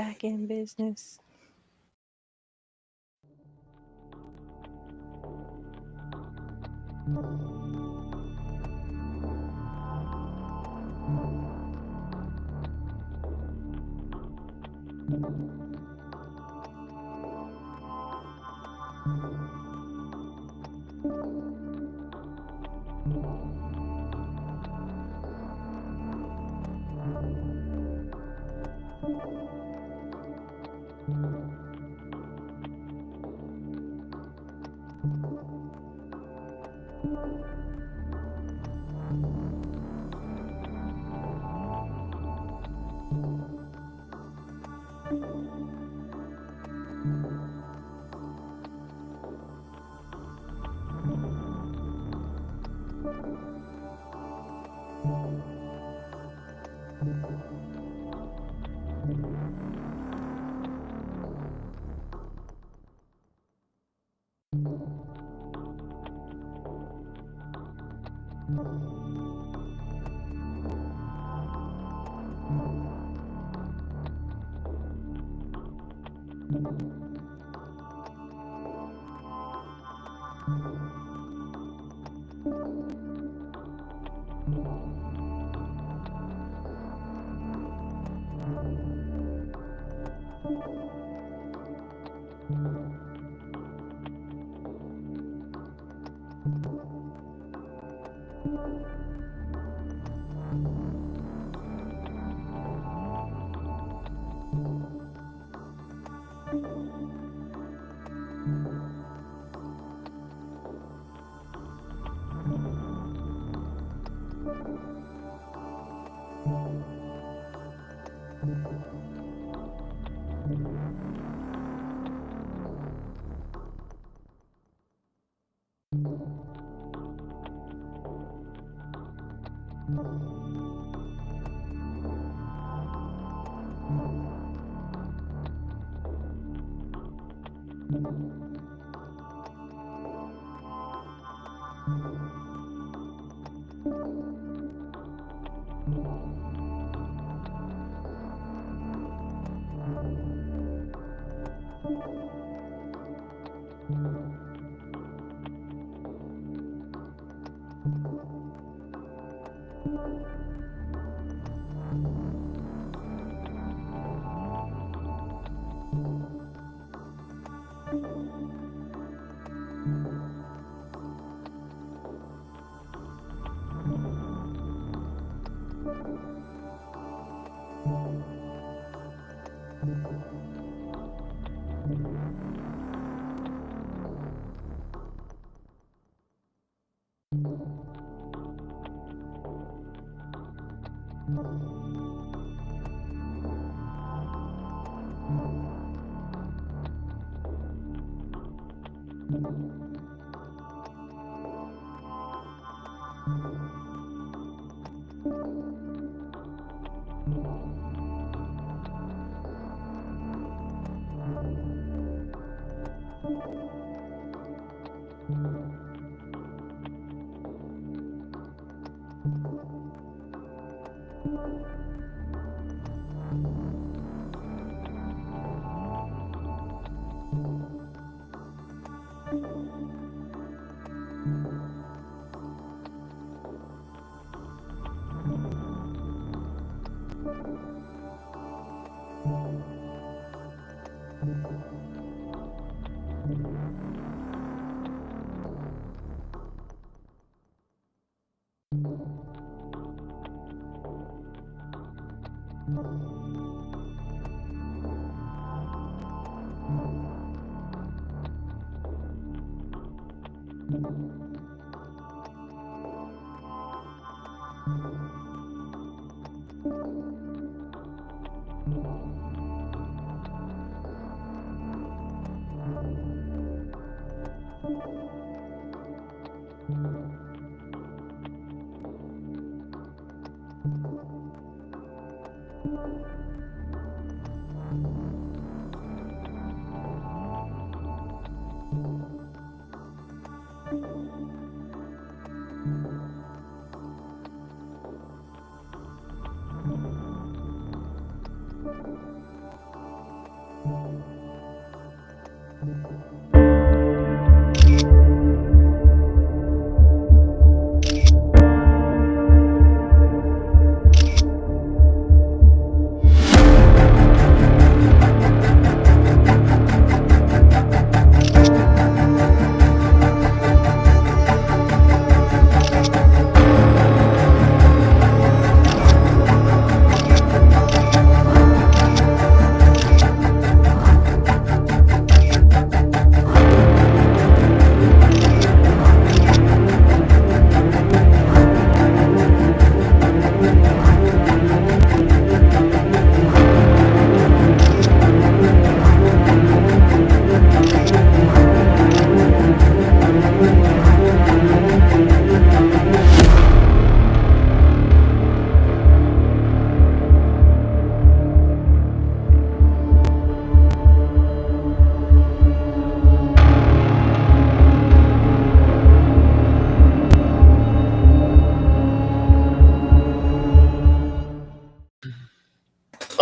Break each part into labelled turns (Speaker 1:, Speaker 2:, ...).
Speaker 1: back in business.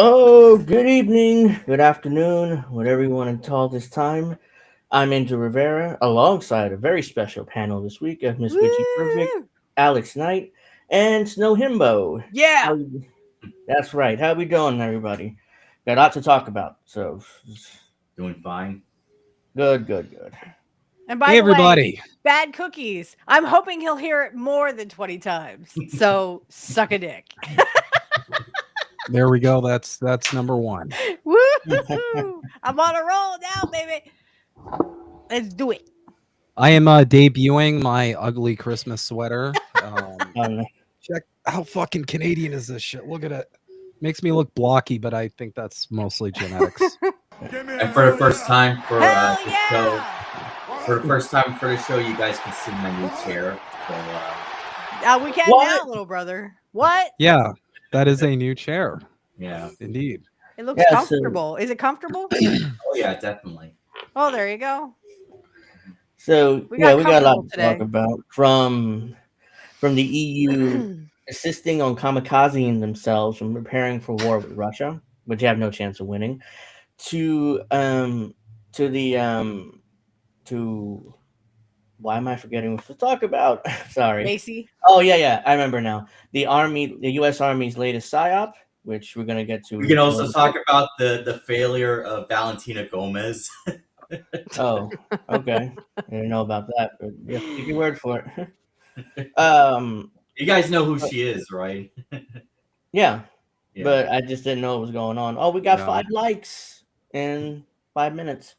Speaker 1: Oh, good evening, good afternoon, whatever you want to call this time. I'm Andrew Rivera, alongside a very special panel this week of Miss Witchy Perfect,
Speaker 2: Woo!
Speaker 1: Alex Knight, and Snow Himbo.
Speaker 2: Yeah.
Speaker 1: That's right. How we doing, everybody? Got a lot to talk about. So,
Speaker 3: Doing fine.
Speaker 1: good.
Speaker 2: And by
Speaker 4: Hey,
Speaker 2: the way,
Speaker 4: everybody.
Speaker 2: bad cookies. I'm hoping he'll hear it more than 20 times. So suck a dick.
Speaker 4: There we go. That's number one.
Speaker 2: Woo! I'm on a roll now, baby. Let's do it.
Speaker 4: I am debuting my ugly Christmas sweater. Check how fucking Canadian is this shit. Look at it. Makes me look blocky, but I think that's mostly genetics.
Speaker 3: And for the first time for
Speaker 2: Hell
Speaker 3: the
Speaker 2: yeah!
Speaker 3: show, for the first time for the show, you guys can see my new chair. So,
Speaker 2: We can
Speaker 1: What?
Speaker 2: now, little brother. What?
Speaker 4: Yeah, that is a new chair.
Speaker 3: yeah.
Speaker 4: Indeed.
Speaker 2: It looks
Speaker 1: Yeah, so-
Speaker 2: comfortable. Is it comfortable?
Speaker 3: Oh yeah, definitely.
Speaker 2: Oh, there you go.
Speaker 1: So
Speaker 2: We
Speaker 1: we
Speaker 2: got
Speaker 1: got a lot
Speaker 2: comfortable
Speaker 1: to talk
Speaker 2: today.
Speaker 1: about from the EU insisting on kamikazing themselves and preparing for war with Russia, which have no chance of winning, to why am I forgetting what to talk about? Sorry.
Speaker 2: Macy.
Speaker 1: Oh yeah, I remember now. The U.S. Army's latest PSYOP, which we're gonna get to.
Speaker 3: We can also talk about the failure of Valentina Gomez.
Speaker 1: Oh, okay. I didn't know about that, but yeah, take your word for it.
Speaker 3: You guys know who she is, right?
Speaker 1: Yeah.
Speaker 3: Yeah.
Speaker 1: But I just didn't know what was going on. Oh, we got
Speaker 4: No.
Speaker 1: 5 likes in 5 minutes.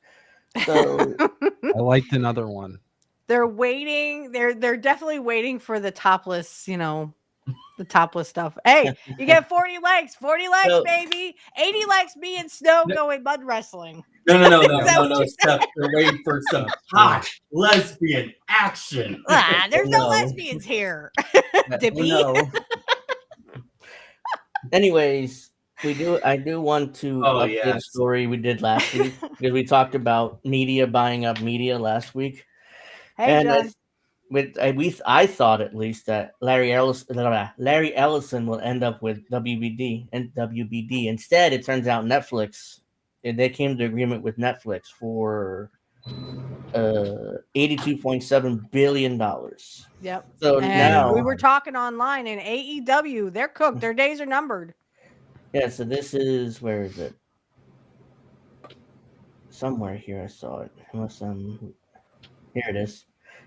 Speaker 1: So
Speaker 4: I liked another one.
Speaker 2: They're waiting. They're definitely waiting for the topless, the topless stuff. Hey, you get 40 likes. 40 likes,
Speaker 1: So-
Speaker 2: baby. 80 likes me and Snow
Speaker 3: No.
Speaker 2: going mud wrestling.
Speaker 3: No,
Speaker 2: Is that what you
Speaker 3: Steph. They're waiting for some hot lesbian action.
Speaker 2: There's no
Speaker 1: No.
Speaker 2: lesbians here. Dippy.
Speaker 1: no. Anyways, I do want to
Speaker 3: Oh,
Speaker 1: update a
Speaker 3: yes.
Speaker 1: story we did last week because we talked about media buying up media last week.
Speaker 2: Hey,
Speaker 1: And
Speaker 2: John.
Speaker 1: I thought at least that Larry Ellison will end up with WBD. Instead, it turns out Netflix. They came to agreement with Netflix for $82.7 billion.
Speaker 2: Yep.
Speaker 1: So
Speaker 2: And
Speaker 1: now
Speaker 2: we were talking online in AEW. They're cooked. Their days are numbered.
Speaker 1: yeah. So this is, where is it? Somewhere here I saw it. Unless here it is.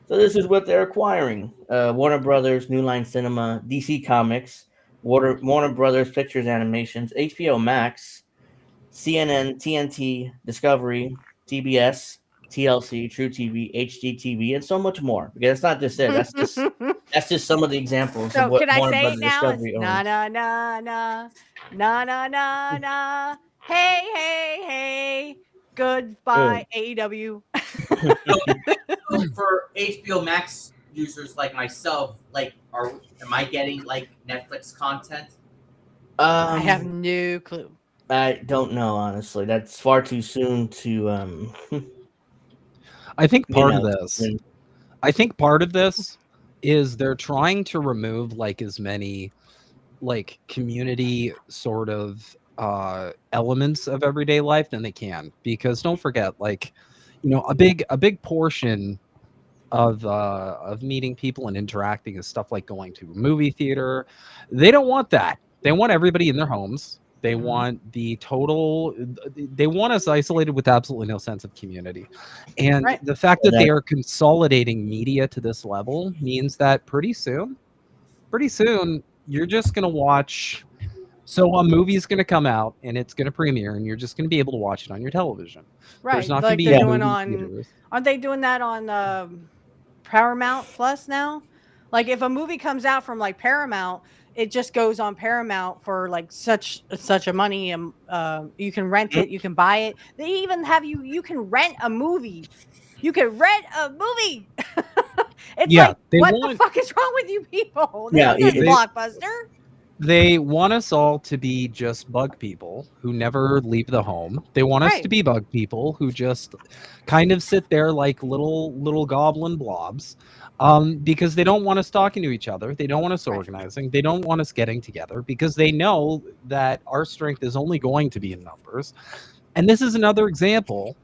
Speaker 1: So this is what they're acquiring: Warner Brothers, New Line Cinema, DC Comics, Warner Brothers Pictures Animations, HBO Max, CNN, TNT, Discovery, TBS, TLC, True TV, HGTV, and so much more. Because it's not just it. That's just some of the examples
Speaker 2: So
Speaker 1: of what
Speaker 2: can I
Speaker 1: Warner
Speaker 2: say
Speaker 1: Brothers
Speaker 2: it now? It's
Speaker 1: Discovery owns.
Speaker 2: na na na na na na na na. Hey. Goodbye, AEW.
Speaker 3: So for HBO Max users like myself, am I getting like Netflix content?
Speaker 2: I have no clue.
Speaker 1: I don't know, honestly. That's far too soon to
Speaker 4: I think
Speaker 1: you
Speaker 4: part of
Speaker 1: know,
Speaker 4: this. I think part of this is they're trying to remove like as many like community sort of elements of everyday life than they can, because don't forget, like, a big portion of meeting people and interacting is stuff like going to a movie theater. They don't want that. They want everybody in their homes. They want they want us isolated with absolutely no sense of community. And the fact that they are consolidating media to this level means that pretty soon you're just going to watch. So a movie is going to come out and it's going to premiere, and you're just going to be able to watch it on your television.
Speaker 2: Right.
Speaker 4: There's not
Speaker 2: like
Speaker 4: going to be
Speaker 2: they're doing on
Speaker 4: theaters.
Speaker 2: Aren't they doing that on Paramount Plus now? Like if a movie comes out from like Paramount, it just goes on Paramount for like such a money. You can rent it, you can buy it. They even have you can rent a movie. You can rent a movie. It's like, what the fuck is wrong with you people? This is Blockbuster.
Speaker 4: They want us all to be just bug people who never leave the home. They want us to be bug people who just kind of sit there like little goblin blobs, because they don't want us talking to each other. They don't want us organizing. They don't want us getting together, because they know that our strength is only going to be in numbers. And this is another example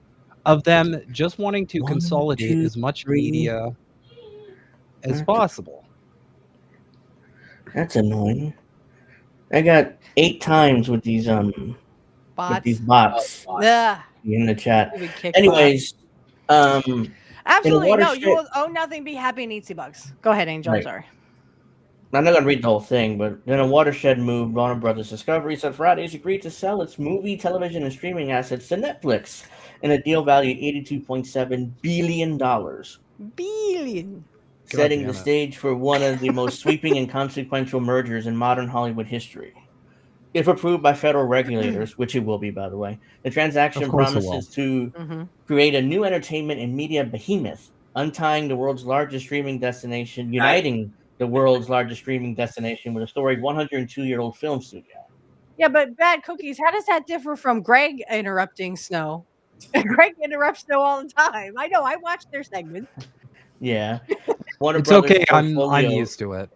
Speaker 4: of them just wanting to consolidate as much media as possible.
Speaker 1: That's annoying. I got 8 times with these bots in the chat. Anyways,
Speaker 2: absolutely no. You will own nothing, be happy, and eat sea bugs. Go ahead, Angel. I'm sorry.
Speaker 1: I'm not gonna read the whole thing, but in a watershed move, Warner Brothers Discovery said Friday's agreed to sell its movie, television, and streaming assets to Netflix in a deal valued $82.7 billion. Setting the stage for one of the most sweeping and consequential mergers in modern Hollywood history. If approved by federal regulators, which it will be, by the way, the transaction promises to create a new entertainment and media behemoth, uniting the world's largest streaming destination with a storied 102-year-old film studio.
Speaker 2: Yeah, but Bad Cookies, how does that differ from Greg interrupting Snow? Greg interrupts Snow all the time. I know. I watch their segments.
Speaker 1: Yeah.
Speaker 4: It's okay. I'm used to it.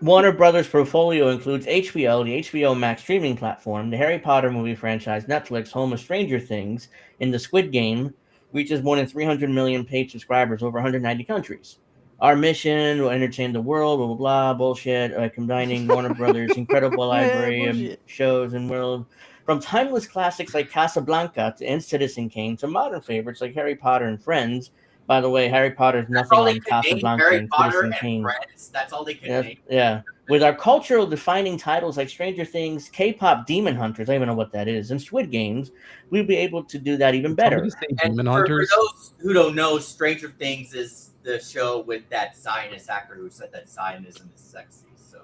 Speaker 1: Warner Brothers' portfolio includes HBO, the HBO Max streaming platform, the Harry Potter movie franchise, Netflix, home of Stranger Things, and the Squid Game reaches more than 300 million paid subscribers over 190 countries. Our mission will entertain the world, blah, blah, blah, bullshit, combining Warner Brothers' incredible library of shows and world. From timeless classics like Casablanca and Citizen Kane to modern favorites like Harry Potter and Friends. By the way, Harry Potter's nothing on Casablanca
Speaker 3: Harry
Speaker 1: and
Speaker 3: Potter
Speaker 1: Citizen
Speaker 3: and
Speaker 1: Kane.
Speaker 3: Friends. That's all they could name.
Speaker 1: Yeah. With our cultural defining titles like Stranger Things, K-pop Demon Hunters, I don't even know what that is, and Squid Games, we'll be able to do that even better.
Speaker 3: And for those who don't know, Stranger Things is the show with that Zionist actor who said that Zionism is sexy. So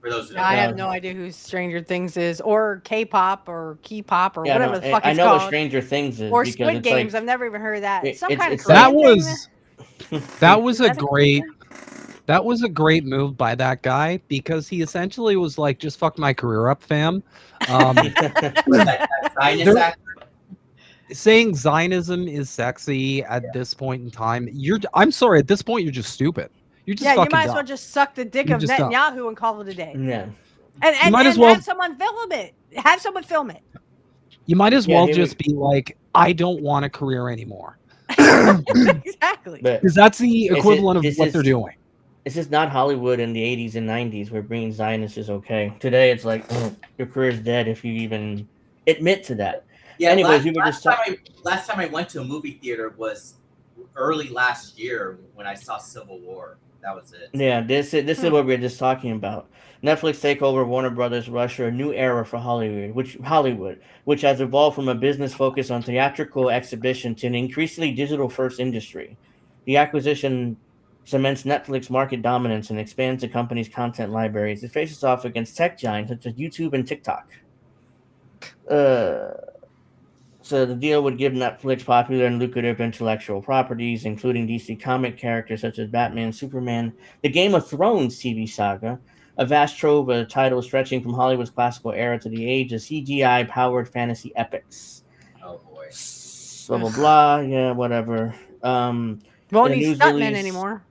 Speaker 3: for those who don't know.
Speaker 2: I have no idea who Stranger Things is, or K-pop or K-pop or whatever the fuck it's called.
Speaker 1: I know what Stranger Things is.
Speaker 2: Or Squid Games. I've never even heard of that.
Speaker 4: That was a great move by that guy, because he essentially was like, just fuck my career up, fam. Saying Zionism is sexy at this point in time, I'm sorry, at this point you're just stupid. You're just
Speaker 2: you might as well just suck the dick of Netanyahu and call it a day.
Speaker 1: Yeah.
Speaker 2: And
Speaker 4: might as well
Speaker 2: have someone film it. Have someone film it.
Speaker 4: You might as well just be like, I don't want a career anymore.
Speaker 2: Exactly.
Speaker 4: Because that's the equivalent of what they're doing.
Speaker 1: This is not Hollywood in the 80s and 90s where being Zionist is okay. Today it's like, your career's dead if you even admit to that.
Speaker 3: Yeah,
Speaker 1: anyways,
Speaker 3: last time I went to a movie theater was early last year when I saw Civil War. That was it.
Speaker 1: Yeah, this is what we were just talking about. Netflix takeover Warner Brothers Russia, a new era for Hollywood, which has evolved from a business focus on theatrical exhibition to an increasingly digital-first industry. The acquisition cements Netflix market dominance and expands the company's content libraries. It faces off against tech giants such as YouTube and TikTok. So the deal would give Netflix popular and lucrative intellectual properties, including DC comic characters such as Batman, Superman, the Game of Thrones TV saga, a vast trove of titles stretching from Hollywood's classical era to the age of CGI-powered fantasy epics.
Speaker 3: Oh boy.
Speaker 1: Blah, blah, blah. Yeah, whatever.
Speaker 2: Won't need stuntmen anymore.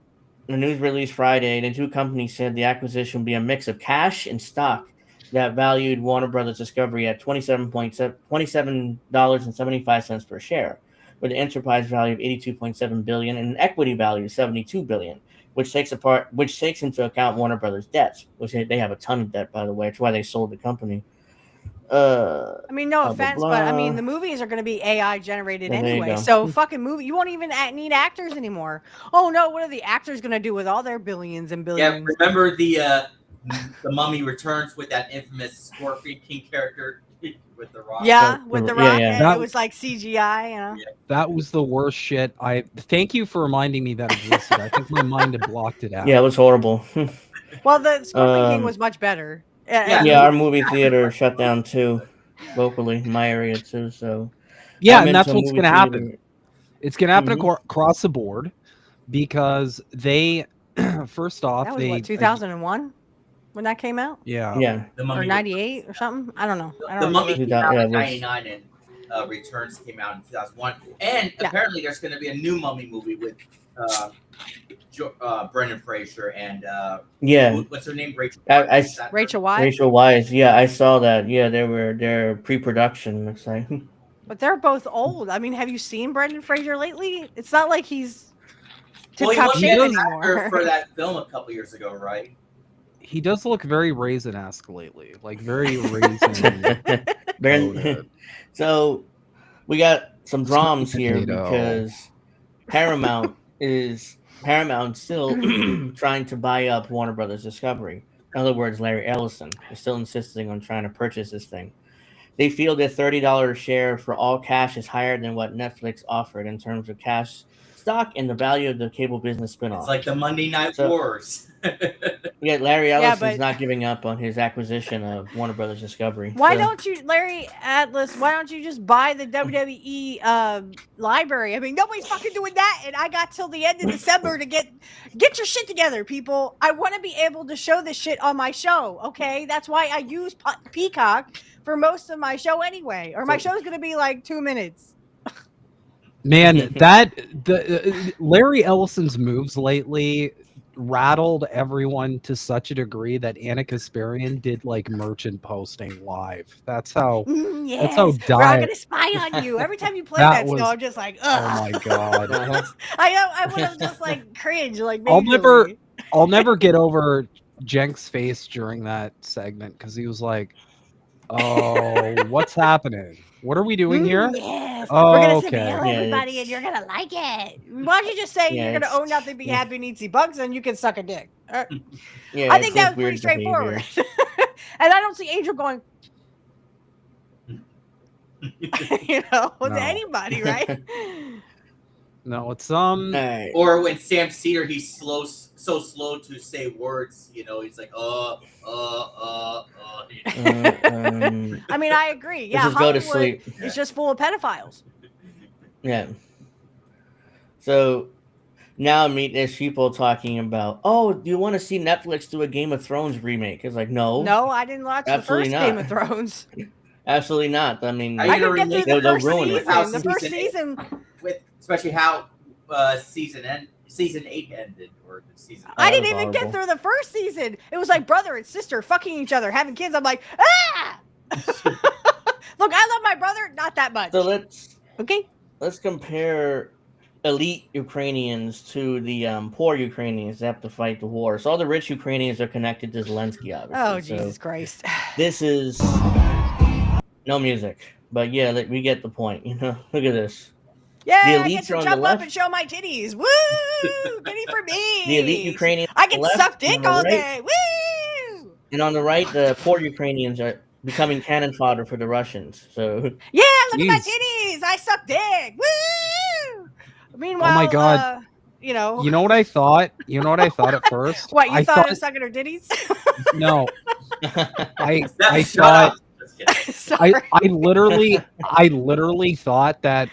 Speaker 1: In a news release Friday, the two companies said the acquisition will be a mix of cash and stock, that valued Warner Brothers Discovery at $27.75 per share, with an enterprise value of $82.7 billion and an equity value of $72 billion, which takes into account Warner Brothers' debts, which they have a ton of debt, by the way. That's why they sold the company.
Speaker 2: I mean, no
Speaker 1: blah, blah,
Speaker 2: offense, but I mean,
Speaker 1: blah.
Speaker 2: the movies are going to be AI generated
Speaker 1: Yeah, there you
Speaker 2: anyway.
Speaker 1: go.
Speaker 2: So fucking movie, you won't even need actors anymore. Oh no, what are the actors going to do with all their billions and
Speaker 3: Yeah,
Speaker 2: billions?
Speaker 3: remember the Mummy Returns with that infamous Scorpion King character with the Rock?
Speaker 2: Yeah, with the Rock,
Speaker 1: yeah.
Speaker 2: it was like CGI. You know?
Speaker 4: That was the worst shit. I thank you for reminding me that existed. I think my mind had blocked it out.
Speaker 1: Yeah, it was horrible.
Speaker 2: Well, the Scorpion King was much better.
Speaker 1: Yeah, our movie theater shut down too, locally in my area too. So
Speaker 4: yeah,
Speaker 1: I'm
Speaker 4: and that's
Speaker 1: into
Speaker 4: what's
Speaker 1: movie
Speaker 4: going to happen.
Speaker 1: theater.
Speaker 4: It's going to happen
Speaker 1: Mhm.
Speaker 4: across the board because they, first off,
Speaker 2: That was
Speaker 4: they
Speaker 2: what 2001 when that came out.
Speaker 1: Yeah,
Speaker 3: The
Speaker 2: Or
Speaker 3: Mummy
Speaker 2: 98 or something. I don't know. I
Speaker 3: The
Speaker 2: don't
Speaker 3: Mummy
Speaker 2: remember.
Speaker 3: came out
Speaker 1: Yeah,
Speaker 3: in
Speaker 1: it was-
Speaker 3: 99 and Returns came out in 2001. And apparently there's going to be a new Mummy movie with Brendan Fraser and
Speaker 1: yeah.
Speaker 3: what's her name? Rachel.
Speaker 2: Rachel Weisz.
Speaker 1: Rachel Weisz. Yeah, I saw that. Yeah, they're pre-production. Looks like.
Speaker 2: But they're both old. I mean, have you seen Brendan Fraser lately? It's not like he's
Speaker 3: Well, he
Speaker 2: tip-top
Speaker 3: was
Speaker 2: shape
Speaker 3: an
Speaker 2: anymore.
Speaker 3: actor for that film a couple years ago, right?
Speaker 4: He does look very raisin-esque lately, like very raisin.
Speaker 1: So we got some drums
Speaker 4: Sweet
Speaker 1: here
Speaker 4: potato.
Speaker 1: because Paramount still trying to buy up Warner Brothers Discovery. In other words, Larry Ellison is still insisting on trying to purchase this thing. They feel that $30 a share for all cash is higher than what Netflix offered in terms of cash stock and the value of the cable business spinoff.
Speaker 3: It's like the Monday Night Wars.
Speaker 1: Yeah, Larry Ellison's
Speaker 2: but-
Speaker 1: not giving up on his acquisition of Warner Brothers Discovery.
Speaker 2: Why don't you, Larry Atlas? Why don't you just buy the WWE library? I mean, nobody's fucking doing that, and I got till the end of December to get your shit together, people. I want to be able to show this shit on my show. Okay, that's why I use Peacock for most of my show anyway, or my show's gonna be like 2 minutes.
Speaker 4: Man, Larry Ellison's moves lately rattled everyone to such a degree that Anna Kasparian did like merchant posting live. That's how.
Speaker 2: Yes,
Speaker 4: That's how
Speaker 2: we're all
Speaker 4: dire.
Speaker 2: gonna spy on you. Every time you play
Speaker 4: That
Speaker 2: that,
Speaker 4: was-
Speaker 2: skill, I'm just like, ugh.
Speaker 4: Oh my god!
Speaker 2: I would have just like cringe, like
Speaker 4: I'll
Speaker 2: majorly.
Speaker 4: never get over Jenk's face during that segment because he was like, "Oh, what's happening? What are we doing here?"
Speaker 2: Yes.
Speaker 4: Oh,
Speaker 2: We're gonna
Speaker 4: okay.
Speaker 2: surveil
Speaker 1: Yeah,
Speaker 2: everybody, and you're gonna like it. Why don't you just say
Speaker 1: Yeah,
Speaker 2: you're gonna
Speaker 1: it's-
Speaker 2: own nothing, be happy, and eat sea bugs, and you can suck a dick?
Speaker 1: Yeah,
Speaker 2: I
Speaker 1: it's
Speaker 2: think
Speaker 1: just
Speaker 2: that was pretty
Speaker 1: weird
Speaker 2: straightforward.
Speaker 1: behavior.
Speaker 2: And I don't see Angel going, to
Speaker 4: No.
Speaker 2: anybody, right?
Speaker 4: No, it's
Speaker 1: Alright.
Speaker 3: Or when Sam Cedar, he's so slow to say words, he's like,
Speaker 2: I mean, I agree. Yeah,
Speaker 1: just go to
Speaker 2: Hollywood
Speaker 1: sleep.
Speaker 2: is just full of pedophiles.
Speaker 1: Yeah. So now there's people talking about, oh, do you want to see Netflix do a Game of Thrones remake? It's like, no,
Speaker 2: No, I didn't watch the
Speaker 1: Absolutely
Speaker 2: first
Speaker 1: not.
Speaker 2: Game of Thrones.
Speaker 1: absolutely not. I mean,
Speaker 3: I
Speaker 2: I could get
Speaker 3: remake
Speaker 2: through the
Speaker 1: they'll
Speaker 2: first
Speaker 1: ruin it.
Speaker 2: season.
Speaker 3: How
Speaker 2: The first
Speaker 3: season eight-
Speaker 2: season.
Speaker 3: with especially how season 8 ended, or the season.
Speaker 2: I
Speaker 1: that
Speaker 2: didn't
Speaker 1: was
Speaker 2: even get
Speaker 1: horrible.
Speaker 2: through the first season. It was like brother and sister fucking each other, having kids. I'm like, ah! Look, I love my brother, not that much.
Speaker 1: so let's
Speaker 2: Okay.
Speaker 1: compare elite Ukrainians to the poor Ukrainians that have to fight the war. So all the rich Ukrainians are connected to Zelensky, obviously.
Speaker 2: Oh,
Speaker 1: So
Speaker 2: Jesus Christ.
Speaker 1: this is no music, but yeah, we get the point. Look at this.
Speaker 2: Yeah, I
Speaker 1: elites
Speaker 2: get to
Speaker 1: are on the
Speaker 2: jump up
Speaker 1: left.
Speaker 2: and show my titties. Woo! Goody for me.
Speaker 1: The elite Ukrainians.
Speaker 2: I
Speaker 1: on
Speaker 2: can
Speaker 1: the left,
Speaker 2: suck
Speaker 1: and
Speaker 2: dick
Speaker 1: on the
Speaker 2: all
Speaker 1: right-
Speaker 2: day. Woo!
Speaker 1: And on the right, the poor Ukrainians are becoming cannon fodder for the Russians. So
Speaker 2: Yeah, look at my
Speaker 4: Jeez.
Speaker 2: titties. I suck dick. Woo! Meanwhile,
Speaker 4: Oh my God.
Speaker 2: You know
Speaker 4: You know what I thought? You know what I thought at first?
Speaker 2: what? You
Speaker 4: I
Speaker 2: thought I was sucking her titties?
Speaker 4: no. I
Speaker 3: Shut
Speaker 4: thought
Speaker 3: up. Just kidding.
Speaker 2: Sorry.
Speaker 4: I literally thought that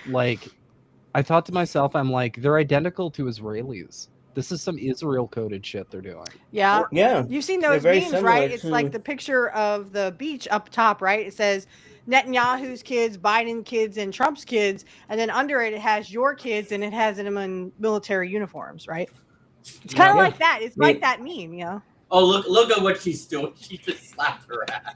Speaker 4: I thought to myself, I'm like, they're identical to Israelis. This is some Israel coded shit they're doing.
Speaker 2: Yeah.
Speaker 1: yeah,
Speaker 2: You've seen
Speaker 1: They're
Speaker 2: those
Speaker 1: very
Speaker 2: memes,
Speaker 1: similar
Speaker 2: right? It's
Speaker 1: to-
Speaker 2: like the picture of the beach up top, right? It says Netanyahu's kids, Biden kids, and Trump's kids, and then under it has your kids, and it has them in military uniforms, right? It's kind of
Speaker 1: Yeah.
Speaker 2: like that. It's like that meme,
Speaker 3: Oh, look at what she's doing. She just slapped her ass.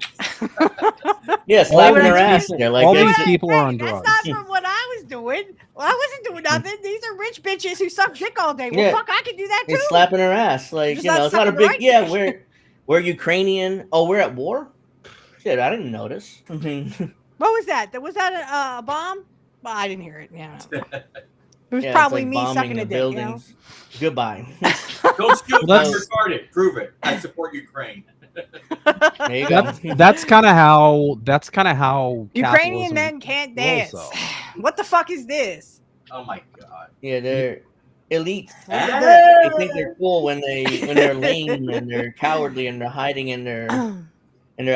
Speaker 1: Yeah, slapping her
Speaker 4: these
Speaker 1: ass.
Speaker 4: people-
Speaker 1: They're like,
Speaker 4: all
Speaker 1: they
Speaker 4: these
Speaker 1: should-
Speaker 4: people are on
Speaker 2: That's
Speaker 4: drugs.
Speaker 2: not from what I was doing. Well, I wasn't doing nothing. These are rich bitches who suck dick all day. Well,
Speaker 1: Yeah.
Speaker 2: fuck, I can do that too.
Speaker 1: it's slapping her ass. Like,
Speaker 2: Just
Speaker 1: you know,
Speaker 2: not
Speaker 1: it's not a
Speaker 2: sucking the
Speaker 1: big.
Speaker 2: right
Speaker 1: Yeah,
Speaker 2: dick.
Speaker 1: we're Ukrainian. Oh, we're at war. Shit, I didn't notice. I mean,
Speaker 2: What was that? Was that a bomb? Well, I didn't hear it. Yeah. It was
Speaker 1: yeah,
Speaker 2: probably
Speaker 1: it's like
Speaker 2: me
Speaker 1: bombing
Speaker 2: sucking
Speaker 1: the
Speaker 2: a dick. You know?
Speaker 1: buildings. Goodbye.
Speaker 3: Don't shoot.
Speaker 4: Well,
Speaker 3: I'm
Speaker 4: that's-
Speaker 3: retarded. Prove it. I support Ukraine.
Speaker 1: There you go.
Speaker 4: That's kind of how
Speaker 2: Ukrainian
Speaker 4: capitalism
Speaker 2: men can't
Speaker 4: rolls,
Speaker 2: dance.
Speaker 4: though.
Speaker 2: What the fuck is this?
Speaker 3: Oh my god.
Speaker 1: Yeah, they're elites.
Speaker 2: Ah.
Speaker 1: They think they're cool when they're lame and they're cowardly and they're hiding in their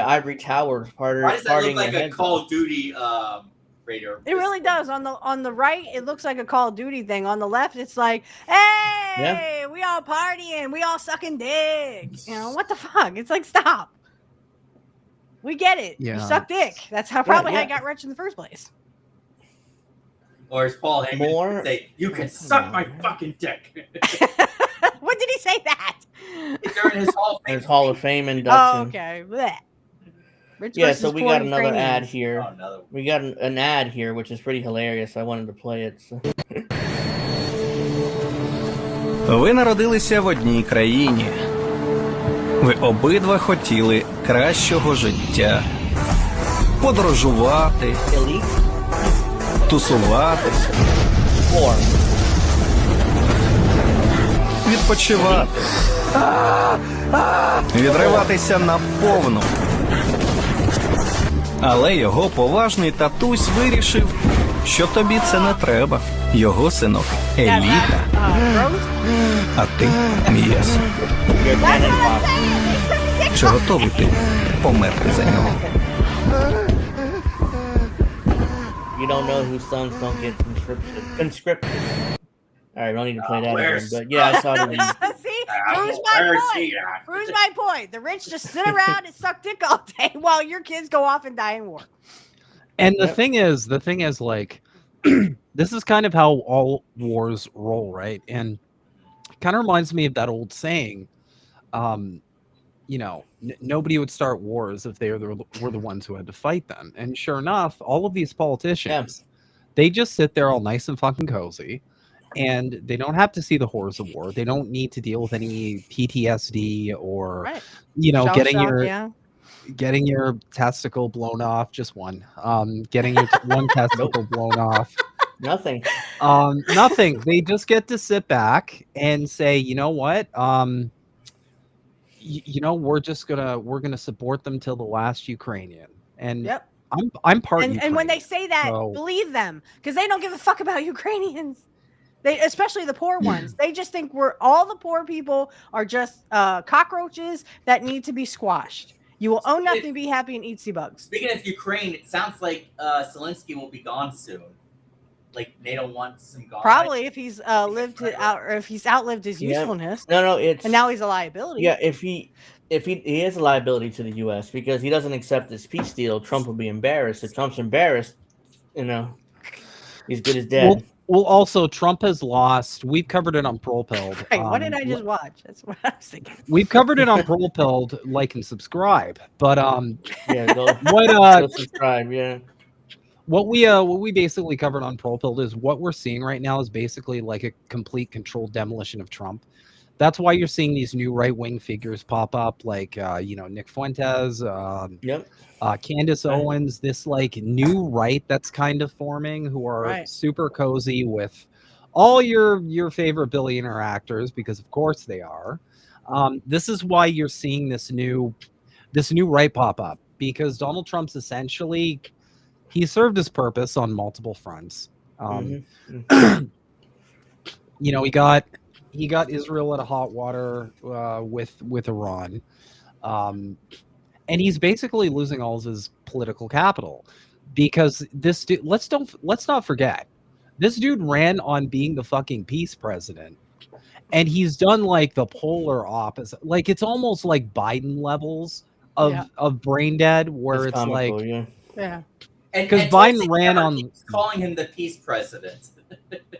Speaker 1: ivory towers,
Speaker 3: Why does that
Speaker 1: partying
Speaker 3: look like
Speaker 1: their
Speaker 3: a
Speaker 1: heads
Speaker 3: Call
Speaker 1: off.
Speaker 3: of Duty radar?
Speaker 2: It really does. On the right, it looks like a Call of Duty thing. On the left, it's like, hey, we all partying, we all sucking dick. You know what the fuck? It's like, stop. We get it.
Speaker 4: Yeah.
Speaker 2: You suck dick. That's how probably how
Speaker 1: yeah.
Speaker 2: I got rich in the first place.
Speaker 3: Or as Paul Heyman
Speaker 1: More-
Speaker 3: would say, you can suck my fucking dick.
Speaker 2: When did he say that?
Speaker 3: During his Hall of Fame.
Speaker 1: His Hall of Fame induction.
Speaker 2: Oh, okay. Blech. Rich
Speaker 1: Yeah,
Speaker 2: versus
Speaker 1: so we
Speaker 2: poor
Speaker 1: got another ad
Speaker 2: Ukrainians.
Speaker 1: here.
Speaker 3: Oh, another one.
Speaker 1: We got an ad here, which is pretty hilarious. I wanted to play it. So.
Speaker 5: Ви народилися в одній країні. Ви обидва хотіли кращого життя. Подорожувати,
Speaker 1: Elite
Speaker 5: тусуватись,
Speaker 1: four.
Speaker 5: відпочивати. Відриватися наповну. Але його поважний татусь вирішив, що тобі це не треба. Його синок еліта,
Speaker 2: Rose?
Speaker 5: а ти м'ясо.
Speaker 1: Your cannon pop.
Speaker 5: Чи готовий ти померти за нього?
Speaker 1: You don't know whose sons don't get conscripted. All right, we don't need to play that again.
Speaker 3: where's-
Speaker 1: But yeah, I saw it.
Speaker 2: See? Proves my
Speaker 3: Where's
Speaker 2: point.
Speaker 3: he at?
Speaker 2: Proves my point. The rich just sit around and suck dick all day while your kids go off and die in war.
Speaker 4: And the
Speaker 1: Yep.
Speaker 4: thing is, like, this is kind of how all wars roll, right? And kind of reminds me of that old saying, you know, nobody would start wars if they were the ones who had to fight them. And sure enough, all of these politicians, they just sit there all nice and fucking cozy, and they don't have to see the horrors of war. They don't need to deal with any PTSD or,
Speaker 2: Right.
Speaker 4: you know,
Speaker 2: Shell shock, yeah.
Speaker 4: getting your testicle blown off, just one, getting your one testicle blown off.
Speaker 1: Nothing.
Speaker 4: Nothing. They just get to sit back and say, you know what, you know, we're gonna support them till the last Ukrainian. And
Speaker 2: Yep.
Speaker 4: I'm part
Speaker 2: And when they
Speaker 4: Ukrainian,
Speaker 2: say that,
Speaker 4: so-
Speaker 2: believe them, because they don't give a fuck about Ukrainians. They, especially the poor ones, they just think all the poor people are just cockroaches that need to be squashed. You will own nothing, be happy, and eat sea bugs.
Speaker 3: Speaking of Ukraine, it sounds like Zelensky will be gone soon. Like NATO wants him gone.
Speaker 2: Probably if he's lived it out, or if he's outlived his
Speaker 1: Yeah.
Speaker 2: usefulness,
Speaker 1: No, it's
Speaker 2: and now he's a liability.
Speaker 1: yeah. If he is a liability to the U.S. because he doesn't accept this peace deal, Trump will be embarrassed. If Trump's embarrassed, you know, he's good as dead.
Speaker 4: Well, also Trump has lost. We've covered it on Propelled.
Speaker 2: Right, what did I just watch? That's what I was thinking.
Speaker 4: We've covered it on Propelled. Like and subscribe. But
Speaker 1: Yeah, go,
Speaker 4: what
Speaker 1: go subscribe. Yeah,
Speaker 4: what we basically covered on Propelled is what we're seeing right now is basically like a complete controlled demolition of Trump. That's why you're seeing these new right-wing figures pop up, like you know, Nick Fuentes,
Speaker 1: yep.
Speaker 4: Candace Owens, this like new right that's kind of forming, who are
Speaker 2: Right.
Speaker 4: super cozy with all your favorite billionaire actors, because of course they are. This is why you're seeing this new right pop up, because Donald Trump's essentially, he served his purpose on multiple fronts. You know, he got Israel out of hot water with Iran. And he's basically losing all of his political capital, because this dude, let's not forget, this dude ran on being the fucking peace president, and he's done like the polar opposite. Like, it's almost like Biden levels of brain dead, where it's
Speaker 1: comical,
Speaker 4: like,
Speaker 1: yeah.
Speaker 2: Yeah.
Speaker 4: Because
Speaker 3: and
Speaker 4: Biden
Speaker 3: Tulsi
Speaker 4: ran
Speaker 3: Gabbard
Speaker 4: on-
Speaker 3: keeps calling him the peace president.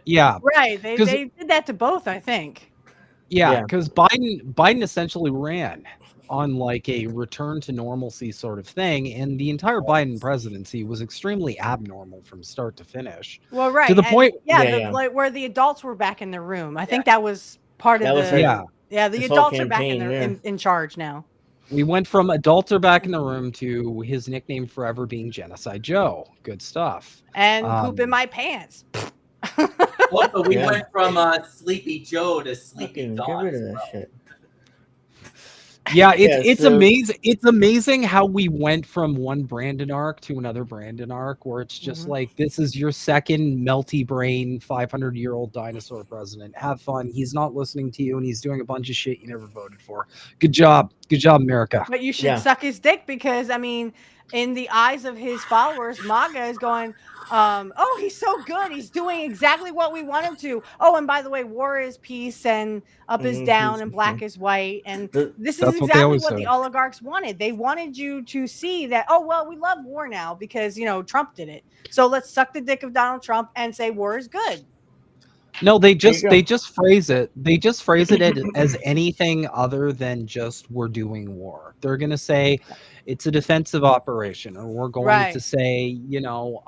Speaker 4: yeah,
Speaker 2: Right. They
Speaker 4: 'Cause-
Speaker 2: did that to both, I think.
Speaker 4: Yeah, because Biden essentially ran on like a return to normalcy sort of thing, and the entire Biden presidency was extremely abnormal from start to finish.
Speaker 2: Well, right.
Speaker 4: To the
Speaker 2: and
Speaker 4: point,
Speaker 2: like where the adults were back in the room. I think that was part
Speaker 1: That
Speaker 2: of
Speaker 1: was
Speaker 2: the
Speaker 1: her-
Speaker 2: the
Speaker 1: this whole
Speaker 2: adults are back in
Speaker 1: campaign,
Speaker 2: in charge now.
Speaker 4: we went from adults are back in the room to his nickname forever being Genocide Joe. Good stuff.
Speaker 2: And poop in my pants.
Speaker 3: Also, we went from Sleepy Joe to Sleepy
Speaker 1: Fucking
Speaker 3: Dawn.
Speaker 1: get rid of
Speaker 3: as
Speaker 1: that
Speaker 3: well.
Speaker 1: shit.
Speaker 4: Yeah, it's
Speaker 1: so-
Speaker 4: amazing. It's amazing how we went from one Brandon arc to another Brandon arc, where it's just like, this is your second melty brain 500-year-old dinosaur president. Have fun. He's not listening to you, and he's doing a bunch of shit you never voted for. Good job, America.
Speaker 2: But you should suck his dick, because I mean, in the eyes of his followers, MAGA is going, oh, he's so good. He's doing exactly what we want him to. Oh, and by the way, war is peace, and up is down, and black is white. And this is exactly what the oligarchs wanted. They wanted you to see that, oh, well, we love war now because, you know, Trump did it. So let's suck the dick of Donald Trump and say war is good.
Speaker 4: No, they just phrase it. They just phrase it as anything other than just we're doing war. They're gonna say it's a defensive operation, or we're going to say, you know,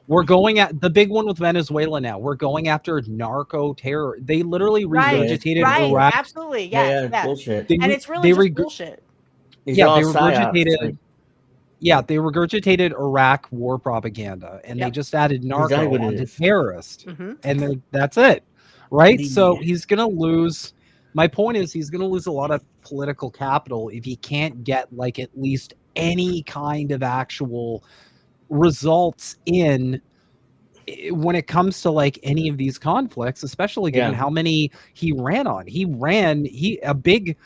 Speaker 4: we're going at the big one with Venezuela now. We're going after narco terror. They literally regurgitated Iraq.
Speaker 2: Absolutely, yes.
Speaker 1: Bullshit.
Speaker 2: And it's really just bullshit.
Speaker 4: Yeah, they regurgitated. Yeah, they regurgitated Iraq war propaganda, and they just added narco onto terrorist, and that's it, right? So he's gonna lose. My point is, he's gonna lose a lot of political capital if he can't get like at least any kind of actual results in when it comes to like any of these conflicts, especially given how many he ran on. A big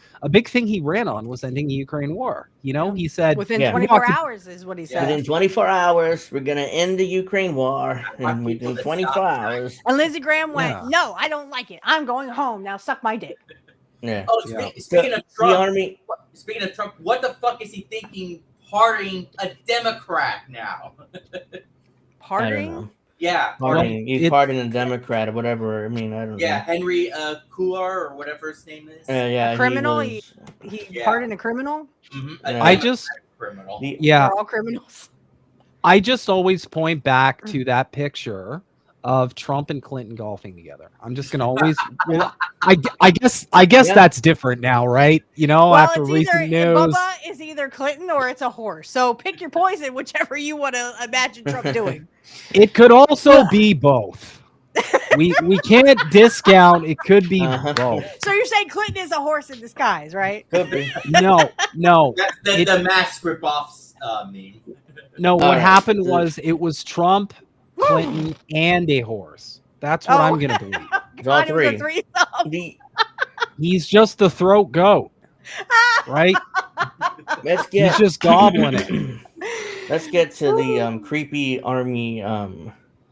Speaker 4: thing he ran on was ending the Ukraine war. You know, he said
Speaker 2: within 24 hours is what he said.
Speaker 1: Within 24 hours, we're gonna end the Ukraine war, and within 24 hours.
Speaker 2: And Lindsey Graham went, "No, I don't like it. I'm going home now. Suck my dick."
Speaker 1: Yeah.
Speaker 3: Oh, speaking of Trump, speaking of Trump, what the fuck is he thinking? Pardoning a Democrat now?
Speaker 2: Pardoning?
Speaker 3: Yeah,
Speaker 1: he's pardoning a Democrat or whatever. I mean, I don't know.
Speaker 3: Yeah, Henry Kuar or whatever his name is.
Speaker 2: A criminal. He pardoned a criminal.
Speaker 3: Criminal.
Speaker 4: Yeah,
Speaker 2: we're all criminals.
Speaker 4: I just always point back to that picture of Trump and Clinton golfing together. I'm just gonna always. I guess that's different now, right? You know, after recent news,
Speaker 2: Bubba is either Clinton or it's a horse. So pick your poison, whichever you want to imagine Trump doing.
Speaker 4: It could also be both. We can't discount. It could be both.
Speaker 2: So you're saying Clinton is a horse in disguise, right?
Speaker 1: Could be.
Speaker 4: No.
Speaker 3: The mask ripoffs mean.
Speaker 4: No, what happened was it was Trump, Clinton, and a horse. That's what I'm gonna believe.
Speaker 1: It's all three.
Speaker 4: He's just the throat goat, right? He's just gobbling it.
Speaker 1: Let's get to the creepy army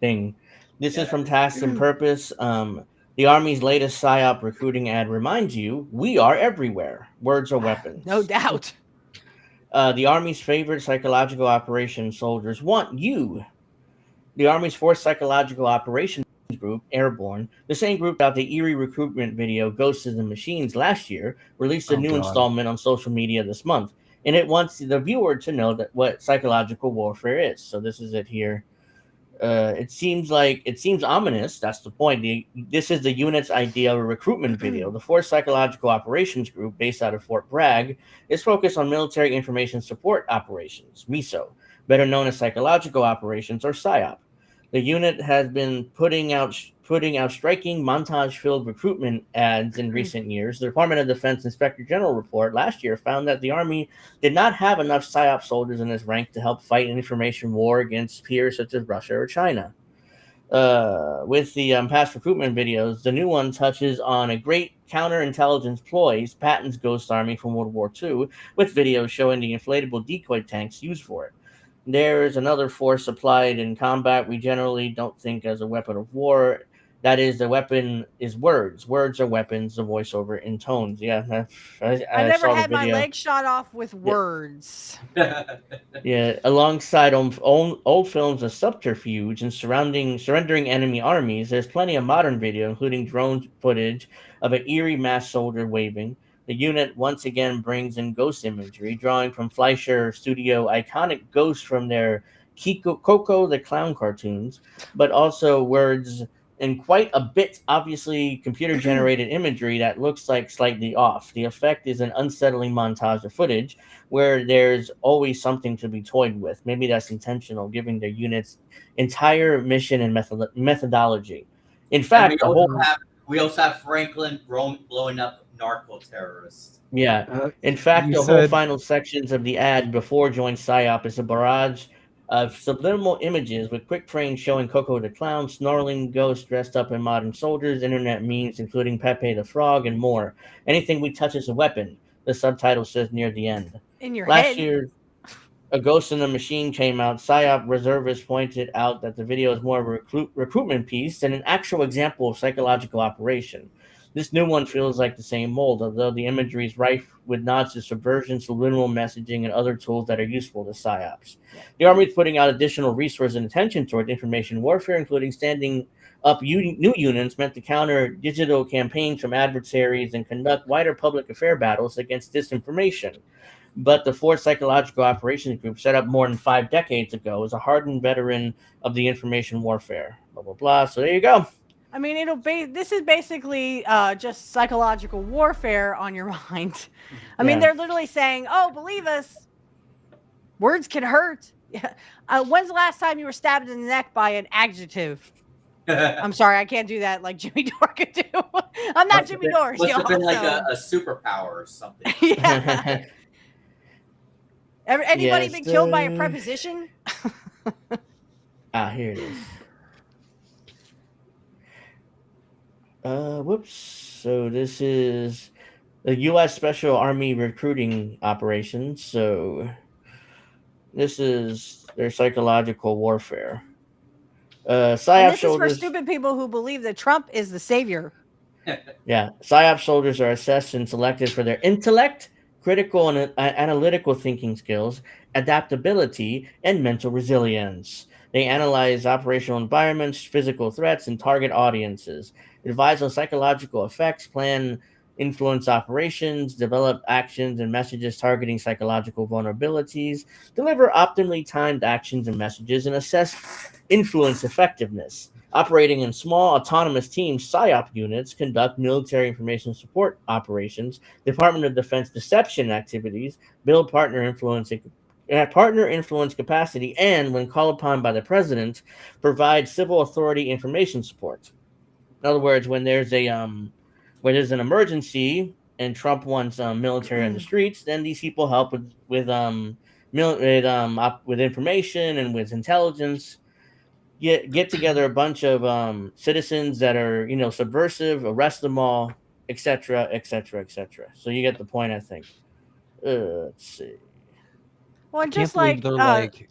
Speaker 1: thing. This is from Task and Purpose. The Army's latest PSYOP recruiting ad reminds you, we are everywhere. Words are weapons.
Speaker 2: No doubt.
Speaker 1: The Army's favorite psychological operations soldiers want you. The Army's 4th Psychological Operations Group, Airborne, the same group that the eerie recruitment video Ghosts in the Machines last year, released a new installment on social media this month. And it wants the viewer to know that what psychological warfare is. So this is it here. It seems ominous. That's the point. This is the unit's idea of a recruitment video. The 4th Psychological Operations Group, based out of Fort Bragg, is focused on military information support operations, MISO, better known as psychological operations or PSYOP. The unit has been putting out striking montage-filled recruitment ads in recent years. The Department of Defense Inspector General report last year found that the Army did not have enough PSYOP soldiers in its rank to help fight an information war against peers such as Russia or China. With the past recruitment videos, the new one touches on a great counterintelligence ploys, Patton's Ghost Army from World War II, with videos showing the inflatable decoy tanks used for it. There is another force applied in combat we generally don't think as a weapon of war. That is, the weapon is words. Words are weapons, the voiceover in tones. Yeah,
Speaker 2: I never had my leg shot off with words.
Speaker 1: Yeah, alongside old films of subterfuge and surrendering enemy armies, there's plenty of modern video, including drone footage of an eerie masked soldier waving. The unit once again brings in ghost imagery, drawing from Fleischer Studio iconic ghosts from their Coco the Clown cartoons, but also words and quite a bit obviously computer generated imagery that looks like slightly off. The effect is an unsettling montage of footage where there's always something to be toyed with. Maybe that's intentional, giving their units entire mission and methodology. In fact, the whole
Speaker 3: we also have Franklin blowing up narco terrorists.
Speaker 1: Yeah. In fact, the whole final sections of the ad before Join PSYOP is a barrage of subliminal images with quick frames showing Coco the Clown, snarling ghosts dressed up in modern soldiers, internet memes including Pepe the Frog, and more. Anything we touch is a weapon, the subtitle says near the end.
Speaker 2: In your
Speaker 1: Last
Speaker 2: head.
Speaker 1: year, A Ghost in the Machine came out. PSYOP reservists pointed out that the video is more of a recruitment piece than an actual example of psychological operation. This new one feels like the same mold, although the imagery is rife with nods to subversion, subliminal messaging, and other tools that are useful to PSYOPs. The Army is putting out additional resources and attention toward information warfare, including standing up new units meant to counter digital campaigns from adversaries and conduct wider public affair battles against disinformation. But the 4th Psychological Operations Group, set up more than 5 decades ago, is a hardened veteran of the information warfare. Blah, blah, blah. So there you go.
Speaker 2: I mean, this is basically just psychological warfare on your mind. I mean, they're literally saying, oh, believe us, words can hurt. When's the last time you were stabbed in the neck by an adjective? I'm sorry, I can't do that like Jimmy Dore could do. I'm not Jimmy Dore.
Speaker 3: Must have been like a superpower or something.
Speaker 2: Yeah. Anybody been killed by a preposition?
Speaker 1: Here it is. Whoops. So this is the U.S. Special Army recruiting operations. So this is their psychological warfare. PSYOP
Speaker 2: this is for stupid people who believe that Trump is the savior.
Speaker 1: Yeah. PSYOP soldiers are assessed and selected for their intellect, critical and analytical thinking skills, adaptability, and mental resilience. They analyze operational environments, physical threats, and target audiences, advise on psychological effects, plan influence operations, develop actions and messages targeting psychological vulnerabilities, deliver optimally timed actions and messages, and assess influence effectiveness. Operating in small autonomous teams, PSYOP units conduct military information support operations, Department of Defense deception activities, build partner influence capacity, and, when called upon by the president, provide civil authority information support. In other words, when there's an emergency and Trump wants military on the streets, then these people help with information and with intelligence. Get together a bunch of citizens that are subversive, arrest them all, etc., etc., etc. So you get the point, I think. Let's see.
Speaker 2: Well, just
Speaker 4: like they're like,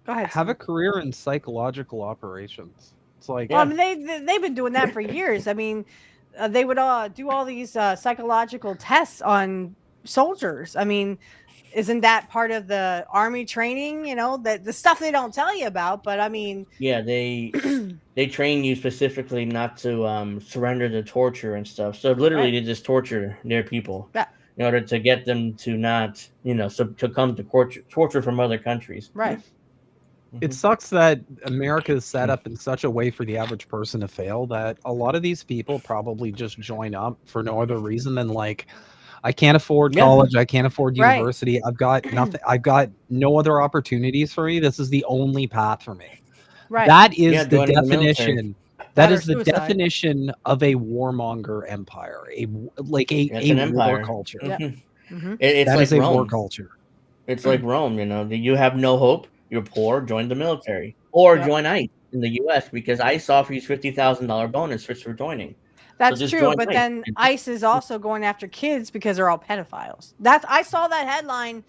Speaker 2: go ahead.
Speaker 4: Have a career in psychological operations. It's like,
Speaker 2: well, I mean, they've been doing that for years. I mean, they would do all these psychological tests on soldiers. I mean, isn't that part of the Army training? That the stuff they don't tell you about. But I mean,
Speaker 1: yeah, they train you specifically not to surrender to torture and stuff. So literally, they just torture their people.
Speaker 2: Yeah.
Speaker 1: In order to get them to not, to come to torture from other countries.
Speaker 2: Right.
Speaker 4: It sucks that America is set up in such a way for the average person to fail that a lot of these people probably just join up for no other reason than like, I can't afford college. I can't afford university. Right. I've got nothing. I've got no other opportunities for me. This is the only path for me.
Speaker 2: Right.
Speaker 4: That is the definition. That is the definition of a warmonger empire, a war culture.
Speaker 1: Yeah. Mm-hmm. It's like
Speaker 4: a
Speaker 1: Rome.
Speaker 4: War culture.
Speaker 1: It's like Rome. You have no hope. You're poor. Join the military or join ICE in the U.S. because ICE offers $50,000 bonus for joining.
Speaker 2: That's true, but then ICE is also going after kids because they're all pedophiles. I saw that headline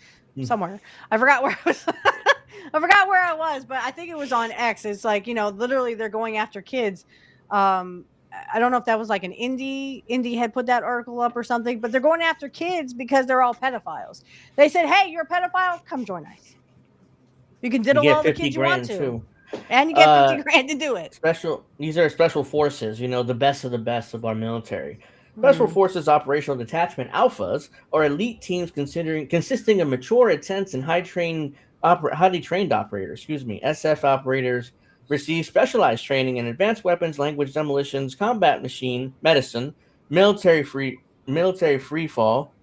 Speaker 2: somewhere. I forgot where it was. I forgot where I was, but I think it was on X. It's like, literally they're going after kids. I don't know if that was like an Indie had put that article up or something, but they're going after kids because they're all pedophiles. They said, hey, you're a pedophile? Come join ICE. You can diddle all the kids you want to. Too. And you get $50,000 to do it.
Speaker 1: These are special forces, the best of the best of our military. Special Forces Operational Detachment Alphas are elite teams consisting of mature, intense, and highly trained operators. SF operators receive specialized training in advanced weapons, language demolitions, combat machine medicine, military free fall,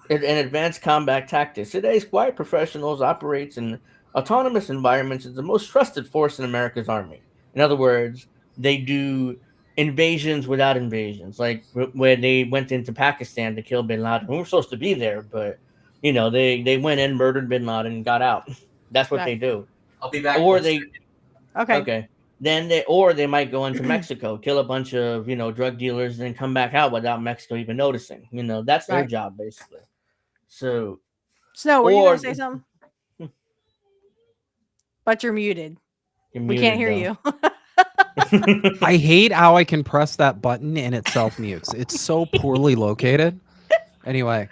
Speaker 1: and advanced combat tactics. Today's quiet professionals operates in autonomous environments as the most trusted force in America's army. In other words, they do invasions without invasions. Like when they went into Pakistan to kill Bin Laden. We were supposed to be there, but they went in, murdered Bin Laden, and got out. That's what they do.
Speaker 3: I'll be back.
Speaker 1: Or they
Speaker 2: Okay.
Speaker 1: Then they might go into Mexico, kill a bunch of drug dealers, and then come back out without Mexico even noticing. That's their job basically. So,
Speaker 2: Snow, were you gonna say something? But you're muted. We can't hear you.
Speaker 4: I hate how I can press that button and it self-mutes. It's so poorly located. Anyway,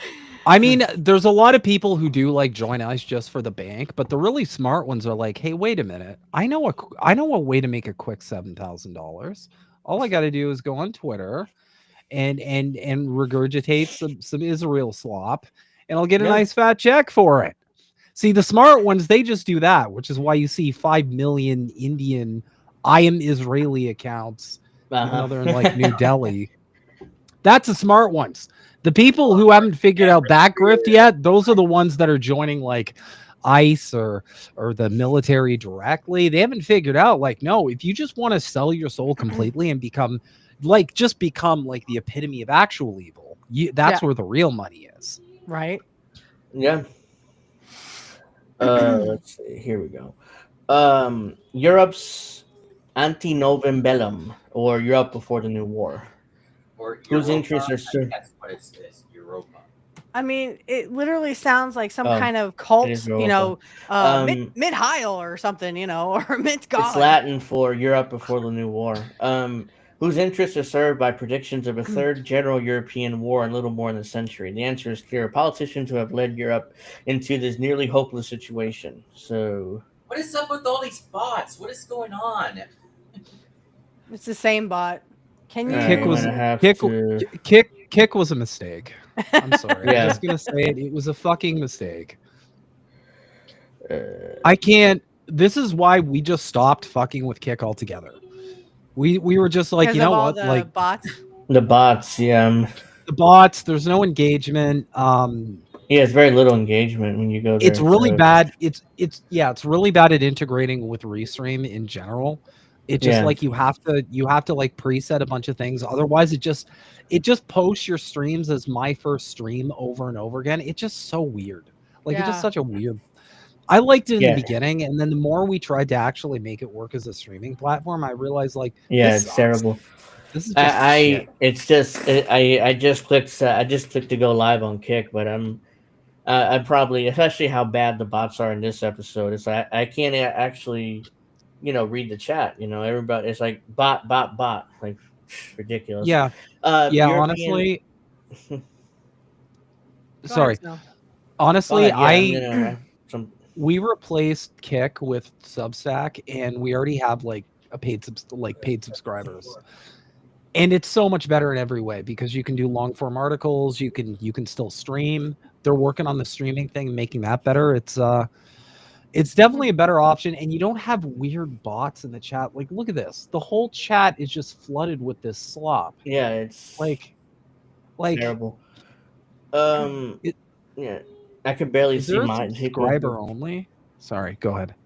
Speaker 4: I mean, there's a lot of people who do like join us just for the bank, but the really smart ones are like, hey, wait a minute. I know a way to make a quick $7,000. All I got to do is go on Twitter and regurgitate some Israel slop, and I'll get a nice fat check for it. See, the smart ones, they just do that, which is why you see 5 million Indian I am Israeli accounts, even though they're in like New Delhi. That's the smart ones. The people who haven't figured out that grift yet, those are the ones that are joining like ICE or the military directly. They haven't figured out like, no, if you just want to sell your soul completely and become like the epitome of actual evil, that's where the real money is.
Speaker 2: Right.
Speaker 1: Yeah. Let's see. Here we go. Europe's ante-novum bellum, or Europe before the New war.
Speaker 3: Or
Speaker 1: whose interests are served.
Speaker 3: That's what it is. Europa.
Speaker 2: I mean, it literally sounds like some kind of cult, mid-Heil or something, or mid-God.
Speaker 1: It's Latin for Europe before the New War. Whose interests are served by predictions of a third general European war in little more than a century? The answer is clear. Politicians who have led Europe into this nearly hopeless situation. So,
Speaker 3: what is up with all these bots? What is going on?
Speaker 2: It's the same bot. Can you?
Speaker 4: Kick was a mistake. I'm sorry. I'm just gonna say it. It was a fucking mistake. I can't. This is why we just stopped fucking with Kick altogether. We were just like, you know what? Like
Speaker 2: bots.
Speaker 1: The bots, yeah.
Speaker 4: The bots. There's no engagement.
Speaker 1: It's very little engagement when you go there.
Speaker 4: It's really bad. It's really bad at integrating with Restream in general. It's just like you have to like preset a bunch of things. Otherwise, it just posts your streams as my first stream over and over again. It's just so weird. Like it's just such a weird. I liked it in the beginning, and then the more we tried to actually make it work as a streaming platform, I realized like
Speaker 1: it's terrible.
Speaker 4: This is just
Speaker 1: I just clicked to go live on Kick, but I probably, especially how bad the bots are in this episode, it's like I can't actually read the chat. Everybody, it's like bot, like ridiculous.
Speaker 4: Honestly, sorry. Honestly, we replaced Kick with Substack, and we already have like paid subscribers, and it's so much better in every way because you can do long form articles. You can still stream. They're working on the streaming thing, making that better. It's definitely a better option, and you don't have weird bots in the chat. Like, look at this. The whole chat is just flooded with this slop.
Speaker 1: Yeah, it's like terrible. I could barely see my
Speaker 4: subscriber only. Sorry, go ahead.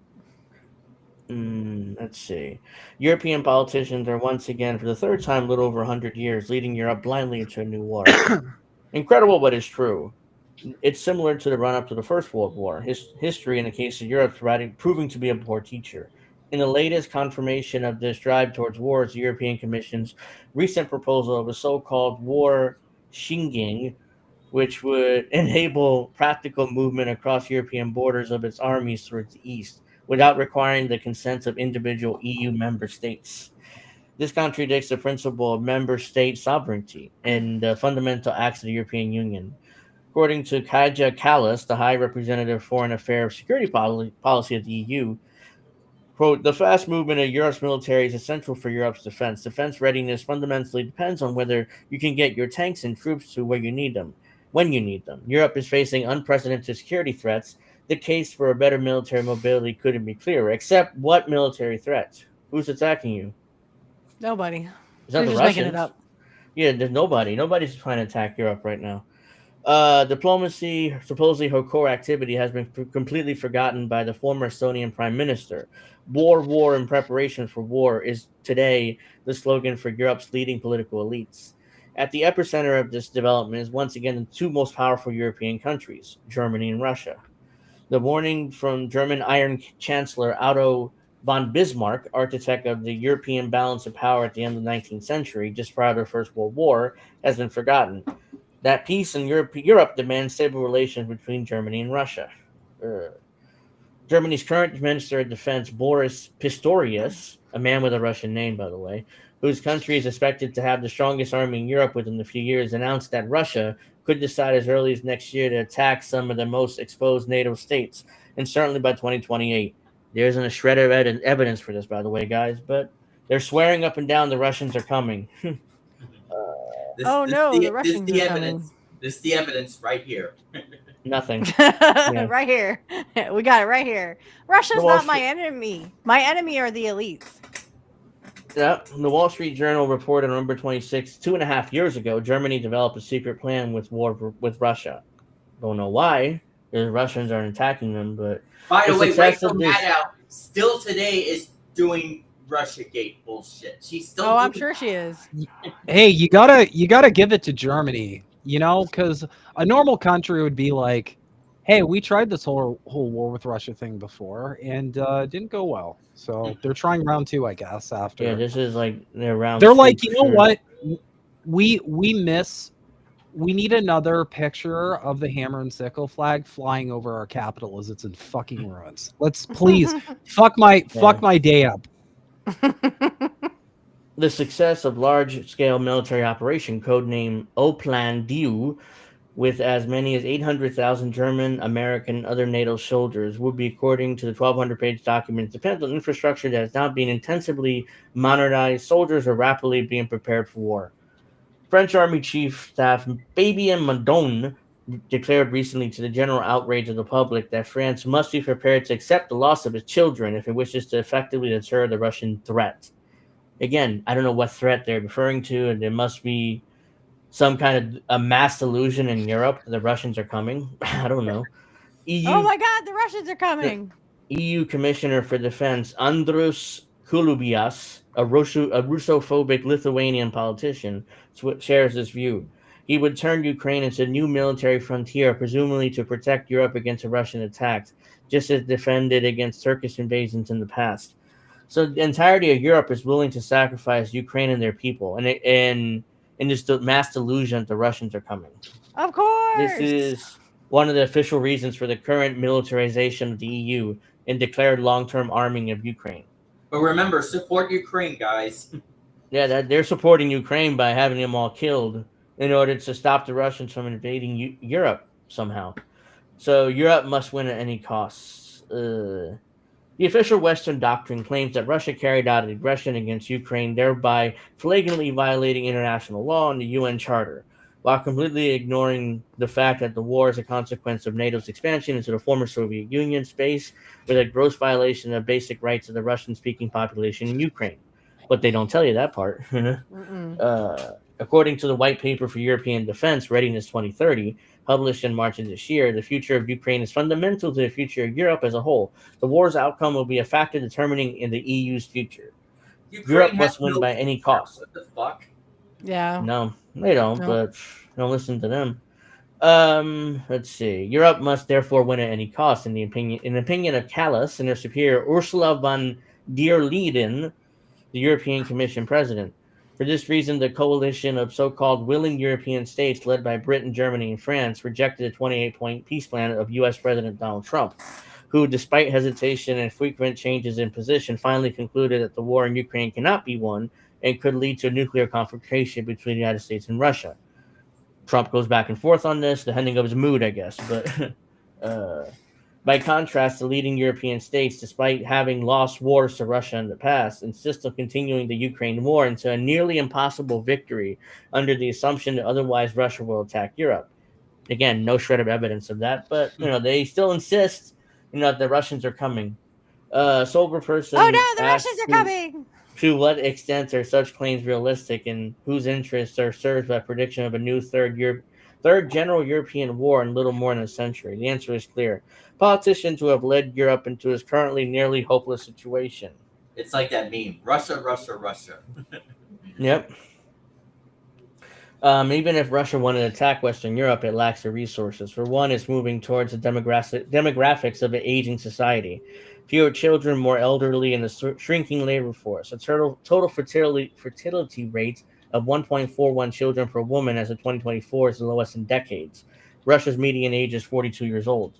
Speaker 1: Let's see. European politicians are once again, for the third time in a little over 100 years, leading Europe blindly into a new war. Incredible, but it's true. It's similar to the run-up to the First World War. History, in the case of Europe, proving to be a poor teacher. In the latest confirmation of this drive towards war is the European Commission's recent proposal of a so-called war shinging, which would enable practical movement across European borders of its armies towards the east, without requiring the consent of individual EU member states. This contradicts the principle of member state sovereignty and the fundamental acts of the European Union. According to Kaja Kallas, the High Representative of Foreign Affairs Security Policy of the EU, Quote, the fast movement of Europe's military is essential for Europe's defense. Defense readiness fundamentally depends on whether you can get your tanks and troops to where you need them, when you need them. Europe is facing unprecedented security threats. The case for a better military mobility couldn't be clearer. Except what military threats? Who's attacking you?
Speaker 2: Nobody.
Speaker 1: Is that
Speaker 2: They're
Speaker 1: the
Speaker 2: just
Speaker 1: Russians?
Speaker 2: making it up.
Speaker 1: Yeah, there's nobody. Nobody's trying to attack Europe right now. Diplomacy, supposedly her core activity, has been completely forgotten by the former Estonian prime minister. War, and preparation for war is today the slogan for Europe's leading political elites. At the epicenter of this development is once again the two most powerful European countries, Germany and Russia. The warning from German Iron Chancellor Otto von Bismarck, architect of the European balance of power at the end of the 19th century, just prior to the First World War, has been forgotten. That peace in Europe demands stable relations between Germany and Russia. Germany's current Minister of Defense, Boris Pistorius, a man with a Russian name, by the way, whose country is expected to have the strongest army in Europe within a few years, announced that Russia could decide as early as next year to attack some of the most exposed NATO states, and certainly by 2028. There isn't a shred of evidence for this, by the way, guys, but they're swearing up and down the Russians are coming.
Speaker 2: The Russians are coming.
Speaker 3: This is the evidence right here.
Speaker 1: Nothing.
Speaker 2: Right here. We got it right here. Russia's
Speaker 1: Wall
Speaker 2: not my enemy. My enemy are the elites.
Speaker 1: Yeah, the Wall Street Journal reported on November 26, 2.5 years ago, Germany developed a secret plan with Russia. Don't know why. The Russians aren't attacking them, but
Speaker 3: by the way, Rachel Maddow still today is doing Russiagate bullshit. She's still.
Speaker 2: I'm sure she is.
Speaker 4: Hey, you gotta give it to Germany, because a normal country would be like, hey, we tried this whole war with Russia thing before and didn't go well. So they're trying round 2, I guess. After
Speaker 1: this is like their round.
Speaker 4: They're like, you know what? We need another picture of the hammer and sickle flag flying over our capital as it's in fucking ruins. Let's please fuck my day up.
Speaker 1: The success of large-scale military operation, codenamed Oplan Diu, with as many as 800,000 German, American, and other NATO soldiers, would be, according to the 1,200-page document, depends on infrastructure that is not being intensively modernized. Soldiers are rapidly being prepared for war. French Army Chief Staff Fabien Mandon declared recently to the general outrage of the public that France must be prepared to accept the loss of its children if it wishes to effectively deter the Russian threat. Again, I don't know what threat they're referring to, and there must be some kind of a mass delusion in Europe that the Russians are coming. I don't know.
Speaker 2: Oh my God, the Russians are coming.
Speaker 1: The EU Commissioner for Defense, Andrius Kulubias, a Russophobic Lithuanian politician, shares this view. He would turn Ukraine into a new military frontier, presumably to protect Europe against a Russian attack, just as defended against Turkish invasions in the past. So the entirety of Europe is willing to sacrifice Ukraine and their people, and this mass delusion that the Russians are coming.
Speaker 2: Of course.
Speaker 1: This is one of the official reasons for the current militarization of the EU and declared long-term arming of Ukraine.
Speaker 3: But remember, support Ukraine, guys.
Speaker 1: Yeah, they're supporting Ukraine by having them all killed in order to stop the Russians from invading Europe somehow. So Europe must win at any cost. The official Western doctrine claims that Russia carried out aggression against Ukraine, thereby flagrantly violating international law and the UN Charter, while completely ignoring the fact that the war is a consequence of NATO's expansion into the former Soviet Union space, with a gross violation of basic rights of the Russian-speaking population in Ukraine. But they don't tell you that part. According to the White Paper for European Defense, Readiness 2030, published in March of this year, the future of Ukraine is fundamental to the future of Europe as a whole. The war's outcome will be a factor determining in the EU's future. Europe must win by any cost.
Speaker 3: What the fuck?
Speaker 2: Yeah.
Speaker 1: No, they don't, but don't listen to them. Let's see. Europe must therefore win at any cost, in the opinion of Callas and their superior Ursula von der Leyen, the European Commission president. For this reason, the coalition of so-called willing European states led by Britain, Germany, and France rejected a 28-point peace plan of U.S. President Donald Trump, who, despite hesitation and frequent changes in position, finally concluded that the war in Ukraine cannot be won and could lead to a nuclear confrontation between the United States and Russia. Trump goes back and forth on this, depending on his mood, I guess. But By contrast, the leading European states, despite having lost wars to Russia in the past, insist on continuing the Ukraine war into a nearly impossible victory under the assumption that otherwise Russia will attack Europe. Again, no shred of evidence of that, but they still insist, that the Russians are coming. Sober person.
Speaker 2: Oh no, the Russians are coming.
Speaker 1: To what extent are such claims realistic, and whose interests are served by prediction of a new third general European war in little more than a century? The answer is clear. Politicians who have led Europe into its currently nearly hopeless situation.
Speaker 3: It's like that meme: Russia, Russia, Russia.
Speaker 1: Yep. Even if Russia wanted to attack Western Europe, it lacks the resources. For one, it's moving towards the demographics of an aging society. Fewer children, more elderly, and a shrinking labor force. A total fertility rate of 1.41 children per woman as of 2024 is the lowest in decades. Russia's median age is 42 years old.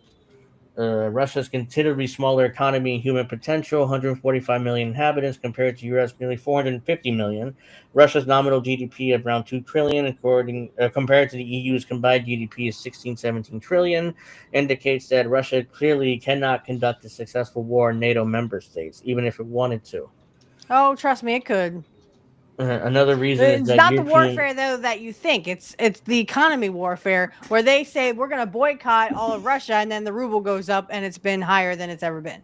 Speaker 1: Russia's considerably smaller economy and human potential, 145 million inhabitants compared to Europe's nearly 450 million. Russia's nominal GDP of around 2 trillion, compared to the EU's combined GDP is 16-17 trillion, indicates that Russia clearly cannot conduct a successful war in NATO member states, even if it wanted to.
Speaker 2: Oh, trust me, it could.
Speaker 1: Another reason
Speaker 2: it's not the warfare though that you think. It's the economy warfare where they say we're going to boycott all of Russia, and then the ruble goes up, and it's been higher than it's ever been.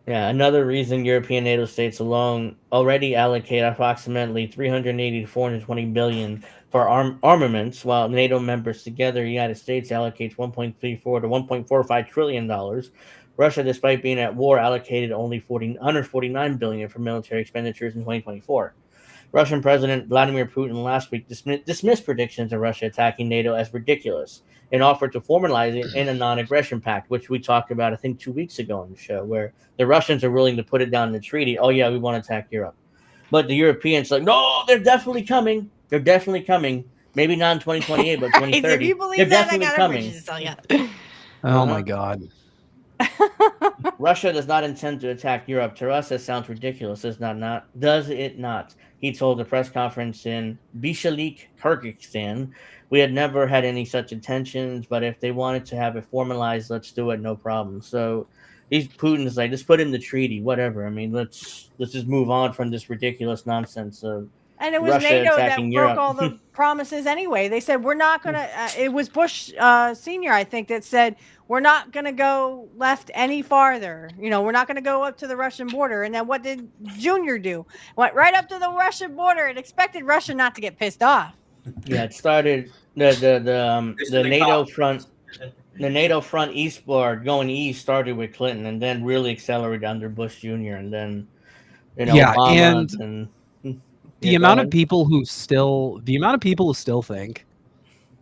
Speaker 1: Yeah, another reason European NATO states alone already allocate approximately 380 to 420 billion for armaments, while NATO members together, the United States allocates 1.34 to 1.45 trillion dollars. Russia, despite being at war, allocated only 149 billion for military expenditures in 2024. Russian President Vladimir Putin last week dismissed predictions of Russia attacking NATO as ridiculous and offered to formalize it in a non-aggression pact, which we talked about, I think, 2 weeks ago on the show, where the Russians are willing to put it down in the treaty. Oh, yeah, we want to attack Europe. But the Europeans are like, no, they're definitely coming. They're definitely coming. Maybe not in 2028, but 2030.
Speaker 2: If you believe
Speaker 1: they're
Speaker 2: that, I got
Speaker 1: coming.
Speaker 2: to tell you.
Speaker 4: Oh, my God.
Speaker 1: Russia does not intend to attack Europe. To us, that sounds ridiculous. Does it not? He told a press conference in Bishalik, Kyrgyzstan. We had never had any such intentions, but if they wanted to have it formalized, let's do it, no problem. So Putin's like, let's put in the treaty, whatever. I mean, let's just move on from this ridiculous nonsense of
Speaker 2: and it was
Speaker 1: Russia
Speaker 2: NATO that
Speaker 1: attacking
Speaker 2: broke
Speaker 1: Europe.
Speaker 2: all the promises anyway. They said, we're not going to, it was Bush Sr., I think, that said, we're not going to go left any farther. We're not going to go up to the Russian border. And then what did Junior do? Went right up to the Russian border and expected Russia not to get pissed off.
Speaker 1: Yeah, it started the NATO front. The NATO front eastward, going east, started with Clinton, and then really accelerated under Bush Jr. And then, Obama and
Speaker 4: the amount of people who still think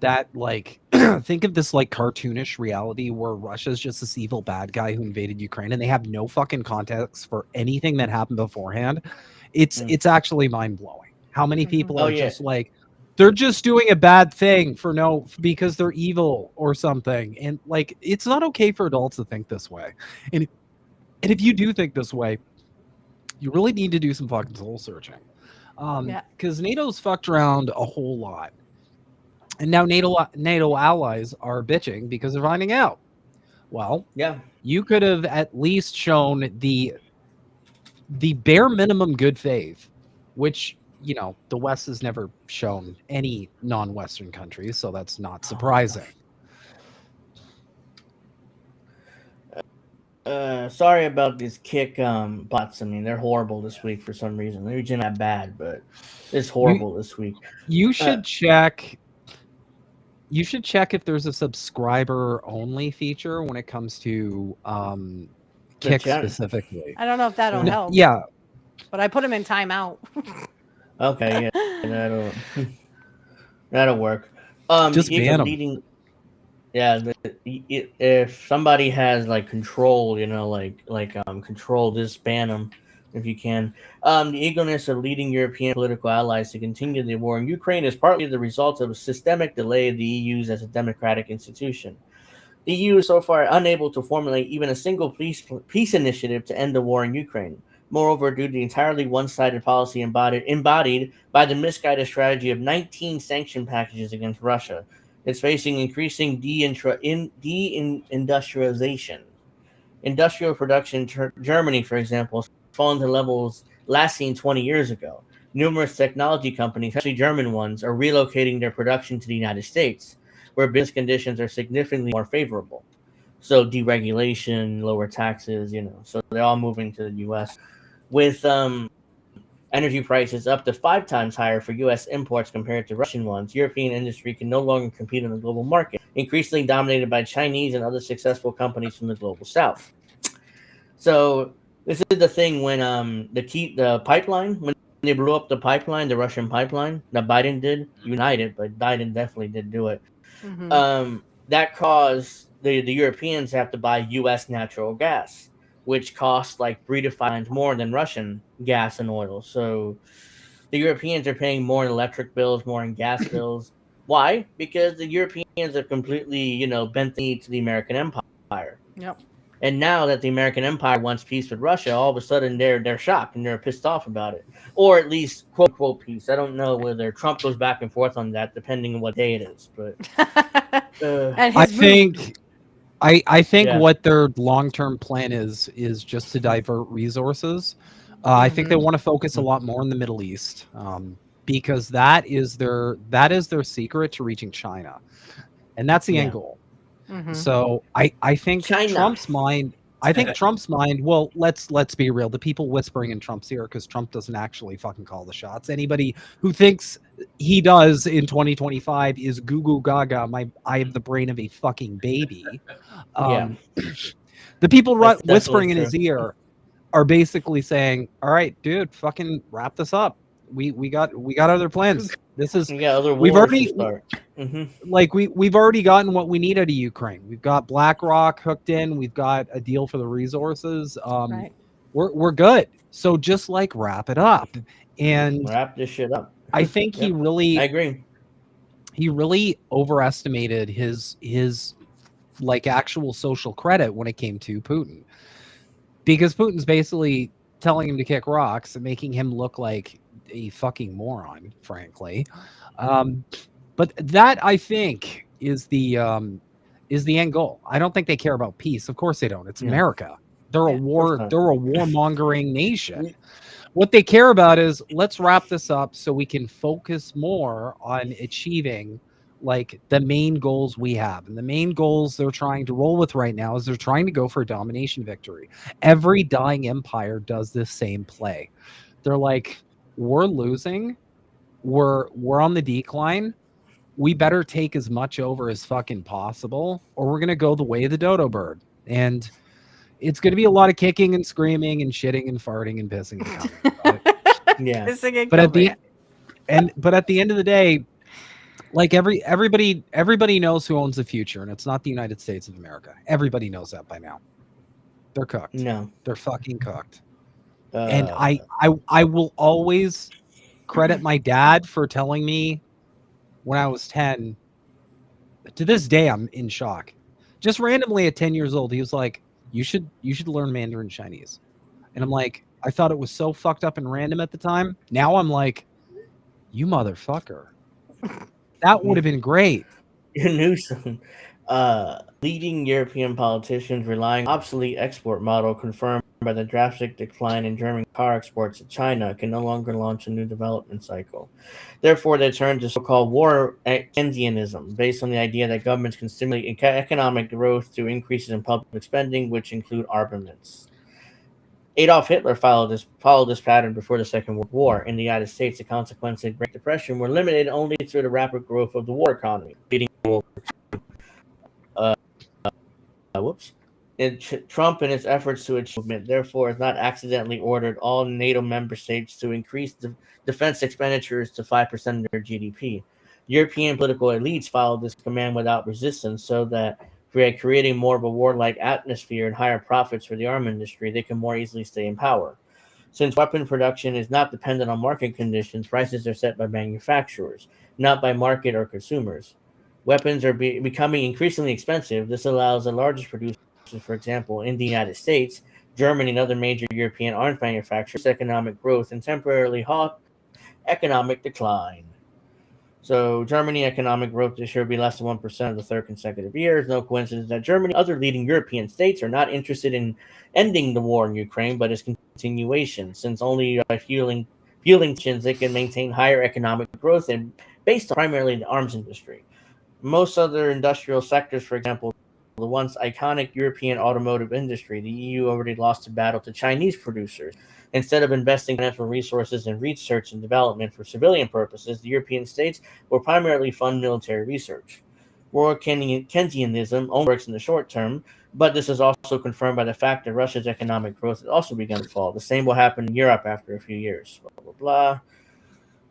Speaker 4: that, like, think of this like cartoonish reality where Russia's just this evil bad guy who invaded Ukraine, and they have no fucking context for anything that happened beforehand. It's actually mind blowing. How many people are just like, they're just doing a bad thing because they're evil or something. And like, it's not okay for adults to think this way. And if you do think this way, you really need to do some fucking soul searching. Because NATO's fucked around a whole lot. And now NATO allies are bitching because they're finding out. Well, yeah, you could have at least shown the bare minimum good faith, which, the West has never shown any non-Western countries, so that's not surprising.
Speaker 1: Sorry about these kick bots. I mean, they're horrible this week for some reason. They're usually not bad, but it's horrible this week.
Speaker 4: You should check. You should check if there's a subscriber-only feature when it comes to kick specifically.
Speaker 2: I don't know if that'll help.
Speaker 4: Yeah,
Speaker 2: but I put them in timeout.
Speaker 1: Okay, yeah, that'll work.
Speaker 4: Just ban them.
Speaker 1: If somebody has like control, control, just ban them if you can. The eagerness of leading European political allies to continue the war in Ukraine is partly the result of a systemic delay of the EU's as a democratic institution. The EU is so far unable to formulate even a single peace initiative to end the war in Ukraine. Moreover, due to the entirely one-sided policy embodied by the misguided strategy of 19 sanction packages against Russia, it's facing increasing deindustrialization. Industrial production in Germany, for example, has fallen to levels last seen 20 years ago. Numerous technology companies, especially German ones, are relocating their production to the United States, where business conditions are significantly more favorable. So deregulation, lower taxes, so they're all moving to the U.S. with energy prices up to 5 times higher for U.S. imports compared to Russian ones. European industry can no longer compete in the global market, increasingly dominated by Chinese and other successful companies from the global south. So this is the thing when the pipeline, when they blew up the pipeline, the Russian pipeline that Biden did, United, but Biden definitely did do it. That caused the Europeans have to buy U.S. natural gas, which costs like 3 to 5 times more than Russian gas and oil. So the Europeans are paying more in electric bills, more in gas bills. Why? Because the Europeans have completely, bent the knee to the American empire.
Speaker 2: Yep.
Speaker 1: And now that the American empire wants peace with Russia, all of a sudden they're shocked and they're pissed off about it, or at least quote unquote peace. I don't know whether Trump goes back and forth on that, depending on what day it is. But
Speaker 2: And
Speaker 4: I
Speaker 2: his
Speaker 4: think I think
Speaker 1: Yeah.
Speaker 4: what their long-term plan is just to divert resources. I think they want to focus a lot more in the Middle East, because that is their secret to reaching China, and that's the end goal. So I think
Speaker 1: China.
Speaker 4: Trump's mind. Well, let's be real. The people whispering in Trump's ear, because Trump doesn't actually fucking call the shots. Anybody who thinks he does in 2025 is goo goo gaga. I have the brain of a fucking baby. The people whispering in his ear are basically saying, "All right, dude, fucking wrap this up. We got other plans. This is
Speaker 1: We got other
Speaker 4: we've
Speaker 1: wars
Speaker 4: already
Speaker 1: to start."
Speaker 4: like we've already gotten what we need out of Ukraine. We've got BlackRock hooked in. We've got a deal for the resources.
Speaker 2: Right.
Speaker 4: We're good. So just like wrap it up. And
Speaker 1: Wrap this shit up.
Speaker 4: I think
Speaker 1: I agree.
Speaker 4: He really overestimated his like actual social credit when it came to Putin, because Putin's basically telling him to kick rocks and making him look like a fucking moron, frankly. But that, I think, is the end goal. I don't think they care about peace. Of course they don't. It's America. They're a warmongering nation. What they care about is, let's wrap this up so we can focus more on achieving like the main goals we have. And the main goals they're trying to roll with right now is they're trying to go for a domination victory. Every dying empire does this same play. They're like, we're losing. We're on the decline. We better take as much over as fucking possible, or we're going to go the way of the dodo bird. And it's going to be a lot of kicking and screaming and shitting and farting and pissing and coming. But at the end of the day, like everybody knows who owns the future, and it's not the United States of America. Everybody knows that by now. They're cooked.
Speaker 1: No,
Speaker 4: they're fucking cooked. And I will always credit my dad for telling me when I was 10. To this day, I'm in shock. Just randomly at 10 years old, he was like, you should learn Mandarin Chinese. And I'm like, I thought it was so fucked up and random at the time. Now I'm like, you motherfucker. That would have been great.
Speaker 1: You knew some leading European politicians relying on obsolete export model confirmed by the drastic decline in German car exports to China can no longer launch a new development cycle. Therefore, they turn to so-called war Keynesianism, based on the idea that governments can stimulate economic growth through increases in public spending, which include armaments. Adolf Hitler followed this pattern before the Second World War. In the United States, the consequences of the Great Depression were limited only through the rapid growth of the war economy, leading to Trump and his efforts to achieve movement, therefore, has not accidentally ordered all NATO member states to increase defense expenditures to 5% of their GDP. European political elites followed this command without resistance, so that creating more of a warlike atmosphere and higher profits for the arms industry, they can more easily stay in power. Since weapon production is not dependent on market conditions, prices are set by manufacturers, not by market or consumers. Weapons are becoming increasingly expensive. This allows the largest producers, for example, in the United States, Germany, and other major European arms manufacturers, economic growth and temporarily halt economic decline. So Germany economic growth this year will be less than 1% of the third consecutive year. It's no coincidence that Germany and other leading European states are not interested in ending the war in Ukraine, but its continuation, since only by fueling tensions they can maintain higher economic growth and based on primarily the arms industry. Most other industrial sectors, for example, the once iconic European automotive industry, the EU already lost the battle to Chinese producers. Instead of investing financial resources in research and development for civilian purposes, the European states will primarily fund military research. War Keynesianism only works in the short term, but this is also confirmed by the fact that Russia's economic growth has also begun to fall. The same will happen in Europe after a few years. Blah, blah, blah.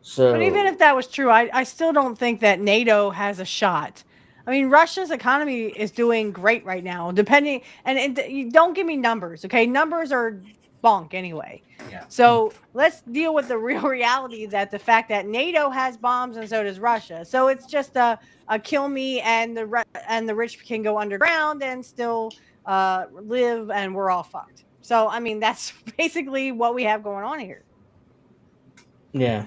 Speaker 1: So,
Speaker 2: But even if that was true, I still don't think that NATO has a shot. I mean, Russia's economy is doing great right now, depending, and you don't give me numbers, okay? Numbers are bonk anyway.
Speaker 3: Yeah.
Speaker 2: So let's deal with the real reality that the fact that NATO has bombs and so does Russia. So it's just a kill me and the rich can go underground and still live and we're all fucked. So I mean, that's basically what we have going on here.
Speaker 1: yeah.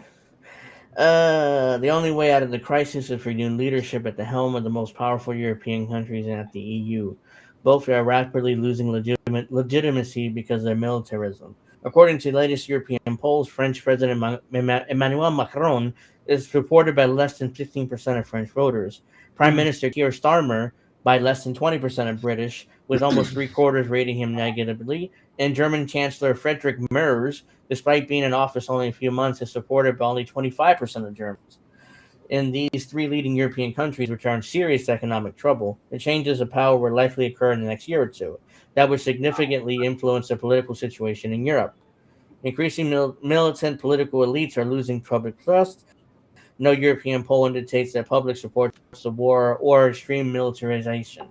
Speaker 1: The only way out of the crisis is for new leadership at the helm of the most powerful European countries and at the EU. Both are rapidly losing legitimacy because of their militarism. According to the latest European polls, French President Emmanuel Macron is supported by less than 15% of French voters. Prime Minister Keir Starmer by less than 20% of British, with almost three-quarters rating him negatively. And German Chancellor Friedrich Merz, despite being in office only a few months, is supported by only 25% of Germans. In these three leading European countries, which are in serious economic trouble, the changes of power will likely occur in the next year or two. That would significantly influence the political situation in Europe. Increasing militant political elites are losing public trust. No European poll indicates that public supports the war or extreme militarization.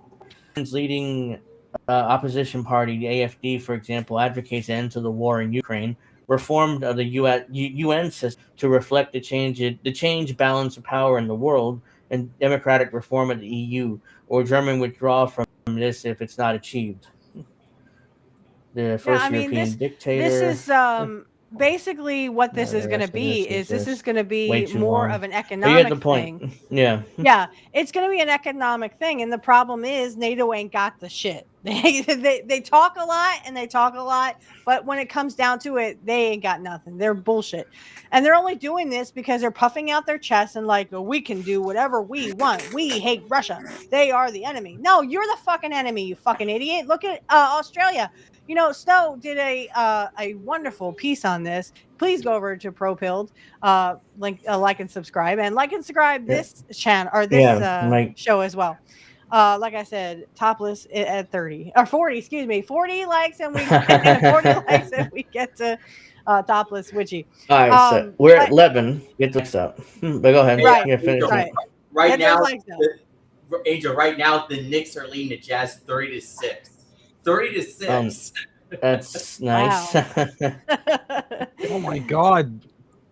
Speaker 1: Leading opposition party, the AfD, for example, advocates an end to the war in Ukraine, reformed of the UN system to reflect the change balance of power in the world, and democratic reform of the EU, or German withdrawal from this if it's not achieved. The first European dictator.
Speaker 2: This is basically what this is going to be. This is going to be more of an economic thing.
Speaker 1: Yeah.
Speaker 2: Yeah, it's going to be an economic thing, and the problem is NATO ain't got the shit. They talk a lot, but when it comes down to it, they ain't got nothing. They're bullshit, and they're only doing this because they're puffing out their chests and like, oh, we can do whatever we want. We hate Russia. They are the enemy. No, you're the fucking enemy, you fucking idiot. Look at Australia. You know, Snow did a wonderful piece on this. Please go over to ProPilled, like and subscribe, and like and subscribe this channel or this show as well. Like I said, topless at 30 or 40, excuse me, 40 likes and we get 40 likes and we get to topless witchy.
Speaker 1: All right, so we're at 11. Get this up, but go ahead.
Speaker 2: Right,
Speaker 1: yeah, finish
Speaker 2: right.
Speaker 3: Right now, Angel. Right now, the Knicks are leading the Jazz 30-6. 30-6.
Speaker 1: That's nice.
Speaker 2: Wow.
Speaker 4: Oh my God.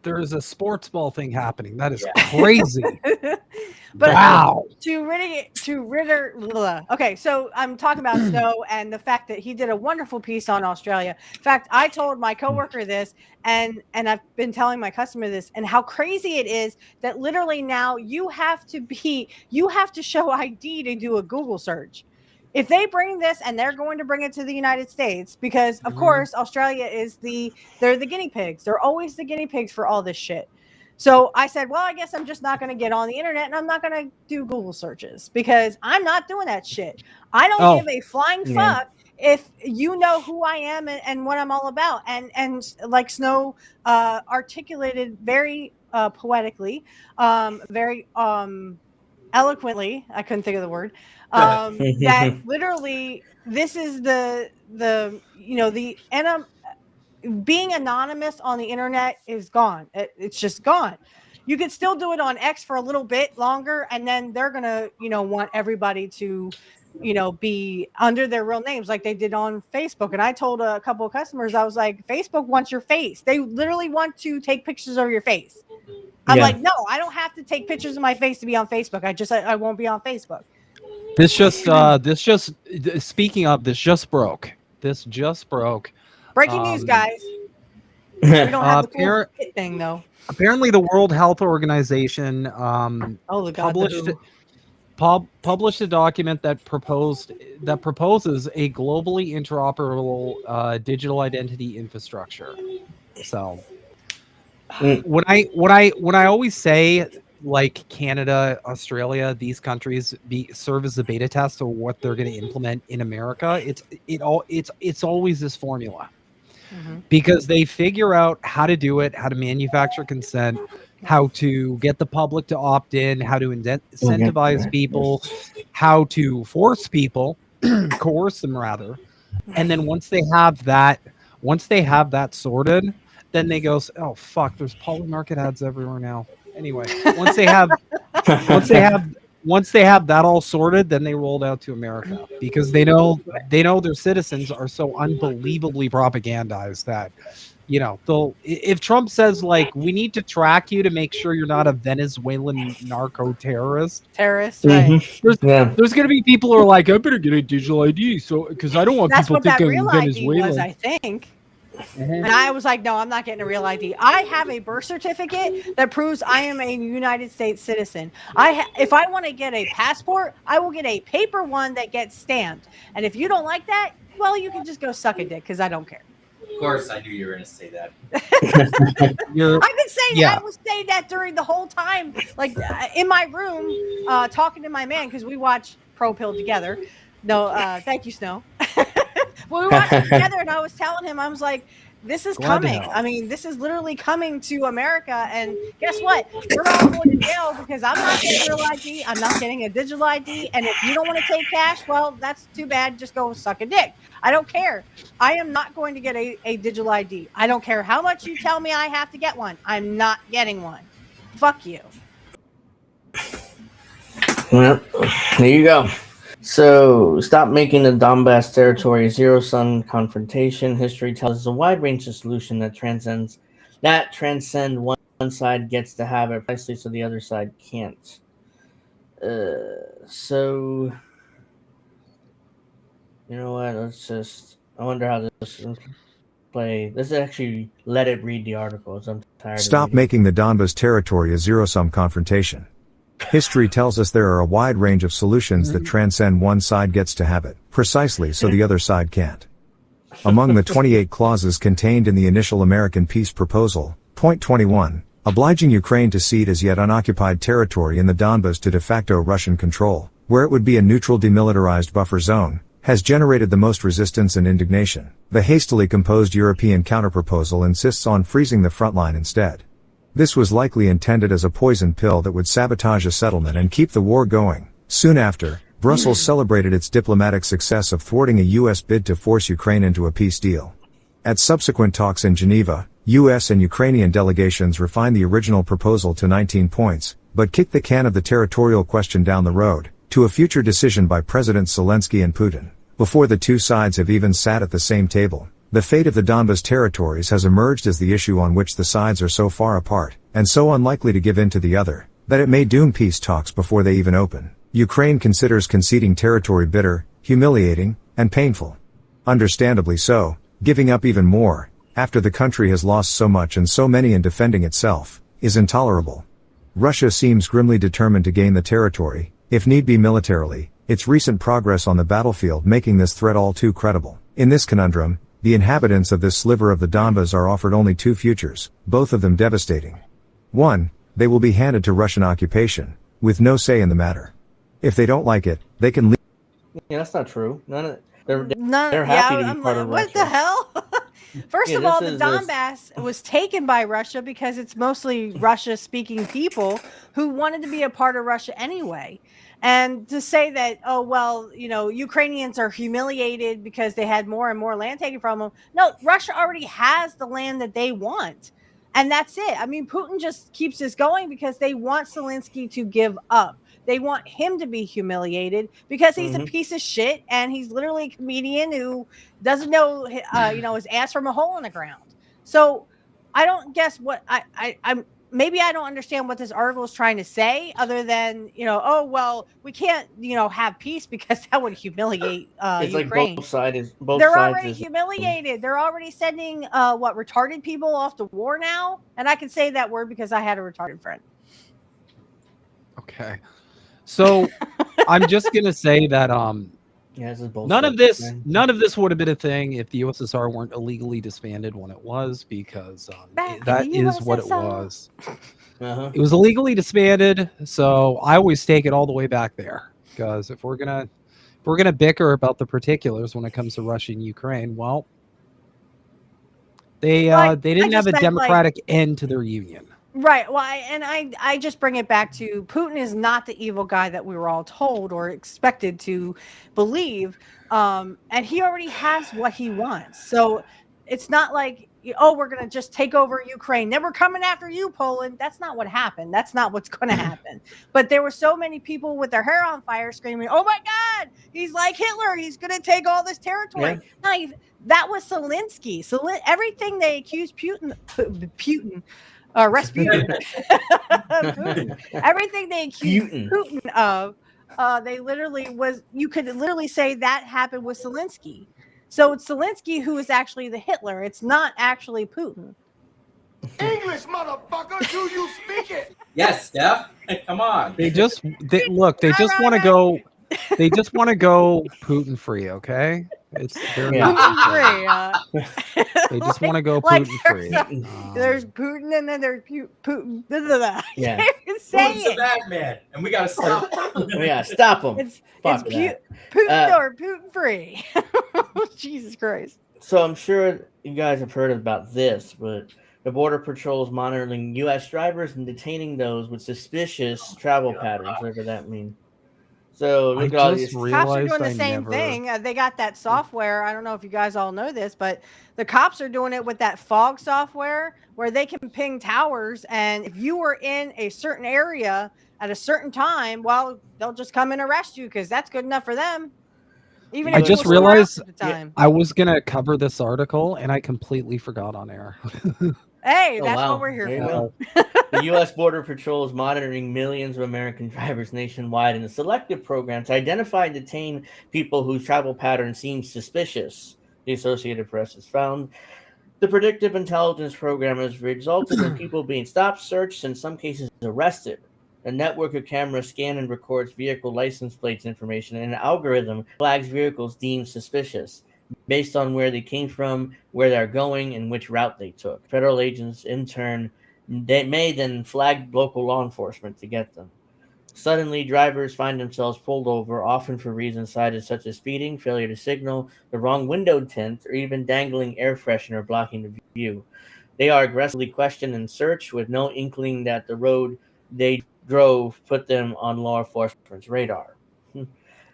Speaker 4: There's a sports ball thing happening. That is crazy.
Speaker 2: But
Speaker 4: wow.
Speaker 2: To Ritter. Okay, so I'm talking about Snow and the fact that he did a wonderful piece on Australia. In fact, I told my coworker this, and I've been telling my customer this, and how crazy it is that literally now you have to show ID to do a Google search. If they bring this, and they're going to bring it to the United States, because of course Australia they're the guinea pigs. They're always the guinea pigs for all this shit. So I said, well, I guess I'm just not going to get on the internet and I'm not going to do Google searches because I'm not doing that shit. I don't give a flying fuck if you know who I am and what I'm all about. And like Snow articulated very poetically, very eloquently, I couldn't think of the word, that literally this is being anonymous on the internet is gone. It's just gone. You could still do it on X for a little bit longer, and then they're gonna, want everybody to, be under their real names like they did on Facebook. And I told a couple of customers, I was like, Facebook wants your face. They literally want to take pictures of your face. I'm like, no, I don't have to take pictures of my face to be on Facebook. I won't be on Facebook.
Speaker 4: This just speaking of, this just broke. Breaking
Speaker 2: news, guys. We don't have the cool
Speaker 4: Appar-
Speaker 2: fit thing though.
Speaker 4: Apparently, the World Health Organization
Speaker 2: Oh, the God,
Speaker 4: published
Speaker 2: the
Speaker 4: published a document that proposes a globally interoperable digital identity infrastructure. So
Speaker 1: Mm.
Speaker 4: when I always say like Canada, Australia, these countries serve as the beta test of what they're going to implement in America, it's always this formula. Because they figure out how to do it, how to manufacture consent, how to get the public to opt in, how to incentivize people, how to force people, coerce them rather. And then once they have that sorted, then they go, oh fuck, there's poly market ads everywhere now. Anyway, once they have that all sorted, then they rolled out to America because they know their citizens are so unbelievably propagandized that, you know, if Trump says like we need to track you to make sure you're not a Venezuelan narco terrorist,
Speaker 2: right?
Speaker 4: There's gonna be people who are like, I better get a digital ID so because I don't want
Speaker 2: That's
Speaker 4: people
Speaker 2: what that
Speaker 4: thinking
Speaker 2: real
Speaker 4: Venezuelan.
Speaker 2: ID was, I think. And I was like, no, I'm not getting a real ID. I have a birth certificate that proves I am a United States citizen. If I want to get a passport, I will get a paper one that gets stamped. And if you don't like that, well, you can just go suck a dick because I don't care.
Speaker 3: Of course, I knew you were going to say that.
Speaker 2: I've been saying I was saying that during the whole time, like in my room, talking to my man because we watch Pro Pill together. No, thank you, Snow. Well, we watched it together, and I was telling him, I was like, this is coming. I mean, this is literally coming to America. And guess what? We're all going to jail because I'm not getting real ID. I'm not getting a digital ID. And if you don't want to take cash, well, that's too bad. Just go suck a dick. I don't care. I am not going to get a digital ID. I don't care how much you tell me I have to get one. I'm not getting one. Fuck you.
Speaker 1: Well, there you go. So, stop making the Donbass territory a zero-sum confrontation. History tells us a wide range of solution that transcend one side gets to have it precisely so the other side can't. So, you know what? I wonder how this will play. Let's actually let it read the article. I'm tired.
Speaker 6: Stop making the Donbas territory a zero-sum confrontation. History tells us there are a wide range of solutions that transcend one side gets to have it, precisely so the other side can't. Among the 28 clauses contained in the initial American peace proposal, point 21, obliging Ukraine to cede as yet unoccupied territory in the Donbas to de facto Russian control, where it would be a neutral demilitarized buffer zone, has generated the most resistance and indignation. The hastily composed European counterproposal insists on freezing the front line instead. This was likely intended as a poison pill that would sabotage a settlement and keep the war going. Soon after, Brussels celebrated its diplomatic success of thwarting a U.S. bid to force Ukraine into a peace deal. At subsequent talks in Geneva, U.S. and Ukrainian delegations refined the original proposal to 19 points, but kicked the can of the territorial question down the road, to a future decision by Presidents Zelensky and Putin. Before the two sides have even sat at the same table, the fate of the Donbas territories has emerged as the issue on which the sides are so far apart, and so unlikely to give in to the other, that it may doom peace talks before they even open. Ukraine considers conceding territory bitter, humiliating, and painful. Understandably so, giving up even more, after the country has lost so much and so many in defending itself, is intolerable. Russia seems grimly determined to gain the territory, if need be militarily, its recent progress on the battlefield making this threat all too credible. In this conundrum, the inhabitants of this sliver of the Donbas are offered only two futures, both of them devastating. 1. They will be handed to Russian occupation, with no say in the matter. If they don't like it, they can leave.
Speaker 1: Yeah, that's not true. They're happy to be part of Russia.
Speaker 2: What the hell? First of all, the Donbass was taken by Russia because it's mostly Russia-speaking people who wanted to be a part of Russia anyway. And to say that, oh, well, you know, Ukrainians are humiliated because they had more and more land taken from them. No, Russia already has the land that they want. And that's it. I mean, Putin just keeps this going because they want Zelensky to give up. They want him to be humiliated because he's a piece of shit and he's literally a comedian who doesn't know, his ass from a hole in the ground. So I don't guess what I'm maybe I don't understand what this article is trying to say, other than, oh well, we can't, have peace because that would humiliate
Speaker 1: It's
Speaker 2: Ukraine.
Speaker 1: like both sides. Both
Speaker 2: They're
Speaker 1: sides
Speaker 2: already
Speaker 1: is
Speaker 2: humiliated. They're already sending retarded people off to war now, and I can say that word because I had a retarded friend.
Speaker 4: Okay, so I'm just gonna say that
Speaker 1: yeah, this is both
Speaker 4: none
Speaker 1: sides,
Speaker 4: of this
Speaker 1: man.
Speaker 4: none of this would have been a thing if the USSR weren't illegally disbanded when it was, because
Speaker 2: Back in
Speaker 4: that
Speaker 2: the
Speaker 4: is what it
Speaker 2: USSR.
Speaker 4: was.
Speaker 1: Uh-huh.
Speaker 4: It was illegally disbanded, so I always take it all the way back there, because if we're gonna bicker about the particulars when it comes to Russia and Ukraine, well, they didn't have a democratic end to their union.
Speaker 2: Right. Well, I just bring it back to Putin is not the evil guy that we were all told or expected to believe. And he already has what he wants. So it's not like, we're going to just take over Ukraine. Then we're coming after you, Poland. That's not what happened. That's not what's going to happen. But there were so many people with their hair on fire screaming, oh my God, he's like Hitler. He's going to take all this territory.
Speaker 1: Yeah.
Speaker 2: No, that was Zelensky. So everything they accused Putin Rasputin. Putin. Everything they accused Putin of, they literally you could literally say that happened with Zelensky. So it's Zelensky who is actually the Hitler. It's not actually Putin.
Speaker 7: English, motherfucker, do you speak it?
Speaker 3: Yes, Steph. Come on.
Speaker 4: They just want to go. They just want to go Putin free. Okay, it's very
Speaker 2: Putin free.
Speaker 4: They just want to go Putin free.
Speaker 2: There's Putin, and then there's Putin.
Speaker 1: Yeah,
Speaker 2: you can say
Speaker 3: Putin's a bad man, and we gotta stop him.
Speaker 1: Yeah, stop him.
Speaker 2: It's Putin or Putin free. Jesus Christ.
Speaker 1: So I'm sure you guys have heard about this, but the Border Patrol is monitoring U.S. drivers and detaining those with suspicious travel patterns, whatever that means. So look at all these.
Speaker 2: Cops are doing the same thing. They got that software. I don't know if you guys all know this, but the cops are doing it with that fog software where they can ping towers. And if you were in a certain area at a certain time, well, they'll just come and arrest you because that's good enough for them. Even
Speaker 4: I
Speaker 2: if
Speaker 4: just
Speaker 2: you were
Speaker 4: realized
Speaker 2: at the time.
Speaker 4: I was gonna cover this article and I completely forgot on air.
Speaker 2: Hey, that's what we're here for.
Speaker 1: The U.S. Border Patrol is monitoring millions of American drivers nationwide in a selective program to identify and detain people whose travel patterns seem suspicious. The Associated Press has found the predictive intelligence program has resulted in people being stopped, searched, and in some cases arrested. A network of cameras scan and records vehicle license plates information, and an algorithm flags vehicles deemed suspicious based on where they came from, where they're going, and which route they took. Federal agents, in turn, they may then flag local law enforcement to get them. Suddenly, drivers find themselves pulled over, often for reasons cited such as speeding, failure to signal, the wrong window tint, or even dangling air freshener blocking the view. They are aggressively questioned and searched with no inkling that the road they drove put them on law enforcement's radar.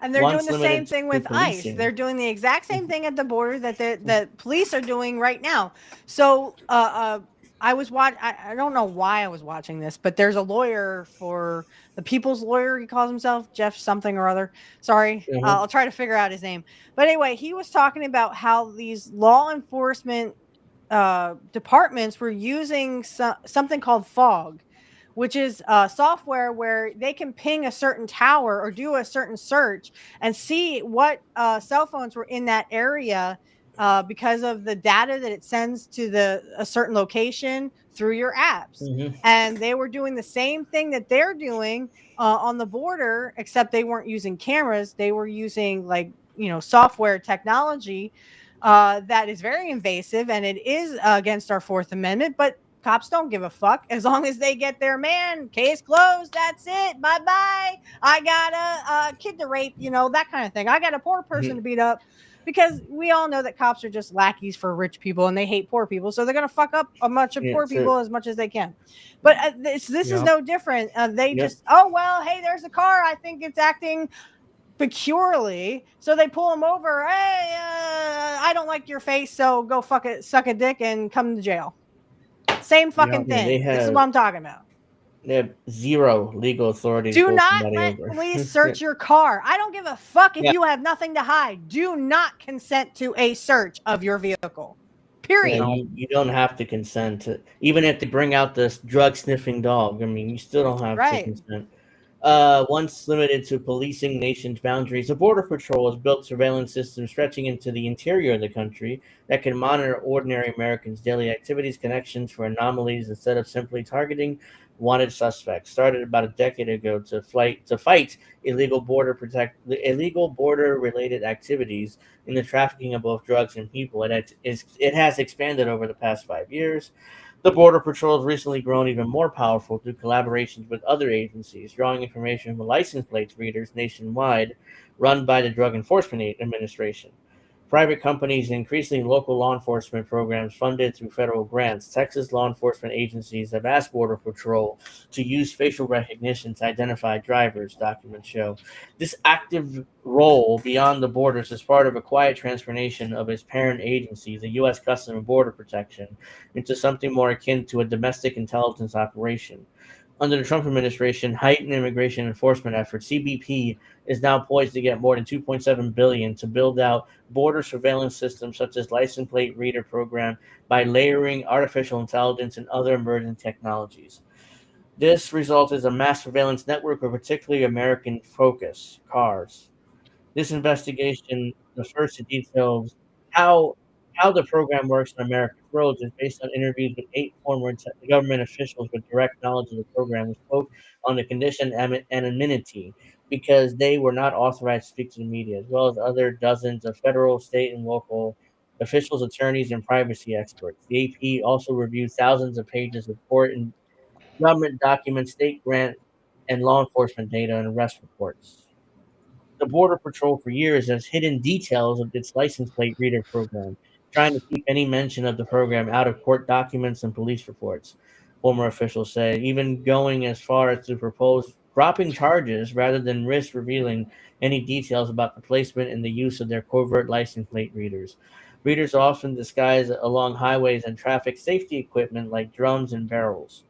Speaker 2: And they're doing the same thing with ICE. They're doing the exact same thing at the border that police are doing right now. So I was I don't know why I was watching this, but there's a lawyer for the People's Lawyer. He calls himself Jeff something or other. Sorry, I'll try to figure out his name. But anyway, he was talking about how these law enforcement departments were using something called fog, which is software where they can ping a certain tower or do a certain search and see what cell phones were in that area because of the data that it sends to a certain location through your apps. And they were doing the same thing that they're doing on the border, except they weren't using cameras. They were using software technology that is very invasive, and it is against our Fourth Amendment, but cops don't give a fuck as long as they get their man. Case closed. That's it. Bye-bye. I got a kid to rape, that kind of thing. I got a poor person to beat up, because we all know that cops are just lackeys for rich people and they hate poor people. So they're going to fuck up a bunch of poor people as much as they can. But this is no different. They just, hey, there's a car. I think it's acting peculiarly. So they pull them over. Hey, I don't like your face. So go suck a dick and come to jail. Same fucking thing. This is what I'm talking about.
Speaker 1: They have zero legal authority.
Speaker 2: Do not let police search your car. I don't give a fuck if you have nothing to hide. Do not consent to a search of your vehicle. Period.
Speaker 1: You don't have to consent to, even if they bring out this drug sniffing dog. I mean, you still don't have to consent. Once limited to policing nation's boundaries, the Border Patrol has built surveillance systems stretching into the interior of the country that can monitor ordinary Americans' daily activities, connections for anomalies, instead of simply targeting wanted suspects. Started about a decade ago to fight illegal border related activities in the trafficking of both drugs and people. It has expanded over the past 5 years. The Border Patrol has recently grown even more powerful through collaborations with other agencies, drawing information from license plate readers nationwide run by the Drug Enforcement Administration. Private companies and increasingly local law enforcement programs funded through federal grants. Texas law enforcement agencies have asked Border Patrol to use facial recognition to identify drivers, documents show. This active role beyond the borders is part of a quiet transformation of its parent agency, the U.S. Customs and Border Protection, into something more akin to a domestic intelligence operation. Under the Trump administration, heightened immigration enforcement efforts, CBP is now poised to get more than $2.7 billion to build out border surveillance systems such as license plate reader program by layering artificial intelligence and other emerging technologies. This result is a mass surveillance network of particularly American focus, cars. This investigation refers to details how the program works on American roads is based on interviews with 8 former government officials with direct knowledge of the program who spoke on the condition anonymity because they were not authorized to speak to the media, as well as other dozens of federal, state, and local officials, attorneys, and privacy experts. The AP also reviewed thousands of pages of court and government documents, state grant, and law enforcement data and arrest reports. The Border Patrol for years has hidden details of its license plate reader program, trying to keep any mention of the program out of court documents and police reports, former officials say, even going as far as to propose dropping charges rather than risk revealing any details about the placement and the use of their covert license plate readers. Readers are often disguised along highways and traffic safety equipment like drums and barrels.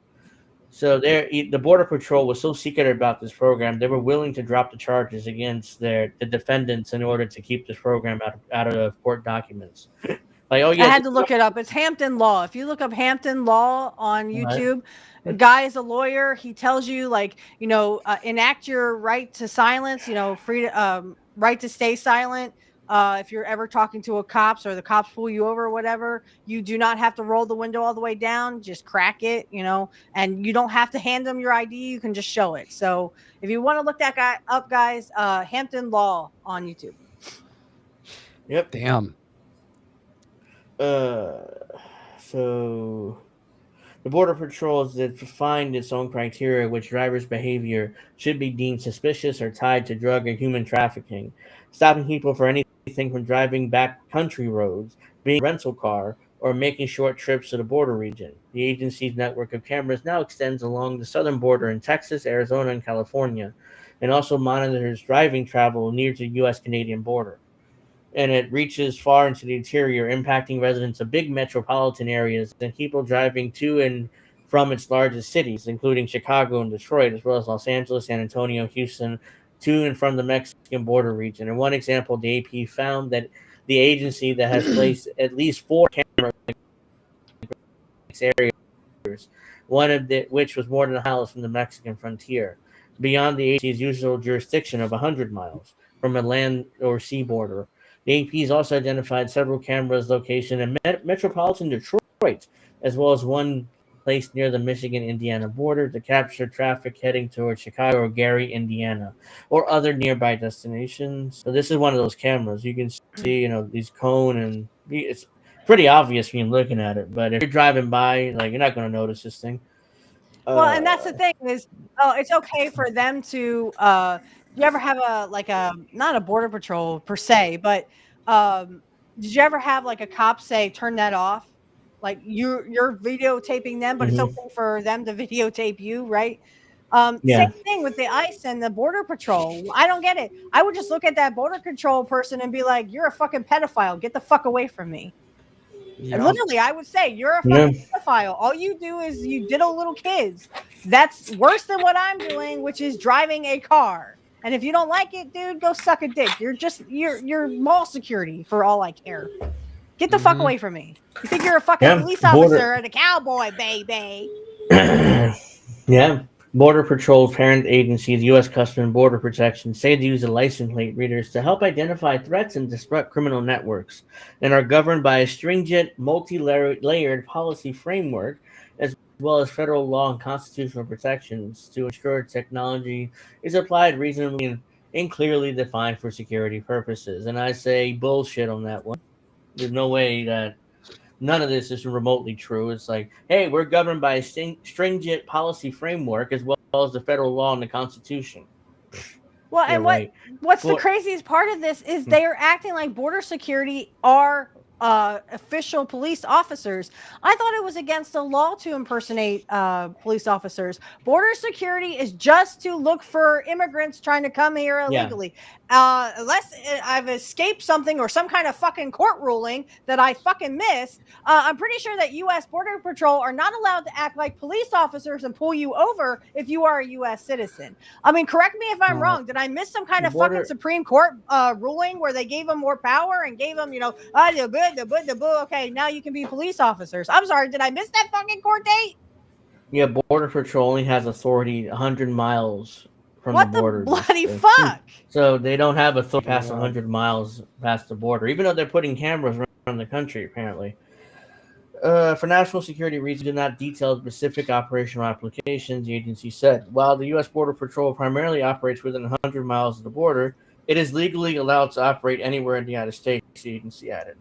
Speaker 1: So the Border Patrol was so secretive about this program, they were willing to drop the charges against the defendants in order to keep this program out of court documents. Like, oh yeah,
Speaker 2: I had to look it up. It's Hampton Law. If you look up Hampton Law on YouTube,
Speaker 1: Right.
Speaker 2: a guy is a lawyer. He tells you, like, enact your right to silence. Right to stay silent. If you're ever talking to a cops or the cops pull you over or whatever, you do not have to roll the window all the way down. Just crack it, and you don't have to hand them your ID. You can just show it. So if you want to look that guy up, guys, Hampton Law on YouTube.
Speaker 1: Yep.
Speaker 4: Damn.
Speaker 1: So the Border Patrol has defined its own criteria which drivers' behavior should be deemed suspicious or tied to drug or human trafficking, stopping people for anything from driving back country roads, being a rental car, or making short trips to the border region. The agency's network of cameras now extends along the southern border in Texas, Arizona, and California, and also monitors driving travel near to the U.S.-Canadian border. And it reaches far into the interior, impacting residents of big metropolitan areas and people driving to and from its largest cities, including Chicago and Detroit, as well as Los Angeles, San Antonio, Houston, to and from the Mexican border region. And one example, the AP found that the agency that has placed at least 4 cameras in areas, one of which was more than a mile from the Mexican frontier, beyond the agency's usual jurisdiction of 100 miles from a land or sea border. The AP has also identified several cameras location in metropolitan Detroit, as well as one placed near the Michigan-Indiana border to capture traffic heading towards Chicago or Gary, Indiana, or other nearby destinations. So this is one of those cameras. You can see, these cone, and it's pretty obvious when you're looking at it. But if you're driving by, like, you're not going to notice this thing.
Speaker 2: Well, and that's the thing is, it's okay for them to. You ever have not a border patrol per se, but did you ever have like a cop say, "Turn that off"? Like you're videotaping them, but it's okay for them to videotape you, right?
Speaker 1: Yeah.
Speaker 2: Same thing with the ICE and the border patrol. I don't get it. I would just look at that border control person and be like, "You're a fucking pedophile. Get the fuck away from me."
Speaker 4: Yeah.
Speaker 2: And literally, I would say, "You're a fucking pedophile. All you do is you diddle little kids. That's worse than what I'm doing, which is driving a car. And if you don't like it, dude, go suck a dick. You're mall security for all I care. Get the fuck away from me. You think you're a fucking police officer and a cowboy, baby.
Speaker 1: Yeah. Border Patrol's parent agencies, U.S. Customs and Border Protection, say to use the license plate readers to help identify threats and disrupt criminal networks, and are governed by a stringent, multi-layered policy framework, as well as federal law and constitutional protections to ensure technology is applied reasonably and clearly defined for security purposes. And I say bullshit on that one. There's no way that none of this is remotely true. It's like, hey, we're governed by a stringent policy framework as well as the federal law and the Constitution.
Speaker 2: Well, and what's the craziest part of this is they are acting like border security are official police officers. I thought it was against the law to impersonate police officers. Border security is just to look for immigrants trying to come here illegally. Unless I've escaped something or some kind of fucking court ruling that I fucking missed, I'm pretty sure that U.S. Border Patrol are not allowed to act like police officers and pull you over if you are a U.S. citizen. I mean, correct me if I'm wrong. Did I miss some kind of fucking Supreme Court ruling where they gave them more power and gave them, okay, now you can be police officers? I'm sorry, did I miss that fucking court date?
Speaker 1: Yeah, Border Patrol only has authority 100 miles from the border.
Speaker 2: What the bloody fuck?
Speaker 1: So they don't have authority past 100 miles past the border, even though they're putting cameras around the country, apparently. For national security reasons, do not detail specific operational applications, the agency said. While the U.S. Border Patrol primarily operates within 100 miles of the border, it is legally allowed to operate anywhere in the United States, the agency added.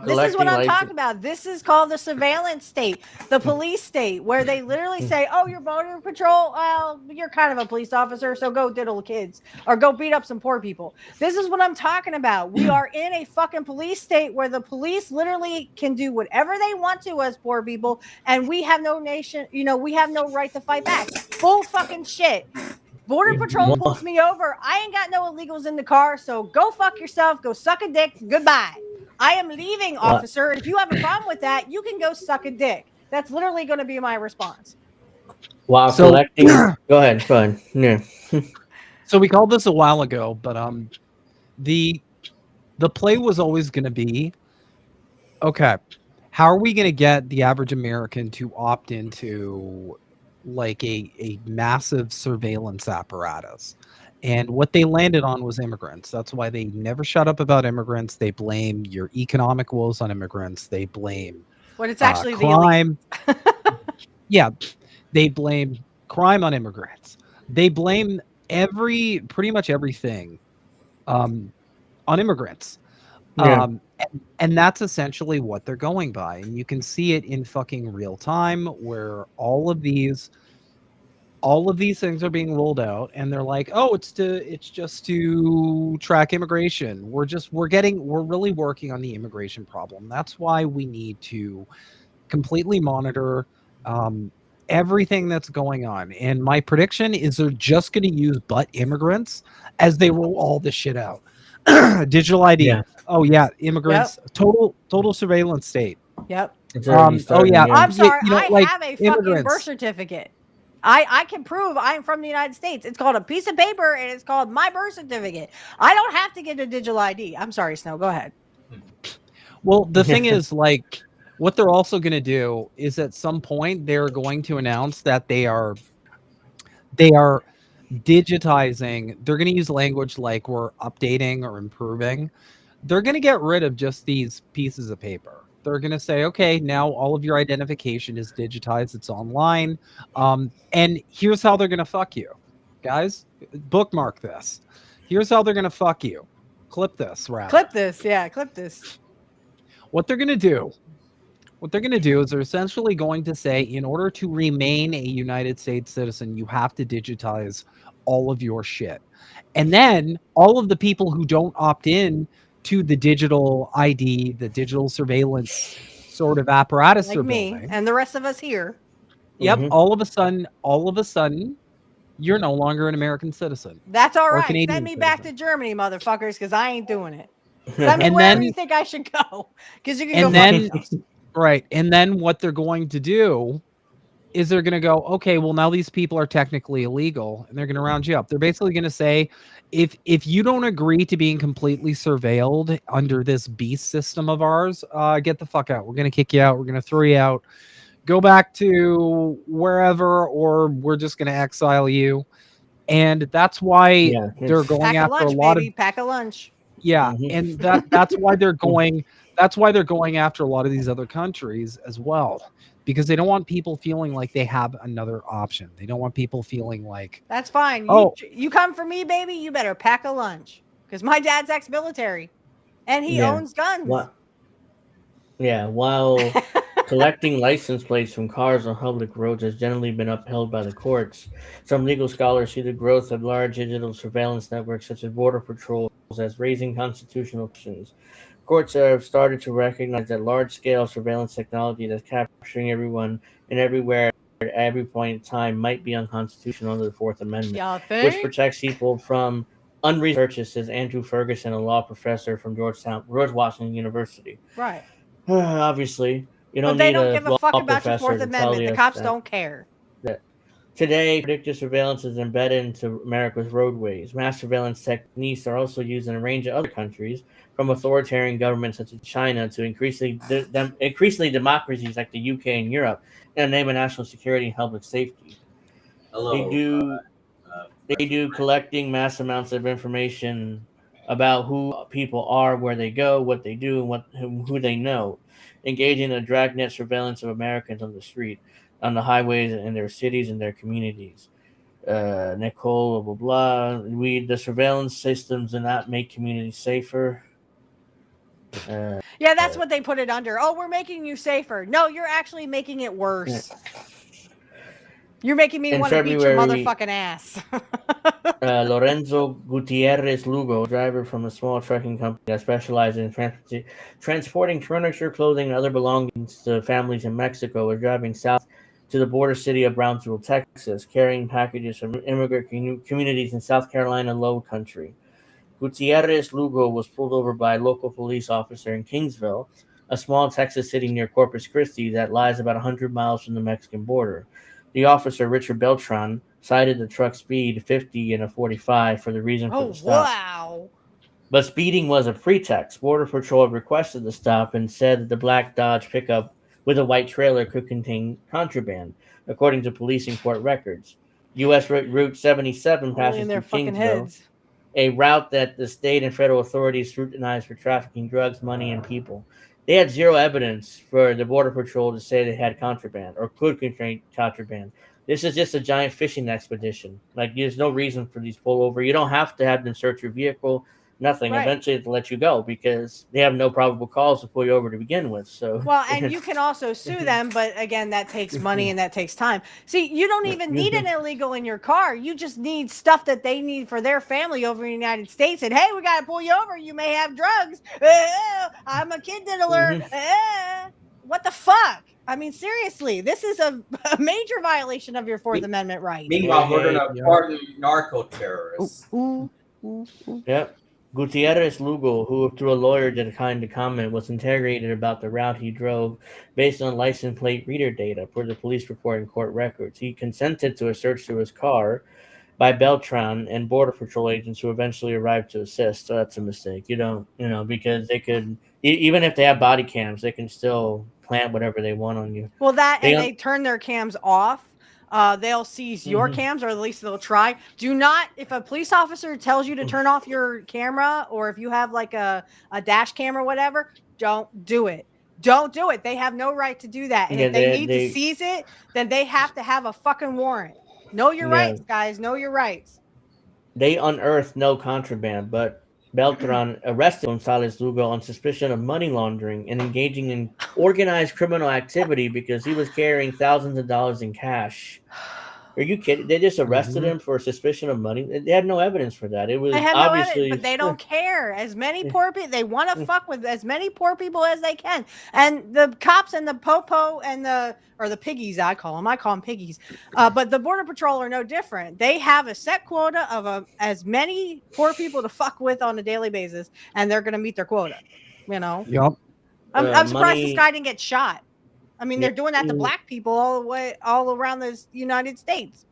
Speaker 2: This is what I'm talking about. This is called the surveillance state, the police state, where they literally say, oh, you're Border Patrol? Well, you're kind of a police officer, so go diddle kids or go beat up some poor people. This is what I'm talking about. We are in a fucking police state where the police literally can do whatever they want to us poor people, and we have no nation, we have no right to fight back. Bull fucking shit. Border Patrol pulls me over. I ain't got no illegals in the car, so go fuck yourself. Go suck a dick. Goodbye. I am leaving, officer. If you have a problem with that, you can go suck a dick. That's literally going to be my response.
Speaker 1: While collecting, go ahead. Yeah.
Speaker 4: So we called this a while ago, but the play was always going to be, okay, how are we going to get the average American to opt into like a massive surveillance apparatus? And what they landed on was immigrants. That's why they never shut up about immigrants. They blame your economic woes on immigrants. They blame
Speaker 2: when it's actually
Speaker 4: crime. Yeah, they blame crime on immigrants. They blame pretty much everything on immigrants.
Speaker 1: Yeah.
Speaker 4: And that's essentially what they're going by. And you can see it in fucking real time where all of these things are being rolled out, and they're like, oh, it's just to track immigration. We're really working on the immigration problem. That's why we need to completely monitor everything that's going on. And my prediction is they're just going to use butt immigrants as they roll all this shit out. Digital ID. Yeah. Oh yeah, immigrants. Yep. Total surveillance state.
Speaker 2: Yep.
Speaker 4: Oh yeah.
Speaker 2: I'm sorry. I have a fucking birth certificate. I can prove I'm from the United States. It's called a piece of paper, and it's called my birth certificate. I don't have to get a digital ID. I'm sorry, Snow. Go ahead.
Speaker 4: Well, the thing is, like, what they're also going to do is at some point they're going to announce that they are digitizing. They're going to use language like we're updating or improving. They're going to get rid of just these pieces of paper. They're going to say, okay, now all of your identification is digitized. It's online. And here's how they're going to fuck you. Guys, bookmark this. Here's how they're going to fuck you. Clip this, rather.
Speaker 2: Clip this. Yeah, clip this.
Speaker 4: What they're going to do is they're essentially going to say, in order to remain a United States citizen, you have to digitize all of your shit. And then all of the people who don't opt in to the digital ID, the digital surveillance sort of apparatus,
Speaker 2: like me building, and the rest of us here.
Speaker 4: Yep. Mm-hmm. All of a sudden, you're no longer an American citizen.
Speaker 2: That's all right. Send me back to Germany, motherfuckers, because I ain't doing it. Send me wherever you think I should go, because you can go.
Speaker 4: Right. And then what they're going to do is they're going to go, okay, well, now these people are technically illegal and they're going to round you up. They're basically going to say, if you don't agree to being completely surveilled under this beast system of ours, get the fuck out. We're going to kick you out. We're going to throw you out. Go back to wherever, or we're just going to exile you. And that's why they're going
Speaker 2: pack
Speaker 4: after
Speaker 2: a lunch,
Speaker 4: a lot
Speaker 2: baby.
Speaker 4: of
Speaker 2: Pack a lunch.
Speaker 4: yeah, and that's why they're going. That's why they're going after a lot of these other countries as well, because they don't want people feeling like they have another option. They don't want people feeling like
Speaker 2: that's fine.
Speaker 4: Oh,
Speaker 2: you come for me, baby. You better pack a lunch because my dad's ex-military, and he owns guns.
Speaker 1: While collecting license plates from cars on public roads has generally been upheld by the courts, some legal scholars see the growth of large digital surveillance networks such as border patrols as raising constitutional questions. Courts have started to recognize that large-scale surveillance technology that's capturing everyone and everywhere at every point in time might be unconstitutional under the Fourth Amendment, which protects people from unreasonable searches, says Andrew Ferguson, a law professor from George Washington University.
Speaker 2: Right.
Speaker 1: Obviously, you don't
Speaker 2: but they
Speaker 1: need
Speaker 2: don't
Speaker 1: a
Speaker 2: give a
Speaker 1: law
Speaker 2: fuck about your
Speaker 1: professor
Speaker 2: Fourth
Speaker 1: to tell
Speaker 2: Amendment.
Speaker 1: you
Speaker 2: The cops
Speaker 1: that,
Speaker 2: don't care.
Speaker 1: that today, predictive surveillance is embedded into America's roadways. Mass surveillance techniques are also used in a range of other countries, from authoritarian governments such as China to increasingly democracies like the UK and Europe, in the name of national security and public safety. They do collecting mass amounts of information about who people are, where they go, what they do, and who they know, engaging in a dragnet surveillance of Americans on the street, on the highways, in their cities and their communities. Nicole, blah blah blah. The surveillance systems do not make communities safer.
Speaker 2: Yeah, that's what they put it under. Oh, we're making you safer. No, you're actually making it worse. You're making me want to beat your motherfucking ass.
Speaker 1: Lorenzo Gutierrez Lugo, driver from a small trucking company that specializes in transporting furniture, clothing, and other belongings to families in Mexico, was driving south to the border city of Brownsville, Texas, carrying packages from immigrant communities in South Carolina Low Country. Gutierrez Lugo was pulled over by a local police officer in Kingsville, a small Texas city near Corpus Christi that lies about 100 miles from the Mexican border. The officer, Richard Beltran, cited the truck's speed 50 and a 45 for the reason for the stop.
Speaker 2: Wow.
Speaker 1: But speeding was a pretext. Border Patrol requested the stop and said that the black Dodge pickup with a white trailer could contain contraband, according to police and court records. U.S. Route 77 passes through Kingsville, a route that the state and federal authorities scrutinized for trafficking drugs, money, and people. They had zero evidence for the Border Patrol to say they had contraband or could contain contraband. This is just a giant fishing expedition. Like, there's no reason for these pullover. You don't have to have them search your vehicle. Nothing. Right. Eventually, they'll let you go because they have no probable cause to pull you over to begin with. So,
Speaker 2: well, and you can also sue them, but again, that takes money and that takes time. See, you don't even need an illegal in your car. You just need stuff that they need for their family over in the United States. And hey, we got to pull you over. You may have drugs. I'm a kid diddler. What the fuck? I mean, seriously, this is a major violation of your Fourth Amendment right.
Speaker 3: Meanwhile, we're going to pardon narco terrorists.
Speaker 1: Yep. Gutierrez Lugo, who through a lawyer declined to comment, was interrogated about the route he drove based on license plate reader data per the police report and court records. He consented to a search through his car by Beltran and Border Patrol agents who eventually arrived to assist. So that's a mistake. Because they could, even if they have body cams, they can still plant whatever they want on you.
Speaker 2: Well, they turn their cams off. They'll seize your cams, or at least they'll try. Do not, if a police officer tells you to turn off your camera, or if you have like a dash cam or whatever, don't do it. Don't do it. They have no right to do that. And if they need to seize it, then they have to have a fucking warrant. Know your rights, guys. Know your rights.
Speaker 1: They unearthed no contraband, but Beltran arrested Gonzalez Lugo on suspicion of money laundering and engaging in organized criminal activity because he was carrying thousands of dollars in cash. Are you kidding? They just arrested him for suspicion of money. They had no evidence for that. It was obviously,
Speaker 2: but they don't care. As many poor people, they want to fuck with as many poor people as they can. And the cops and the popo and the piggies, I call them piggies. But the Border Patrol are no different. They have a set quota of as many poor people to fuck with on a daily basis, and they're going to meet their quota.
Speaker 4: Yep.
Speaker 2: I'm surprised this guy didn't get shot. I mean, they're doing that to black people all around the United States.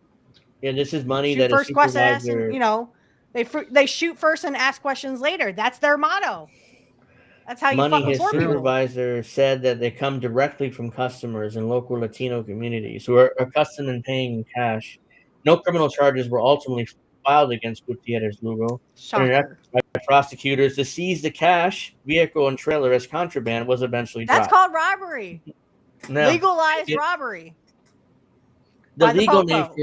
Speaker 1: Yeah, this is money
Speaker 2: Shoot
Speaker 1: that a
Speaker 2: first question, ask,
Speaker 1: supervisor.
Speaker 2: and, you know, they shoot first and ask questions later. That's their motto. That's how you fuck with
Speaker 1: His
Speaker 2: poor people.
Speaker 1: supervisor said that they come directly from customers in local Latino communities who are accustomed in paying in cash. No criminal charges were ultimately filed against Gutierrez Lugo. In an effort
Speaker 2: Shocker.
Speaker 1: by prosecutors to seize the cash, vehicle, and trailer as contraband was eventually
Speaker 2: That's
Speaker 1: dropped.
Speaker 2: called robbery.
Speaker 1: No,
Speaker 2: Legalized robbery.
Speaker 1: the
Speaker 2: by the
Speaker 1: legal name
Speaker 2: popo.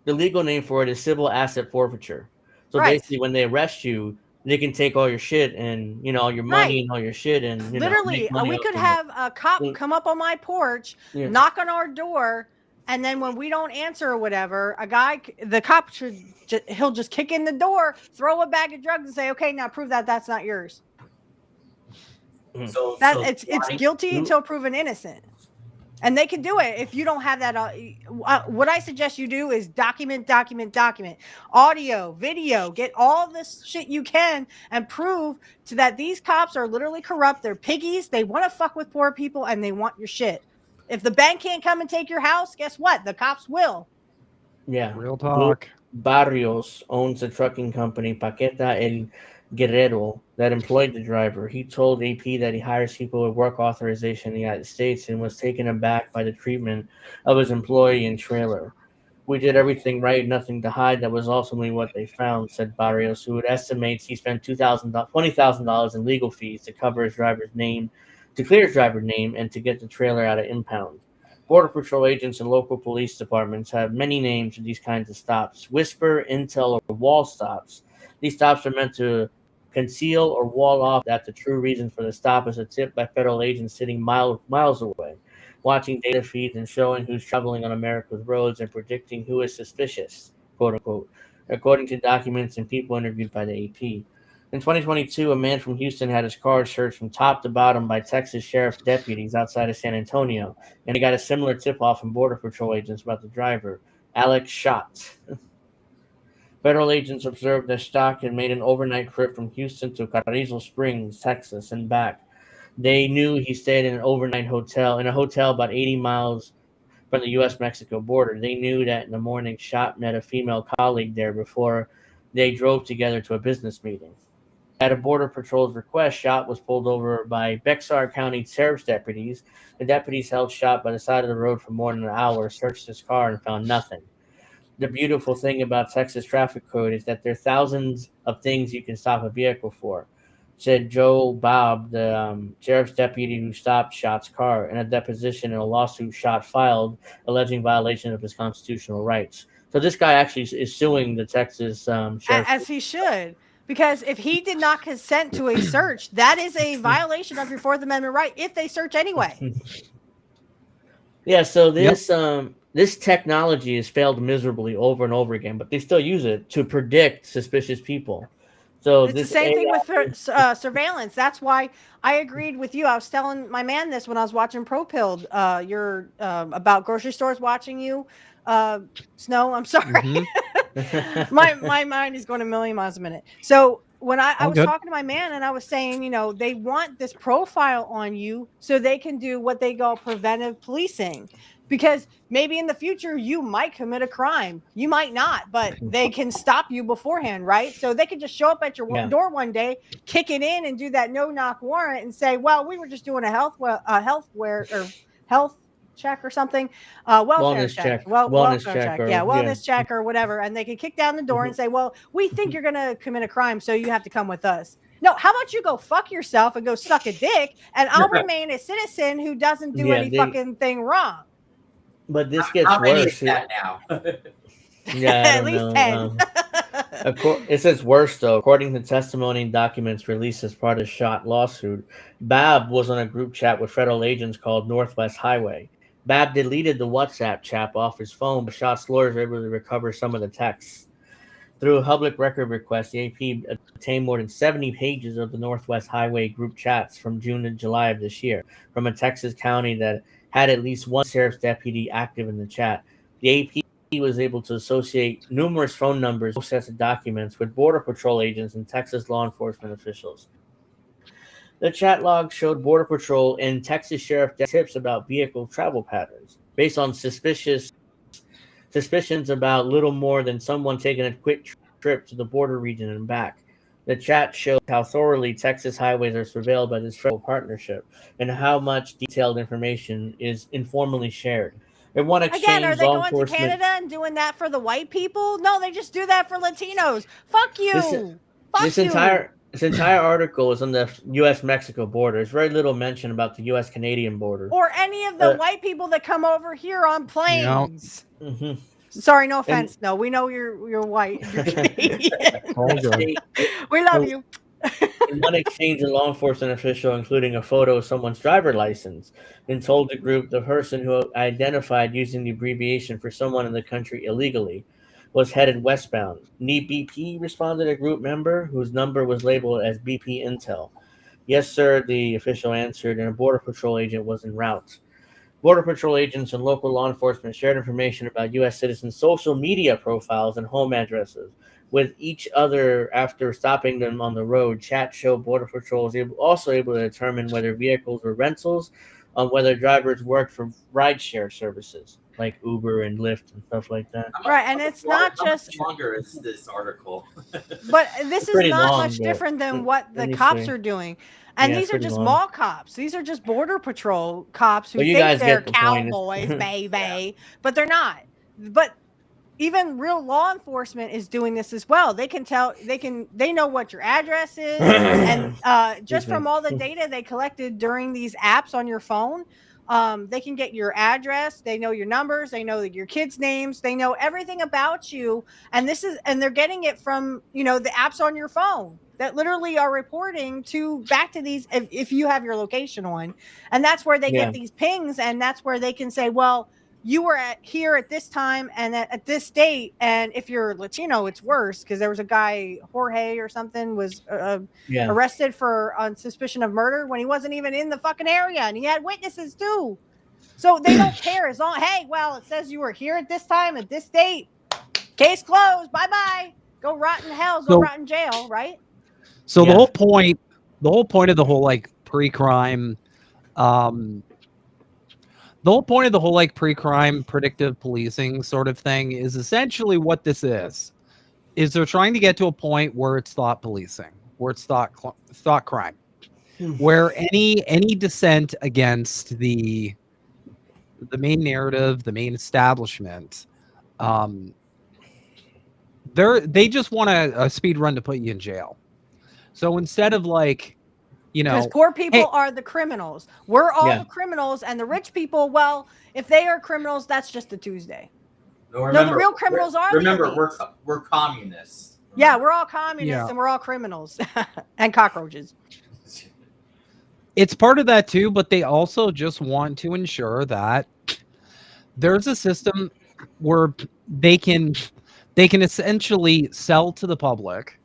Speaker 1: the legal name for it is civil asset forfeiture. So
Speaker 2: Right.
Speaker 1: basically, when they arrest you, they can take all your shit and all your money
Speaker 2: Right.
Speaker 1: and all your shit and
Speaker 2: Literally,
Speaker 1: make money
Speaker 2: we
Speaker 1: off
Speaker 2: could
Speaker 1: of
Speaker 2: have a cop
Speaker 1: Mm.
Speaker 2: come up on my porch,
Speaker 1: Yeah.
Speaker 2: knock on our door, and then when we don't answer or whatever, the cop he'll just kick in the door, throw a bag of drugs, and say, "Okay, now prove that that's not yours."
Speaker 3: So
Speaker 2: It's guilty until proven innocent. And they can do it if you don't have that. What I suggest you do is document, audio, video, get all this shit you can and prove that these cops are literally corrupt. They're piggies. They want to fuck with poor people and they want your shit. If the bank can't come and take your house, guess what? The cops will.
Speaker 1: Yeah.
Speaker 4: Real talk.
Speaker 1: Barrios owns a trucking company, Paqueta El Guerrero, that employed the driver. He told AP that he hires people with work authorization in the United States and was taken aback by the treatment of his employee and trailer. We did everything right, nothing to hide. That was ultimately what they found, said Barrios, who estimates he spent $20,000 in legal fees to cover his driver's name, to clear his driver's name, and to get the trailer out of impound. Border Patrol agents and local police departments have many names for these kinds of stops: whisper, intel, or wall stops. These stops are meant to conceal or wall off that the true reason for the stop is a tip by federal agents sitting miles away, watching data feeds and showing who's traveling on America's roads and predicting who is suspicious, quote unquote, according to documents and people interviewed by the AP. In 2022, a man from Houston had his car searched from top to bottom by Texas sheriff deputies outside of San Antonio, and he got a similar tip-off from Border Patrol agents about the driver, Alex Schott. Federal agents observed that Stock had made an overnight trip from Houston to Carrizo Springs, Texas, and back. They knew he stayed in a hotel about 80 miles from the U.S.-Mexico border. They knew that in the morning, Schott met a female colleague there before they drove together to a business meeting. At a Border Patrol's request, Schott was pulled over by Bexar County Sheriff's deputies. The deputies held Schott by the side of the road for more than an hour, searched his car, and found nothing. The beautiful thing about Texas traffic code is that there are thousands of things you can stop a vehicle for, said Joe Bob, the sheriff's deputy who stopped Schott's car, in a deposition in a lawsuit Schott filed alleging violation of his constitutional rights. So this guy actually is suing the Texas sheriff.
Speaker 2: As he should. Because if he did not consent to a search, that is a violation of your Fourth Amendment right if they search anyway.
Speaker 1: Yeah, so this technology has failed miserably over and over again, but they still use it to predict suspicious people. So
Speaker 2: it's the same thing with surveillance. That's why I agreed with you. I was telling my man this when I was watching Pro Pilled. You're about grocery stores watching you. Snow, I'm sorry.
Speaker 1: Mm-hmm.
Speaker 2: my mind is going a million miles a minute. So when I was
Speaker 4: good.
Speaker 2: talking to my man and I was saying, they want this profile on you so they can do what they call preventive policing. Because maybe in the future you might commit a crime. You might not, but they can stop you beforehand, right? So they can just show up at your door one day, kick it in, and do that no-knock warrant and say, "Well, we were just doing a health check or something, welfare check,
Speaker 1: wellness check,
Speaker 2: wellness check or whatever," and they can kick down the door and say, "Well, we think you're going to commit a crime, so you have to come with us." No, how about you go fuck yourself and go suck a dick, and I'll remain a citizen who doesn't do any fucking thing wrong.
Speaker 1: But this gets
Speaker 3: How many
Speaker 1: worse.
Speaker 3: is that now?
Speaker 1: Yeah,
Speaker 2: at least 10.
Speaker 1: It says worse though. According to testimony and documents released as part of the Schott lawsuit, Bab was on a group chat with federal agents called Northwest Highway. Bab deleted the WhatsApp chat off his phone, but Schott's lawyers were able to recover some of the texts. Through a public record request, the AP obtained more than 70 pages of the Northwest Highway group chats from June to July of this year from a Texas county that had at least one sheriff's deputy active in the chat. The AP was able to associate numerous phone numbers, sets of documents with Border Patrol agents and Texas law enforcement officials. The chat log showed Border Patrol and Texas Sheriff tips about vehicle travel patterns based on suspicions about little more than someone taking a quick trip to the border region and back. The chat shows how thoroughly Texas highways are surveilled by this federal partnership and how much detailed information is informally shared. In one exchange,
Speaker 2: Again, are they
Speaker 1: law
Speaker 2: going to
Speaker 1: enforcement
Speaker 2: Canada and doing that for the white people? No, they just do that for Latinos. Fuck you.
Speaker 1: this entire article is on the U.S.-Mexico border. There's very little mention about the U.S.-Canadian border.
Speaker 2: Or any of the white people that come over here on planes.
Speaker 1: Mhm.
Speaker 2: Sorry, no offense. No, we know you're white. You're Canadian.
Speaker 4: All good.
Speaker 2: We love you.
Speaker 1: In one exchange, a law enforcement official, including a photo of someone's driver license, and told the group the person who identified using the abbreviation for someone in the country illegally was headed westbound. Need BP, responded a group member whose number was labeled as BP Intel. Yes, sir, the official answered, and a Border Patrol agent was en route. Border Patrol agents and local law enforcement shared information about U.S. citizens' social media profiles and home addresses with each other after stopping them on the road. Chat showed Border Patrol was also able to determine whether vehicles were rentals, whether drivers worked for rideshare services like Uber and Lyft and stuff like that.
Speaker 2: Right, and it's not just
Speaker 3: how much longer is this article?
Speaker 2: But this is
Speaker 1: pretty
Speaker 2: not
Speaker 1: long,
Speaker 2: much
Speaker 1: but
Speaker 2: different than what
Speaker 1: let
Speaker 2: the
Speaker 1: me
Speaker 2: cops
Speaker 1: see.
Speaker 2: are doing. And
Speaker 1: Yeah,
Speaker 2: these are
Speaker 1: pretty
Speaker 2: just
Speaker 1: long.
Speaker 2: mall cops. These are just Border Patrol cops who
Speaker 1: Well, you
Speaker 2: think
Speaker 1: guys
Speaker 2: they're
Speaker 1: get the point.
Speaker 2: cowboys, baby, but they're not. But even real law enforcement is doing this as well. They can tell, they know what your address is, and just from all the data they collected during these apps on your phone, they can get your address. They know your numbers. They know your kids' names. They know everything about you. And they're getting it from, the apps on your phone that literally are reporting back to these, if you have your location on, and that's where they get these pings, and that's where they can say, well, you were here at this time and at this date. And if you're Latino, it's worse, because there was a guy, Jorge or something, was arrested on suspicion of murder when he wasn't even in the fucking area, and he had witnesses too. So they don't care as long. Hey, well, it says you were here at this time at this date. Case closed. Bye bye. Go rot in hell. Go rot in jail. Right.
Speaker 4: So the whole point of the whole pre-crime, the whole point of the whole pre-crime predictive policing sort of thing is essentially what this is they're trying to get to a point where it's thought policing, where it's thought crime, where any dissent against the main narrative, the main establishment, they just want a speed run to put you in jail. So instead of
Speaker 2: because poor people are the criminals. We're all the criminals, and the rich people, well, if they are criminals, that's just a Tuesday.
Speaker 3: No, remember,
Speaker 2: the real criminals are.
Speaker 3: Remember, we're communists.
Speaker 2: Yeah, we're all communists, and we're all criminals and cockroaches.
Speaker 4: It's part of that too, but they also just want to ensure that there's a system where they can essentially sell to the public.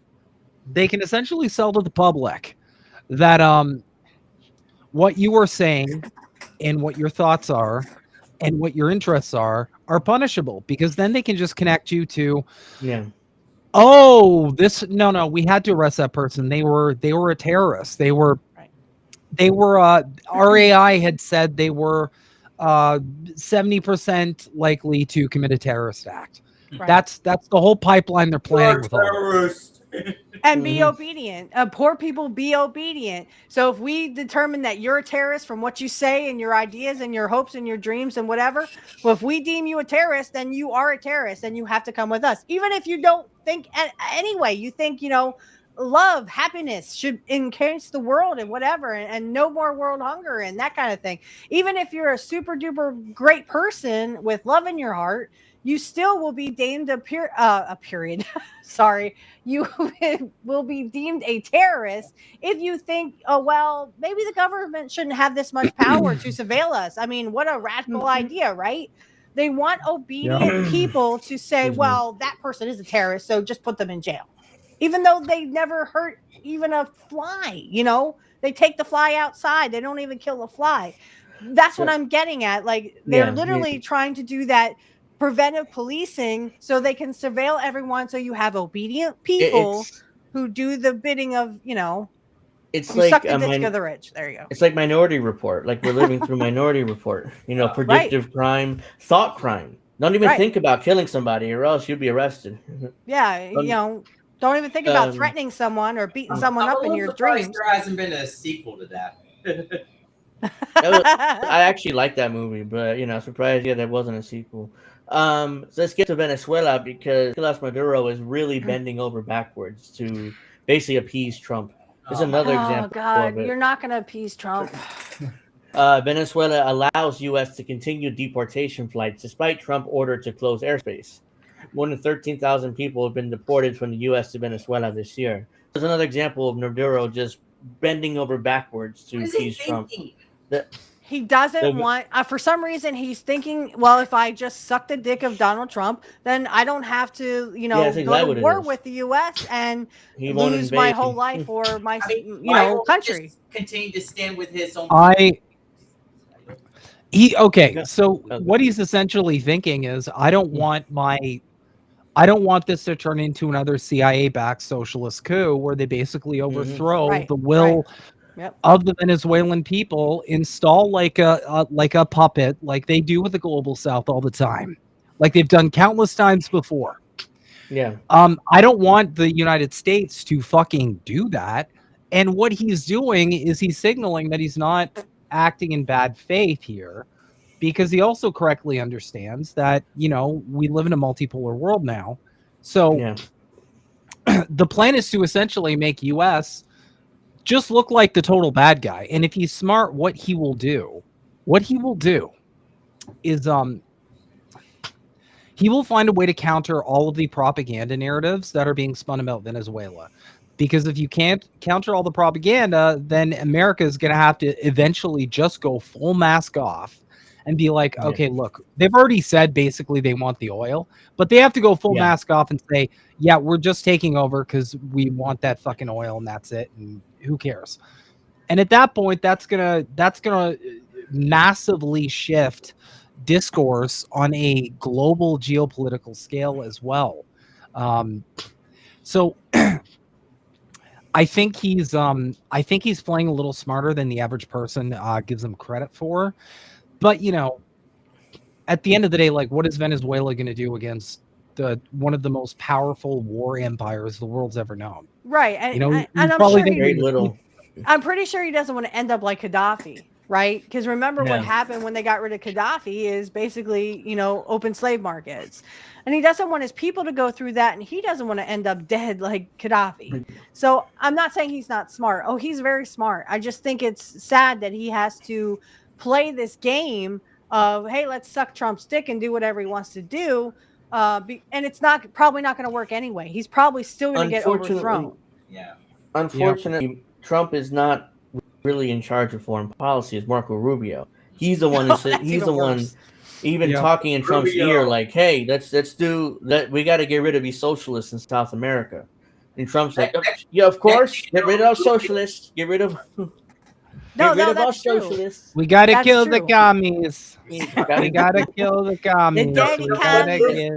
Speaker 4: They can essentially sell to the public that what you are saying and what your thoughts are and what your interests are punishable, because then they can just connect you to we had to arrest that person. They were a terrorist. They were RAI had said they were 70% likely to commit a terrorist act. Right. That's the whole pipeline they're planning with all.
Speaker 2: And be obedient. Poor people, be obedient. So if we determine that you're a terrorist from what you say and your ideas and your hopes and your dreams and whatever, well, if we deem you a terrorist, then you are a terrorist and you have to come with us. Even if you don't think anyway, you think, love, happiness should enhance the world and whatever, and no more world hunger and that kind of thing. Even if you're a super duper great person with love in your heart, you still will be deemed a period. Sorry. You will be deemed a terrorist if you think, oh, well, maybe the government shouldn't have this much power to surveil us. I mean, what a radical idea, right? They want obedient people to say, well, that person is a terrorist, so just put them in jail. Even though they never hurt even a fly, they take the fly outside. They don't even kill the fly. That's what I'm getting at. They're literally trying to do that preventive policing so they can surveil everyone. So you have obedient people who do the bidding of,
Speaker 1: It's
Speaker 2: You
Speaker 1: like
Speaker 2: suck the dick of the rich. There you go.
Speaker 1: It's like Minority Report. Like we're living through Minority Report. Predictive crime, thought crime. Don't even think about killing somebody, or else you'll be arrested.
Speaker 2: Yeah, don't even think about threatening someone or beating someone up in your dreams.
Speaker 3: There hasn't been a sequel to that.
Speaker 1: I actually like that movie, but surprised there wasn't a sequel. So let's get to Venezuela, because Nicolas Maduro is really bending over backwards to basically appease Trump. There's another example.
Speaker 2: Oh God, you're not going to appease Trump.
Speaker 1: Venezuela allows U.S. to continue deportation flights despite Trump order to close airspace. More than 13,000 people have been deported from the U.S. to Venezuela this year. There's another example of Maduro just bending over backwards to appease Trump.
Speaker 2: He doesn't want, for some reason, he's thinking, well, if I just suck the dick of Donald Trump, then I don't have to, go to war with the U.S. and lose my whole life or my, country.
Speaker 3: Continue to stand with his own.
Speaker 4: So what he's essentially thinking is, I don't want this to turn into another CIA-backed socialist coup where they basically overthrow the will of the Venezuelan people, install like a puppet, like they do with the global South all the time, like they've done countless times before.
Speaker 1: Yeah.
Speaker 4: I don't want the United States to fucking do that. And what he's doing is he's signaling that he's not acting in bad faith here, because he also correctly understands that, we live in a multipolar world now. So the plan is to essentially make US just look like the total bad guy. And if he's smart, what he will do is he will find a way to counter all of the propaganda narratives that are being spun about Venezuela. Because if you can't counter all the propaganda, then America is going to have to eventually just go full mask off and be like, okay, look, they've already said basically they want the oil, but they have to go full mask off and say, yeah, we're just taking over because we want that fucking oil and that's it. And who cares? And at that point, that's gonna massively shift discourse on a global geopolitical scale as well. So I think he's playing a little smarter than the average person gives him credit for. But at the end of the day, like, what is Venezuela going to do against one of the most powerful war empires the world's ever known?
Speaker 2: Right, and I'm pretty sure he doesn't want to end up like Gaddafi, right? Because remember what happened when they got rid of Gaddafi is basically, open slave markets. And he doesn't want his people to go through that, and he doesn't want to end up dead like Gaddafi. So I'm not saying he's not smart. Oh, he's very smart. I just think it's sad that he has to play this game of, hey, let's suck Trump's dick and do whatever he wants to do. And it's probably not going to work anyway. He's probably still going to get overthrown.
Speaker 3: Yeah.
Speaker 1: Unfortunately, Trump is not really in charge of foreign policy. It's Marco Rubio. He's the one. He's the one, even talking in Trump's ear, like, "Hey, let's do that. We got to get rid of these socialists in South America." And Trump's like, "Yeah, of course, get rid of socialists. Get rid of."
Speaker 2: That's true.
Speaker 1: Socialists.
Speaker 4: We gotta kill the commies. We gotta kill the commies.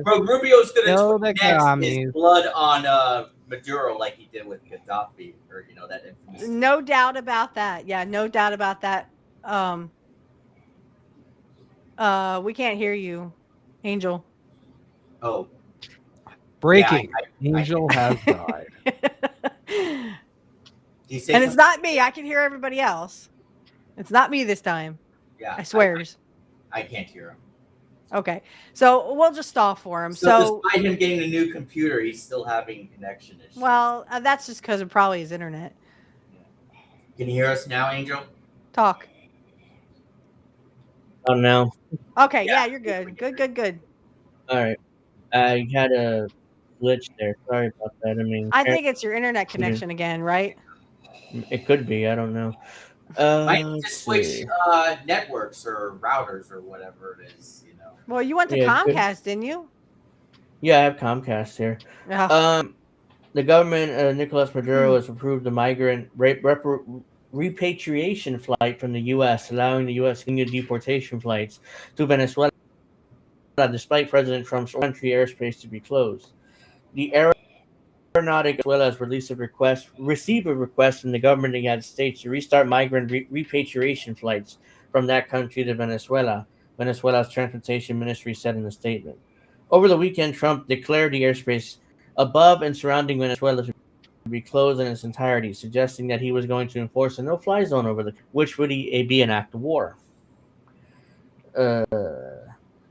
Speaker 3: Bro, Rubio's gonna next his blood on Maduro like he did with Gaddafi, or that infamous.
Speaker 2: No doubt about that. Yeah, no doubt about that. We can't hear you, Angel.
Speaker 3: Oh.
Speaker 4: Breaking. Angel has died.
Speaker 2: And it's not me. I can hear everybody else. It's not me this time.
Speaker 3: Yeah,
Speaker 2: I swears.
Speaker 3: I can't hear him.
Speaker 2: Okay, so we'll just stall for him.
Speaker 3: So despite him getting a new computer, he's still having connection issues.
Speaker 2: Well, that's just because of probably his internet.
Speaker 3: Can you hear us now, Angel?
Speaker 2: Talk.
Speaker 1: Oh, no.
Speaker 2: Okay, yeah, you're good. Good.
Speaker 1: All right. I had a glitch there. Sorry about that.
Speaker 2: I think it's your internet connection again, right?
Speaker 1: It could be. I don't know.
Speaker 3: Might just switch networks or routers or whatever it is,
Speaker 2: Well, you went to Comcast, didn't you?
Speaker 1: Yeah, I have Comcast here.
Speaker 2: Yeah.
Speaker 1: The government, Nicolas Maduro, has approved a migrant repatriation flight from the U.S., allowing the U.S. to continue deportation flights to Venezuela, despite President Trump's country airspace to be closed. The Aeronautic as well as receive a request from the government of the United States to restart migrant repatriation flights from that country to Venezuela, Venezuela's transportation ministry said in a statement. Over the weekend, Trump declared the airspace above and surrounding Venezuela to be closed in its entirety, suggesting that he was going to enforce a no-fly zone over which would be an act of war.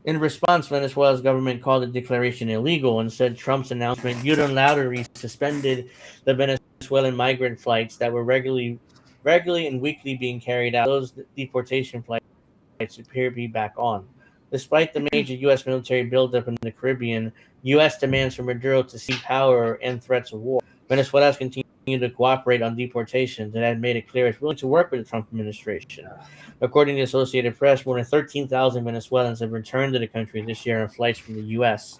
Speaker 1: In response, Venezuela's government called the declaration illegal and said Trump's announcement unilaterally suspended the Venezuelan migrant flights that were regularly and weekly being carried out. Those deportation flights appear to be back on. Despite the major U.S. military buildup in the Caribbean, U.S. demands from Maduro to cede power and threats of war, Venezuela has continued to cooperate on deportations and had made it clear it's willing to work with the Trump administration. According to the Associated Press, more than 13,000 Venezuelans have returned to the country this year on flights from the U.S.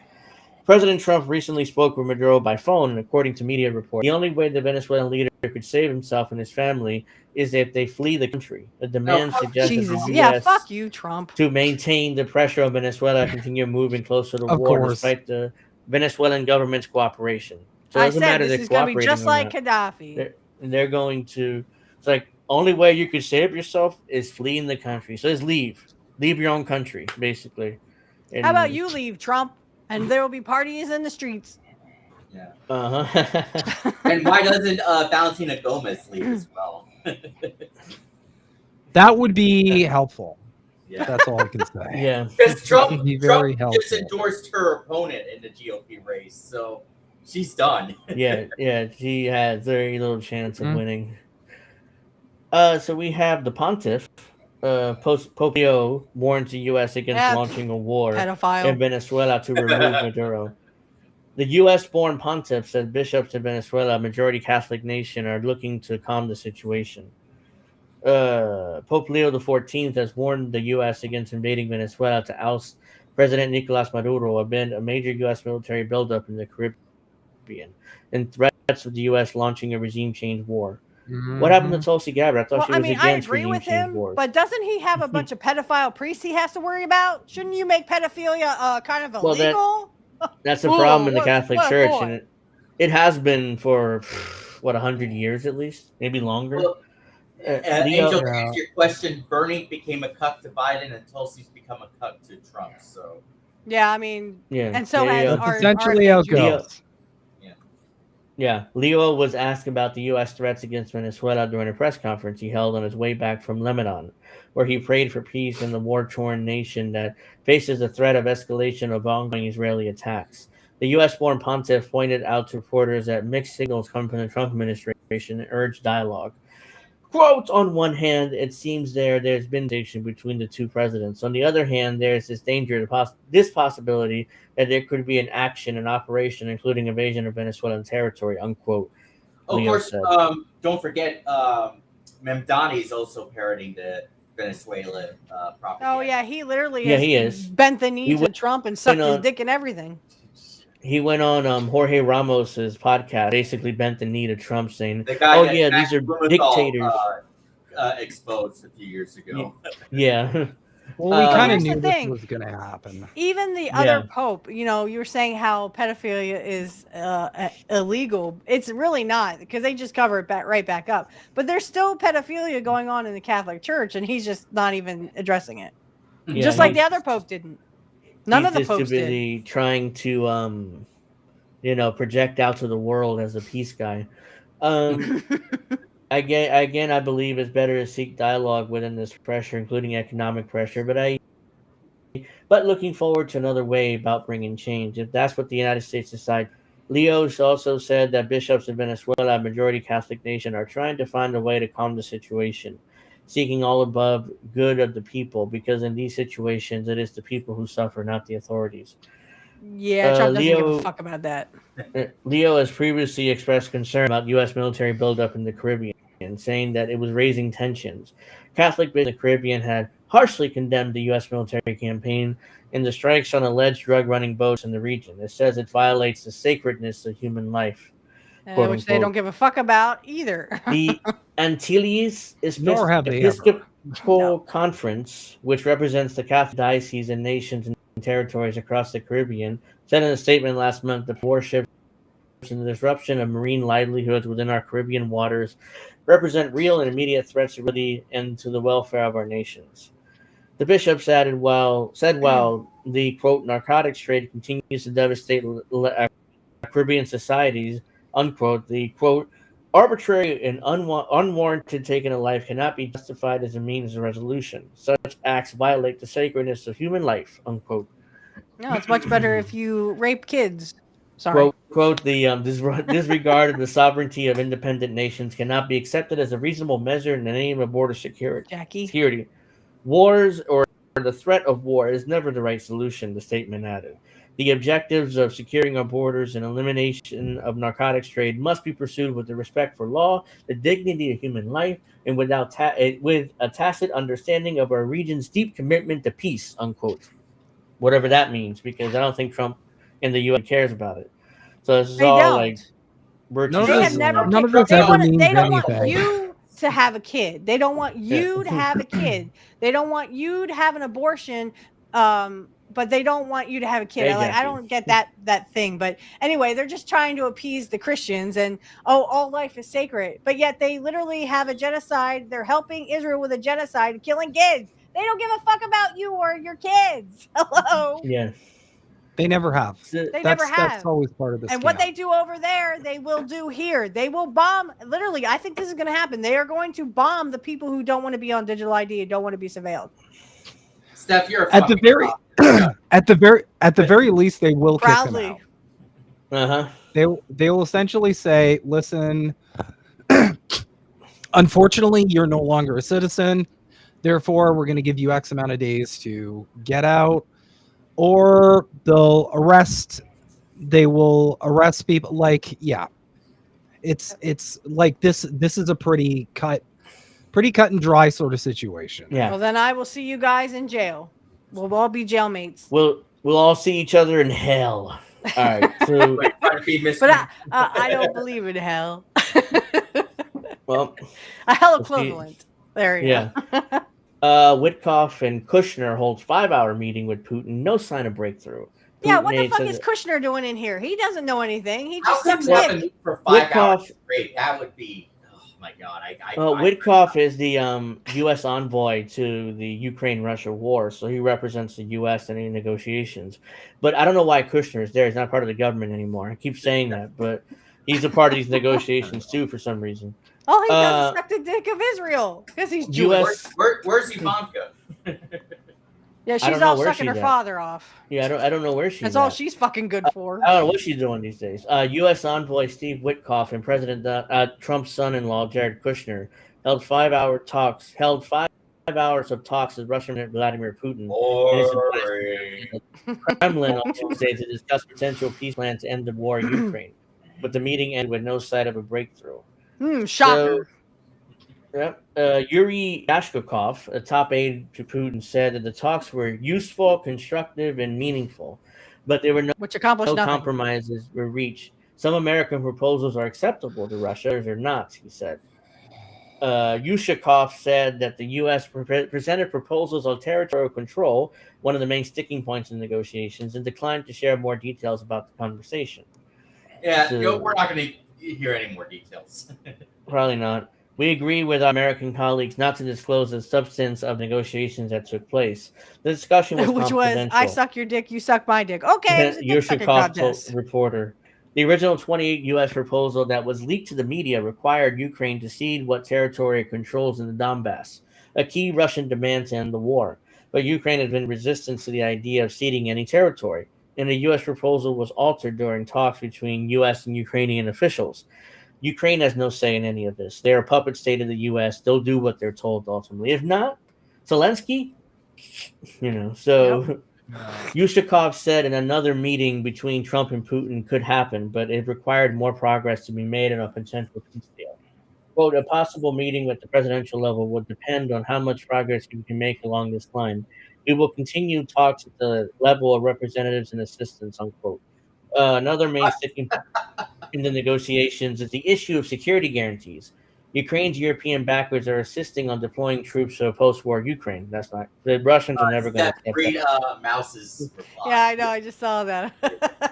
Speaker 1: President Trump recently spoke with Maduro by phone, and according to media reports, the only way the Venezuelan leader could save himself and his family is if they flee the country. The demand suggests that the U.S.
Speaker 2: fuck you, Trump.
Speaker 1: to maintain the pressure on Venezuela continue moving closer to war despite the Venezuelan government's cooperation. So it doesn't matter
Speaker 2: this is going to be just like Gaddafi.
Speaker 1: They're going to. It's like only way you could save yourself is fleeing the country. So just leave your own country, basically. And,
Speaker 2: how about you leave, Trump, and there will be parties in the streets.
Speaker 3: Yeah.
Speaker 1: Uh-huh.
Speaker 3: And why doesn't Valentina Gomez leave as well?
Speaker 4: That would be helpful.
Speaker 3: Yeah.
Speaker 4: That's all I can say.
Speaker 1: Yeah.
Speaker 3: Because Trump
Speaker 4: very
Speaker 3: just endorsed her opponent in the GOP race, so she's done.
Speaker 1: yeah, she has very little chance of winning. So we have the pontiff. Pope Leo warns the U.S. against launching a war in Venezuela to remove Maduro. The U.S.-born pontiff said bishops in Venezuela, a majority Catholic nation, are looking to calm the situation. Pope Leo XIV has warned the U.S. against invading Venezuela to oust President Nicolas Maduro amid a major U.S. military buildup in the Caribbean and threats of the U.S. launching a regime change war. Mm-hmm. What happened to Tulsi Gabbard? I thought she was against
Speaker 2: I agree with him,
Speaker 1: wars.
Speaker 2: but doesn't he have a bunch of pedophile priests he has to worry about? Shouldn't you make pedophilia kind of illegal?
Speaker 1: That's the problem in the Catholic Church, and it has been for 100 years at least, maybe longer.
Speaker 3: Well, Angel, to answer your question, Bernie became a cuck to Biden, and Tulsi's become a cuck to Trump. So
Speaker 2: yeah, I mean, and so
Speaker 4: has essentially how it goes.
Speaker 1: Yeah, Leo was asked about the U.S. threats against Venezuela during a press conference he held on his way back from Lebanon, where he prayed for peace in the war-torn nation that faces the threat of escalation of ongoing Israeli attacks. The U.S.-born pontiff pointed out to reporters that mixed signals come from the Trump administration and urged dialogue. Quote, on one hand, it seems there's been tension between the two presidents. On the other hand, there's this danger, this possibility that there could be an operation, including invasion of Venezuelan territory, unquote.
Speaker 3: Of course, don't forget, Mamdani is also parroting the Venezuela propaganda.
Speaker 2: Oh, yeah, he literally
Speaker 1: is.
Speaker 2: Bent the knee to Trump and sucked his dick and everything.
Speaker 1: He went on Jorge Ramos's podcast, basically bent the knee to Trump, saying, "Oh yeah, these are dictators."
Speaker 3: Exposed a few years ago.
Speaker 1: Yeah.
Speaker 4: Well, we kind of knew this was going to happen.
Speaker 2: Even the other pope, you were saying how pedophilia is illegal. It's really not, because they just cover it right back up. But there's still pedophilia going on in the Catholic Church, and he's just not even addressing it. Yeah, just like the other pope didn't. None of the popes did.
Speaker 1: Trying to, project out to the world as a peace guy. Again, I believe it's better to seek dialogue within this pressure, including economic pressure. But looking forward to another way about bringing change, if that's what the United States decides. Leo also said that bishops in Venezuela, a majority Catholic nation, are trying to find a way to calm the situation, seeking all above good of the people, because in these situations, it is the people who suffer, not the authorities.
Speaker 2: Yeah, Trump doesn't give a fuck about that.
Speaker 1: Leo has previously expressed concern about U.S. military buildup in the Caribbean, saying that it was raising tensions. Catholic in the Caribbean had harshly condemned the U.S. military campaign and the strikes on alleged drug-running boats in the region. It says it violates the sacredness of human life.
Speaker 2: Which they don't give a fuck about either.
Speaker 1: The Antilles Episcopal Conference, which represents the Catholic dioceses and nations and territories across the Caribbean, said in a statement last month that warships and the disruption of marine livelihoods within our Caribbean waters represent real and immediate threats to liberty and to the welfare of our nations. The bishops added, while the quote narcotics trade continues to devastate Caribbean societies, unquote, the quote arbitrary and unwarranted taking of life cannot be justified as a means of resolution. Such acts violate the sacredness of human life, unquote.
Speaker 2: No, it's much better if you rape kids. Sorry.
Speaker 1: Quote, the disregard of the sovereignty of independent nations cannot be accepted as a reasonable measure in the name of border security. Wars or the threat of war is never the right solution, the statement added. The objectives of securing our borders and elimination of narcotics trade must be pursued with the respect for law, the dignity of human life, and with a tacit understanding of our region's deep commitment to peace, unquote. Whatever that means, because I don't think Trump in the U.S. cares about it. So this is all like
Speaker 4: none
Speaker 2: they have never.
Speaker 4: None of this ever means
Speaker 2: They don't
Speaker 4: anything.
Speaker 2: want you to have a kid. They don't want you to have a kid. They don't want you to have an abortion. But they don't want you to have a kid. I don't get that thing. But anyway, they're just trying to appease the Christians and all life is sacred. But yet they literally have a genocide. They're helping Israel with a genocide, killing kids. They don't give a fuck about you or your kids. Hello.
Speaker 1: Yeah.
Speaker 4: They never have.
Speaker 2: Never have.
Speaker 4: That's always part of the
Speaker 2: And
Speaker 4: scam.
Speaker 2: what they do over there, they will do here. They will bomb. Literally, I think this is going to happen. They are going to bomb the people who don't want to be on digital ID and don't want to be surveilled.
Speaker 3: Steph, you're
Speaker 4: at the very least, they will kick them out. They will essentially say, "Listen, unfortunately, you're no longer a citizen. Therefore, we're going to give you X amount of days to get out." Or they'll arrest. They will arrest people. Like, yeah, it's like this. This is a pretty cut and dry sort of situation.
Speaker 1: Yeah.
Speaker 2: Well, then I will see you guys in jail. We'll all be jailmates.
Speaker 1: We'll all see each other in hell. All right. So,
Speaker 2: but I don't believe in hell.
Speaker 1: Well,
Speaker 2: a hell equivalent. There you
Speaker 1: go. Witkoff and Kushner holds 5-hour meeting with Putin. No sign of breakthrough.
Speaker 2: Yeah, what the fuck is Kushner doing in here? He doesn't know anything. He just sucks dick.
Speaker 3: For 5 hours straight. That would be. Oh my god.
Speaker 1: Witkoff is the U.S. envoy to the Ukraine-Russia war, so he represents the U.S. in any negotiations. But I don't know why Kushner is there. He's not part of the government anymore. I keep saying that, but he's a part of these negotiations too for some reason.
Speaker 2: All he does is suck the dick of Israel because he's Jewish.
Speaker 3: Where's Ivanka?
Speaker 2: Yeah, she's all sucking her father off.
Speaker 1: Yeah, I don't know where she's.
Speaker 2: That's all she's fucking good for.
Speaker 1: I don't know what she's doing these days. U.S. envoy Steve Witkoff and President Trump's son-in-law Jared Kushner held 5-hour talks. Held 5 hours of talks with Russian President Vladimir Putin. Kremlin on Tuesday to discuss potential peace plans to end the war in Ukraine, but the meeting ended with no sight of a breakthrough.
Speaker 2: Shocker.
Speaker 1: Yuri Yashkokov, a top aide to Putin, said that the talks were useful, constructive, and meaningful, but there were no compromises were reached. Some American proposals are acceptable to Russia, others are not, he said. Yushakov said that the U.S. presented proposals on territorial control, one of the main sticking points in negotiations, and declined to share more details about the conversation.
Speaker 3: Yeah, we're not going to hear any more details.
Speaker 1: Probably not. We agree with our American colleagues not to disclose the substance of negotiations that took place. The discussion was confidential.
Speaker 2: I suck your dick, you suck my dick. Okay,
Speaker 1: Yushakov told reporter. The original 28 U.S. proposal that was leaked to the media required Ukraine to cede what territory it controls in the Donbass, a key Russian demand to end the war. But Ukraine has been resistant to the idea of ceding any territory, and the U.S. proposal was altered during talks between U.S. and Ukrainian officials. Ukraine has no say in any of this. They're a puppet state of the U.S. They'll do what they're told ultimately. If not, Zelensky, so... Yep. Yushakov said in another meeting between Trump and Putin could happen, but it required more progress to be made on a potential peace deal. Quote, a possible meeting at the presidential level would depend on how much progress we can make along this line. We will continue talks at the level of representatives and assistants, unquote. Another main sticking in the negotiations is the issue of security guarantees. Ukraine's European backers are insisting on deploying troops to a post-war Ukraine. That's not the Russians are never going to
Speaker 3: read Mouse's reply.
Speaker 2: Yeah, I know. I just saw that.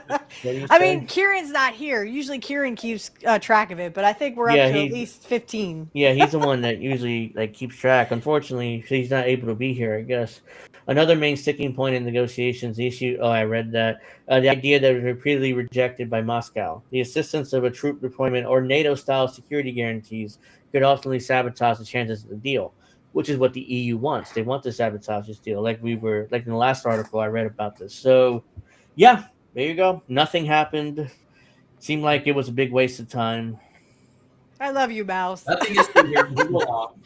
Speaker 2: I mean, Kieran's not here. Usually Kieran keeps track of it, but I think we're up to at least 15.
Speaker 1: Yeah, he's the one that usually keeps track. Unfortunately, he's not able to be here, I guess. Another main sticking point in negotiations, the issue. Oh, I read that. The idea that was repeatedly rejected by Moscow. The assistance of a troop deployment or NATO-style security guarantees could ultimately sabotage the chances of the deal, which is what the EU wants. They want to sabotage this deal, like in the last article I read about this. So, yeah, there you go. Nothing happened. Seemed like it was a big waste of time.
Speaker 2: I love you, Mouse.
Speaker 3: Nothing is true here. Move along.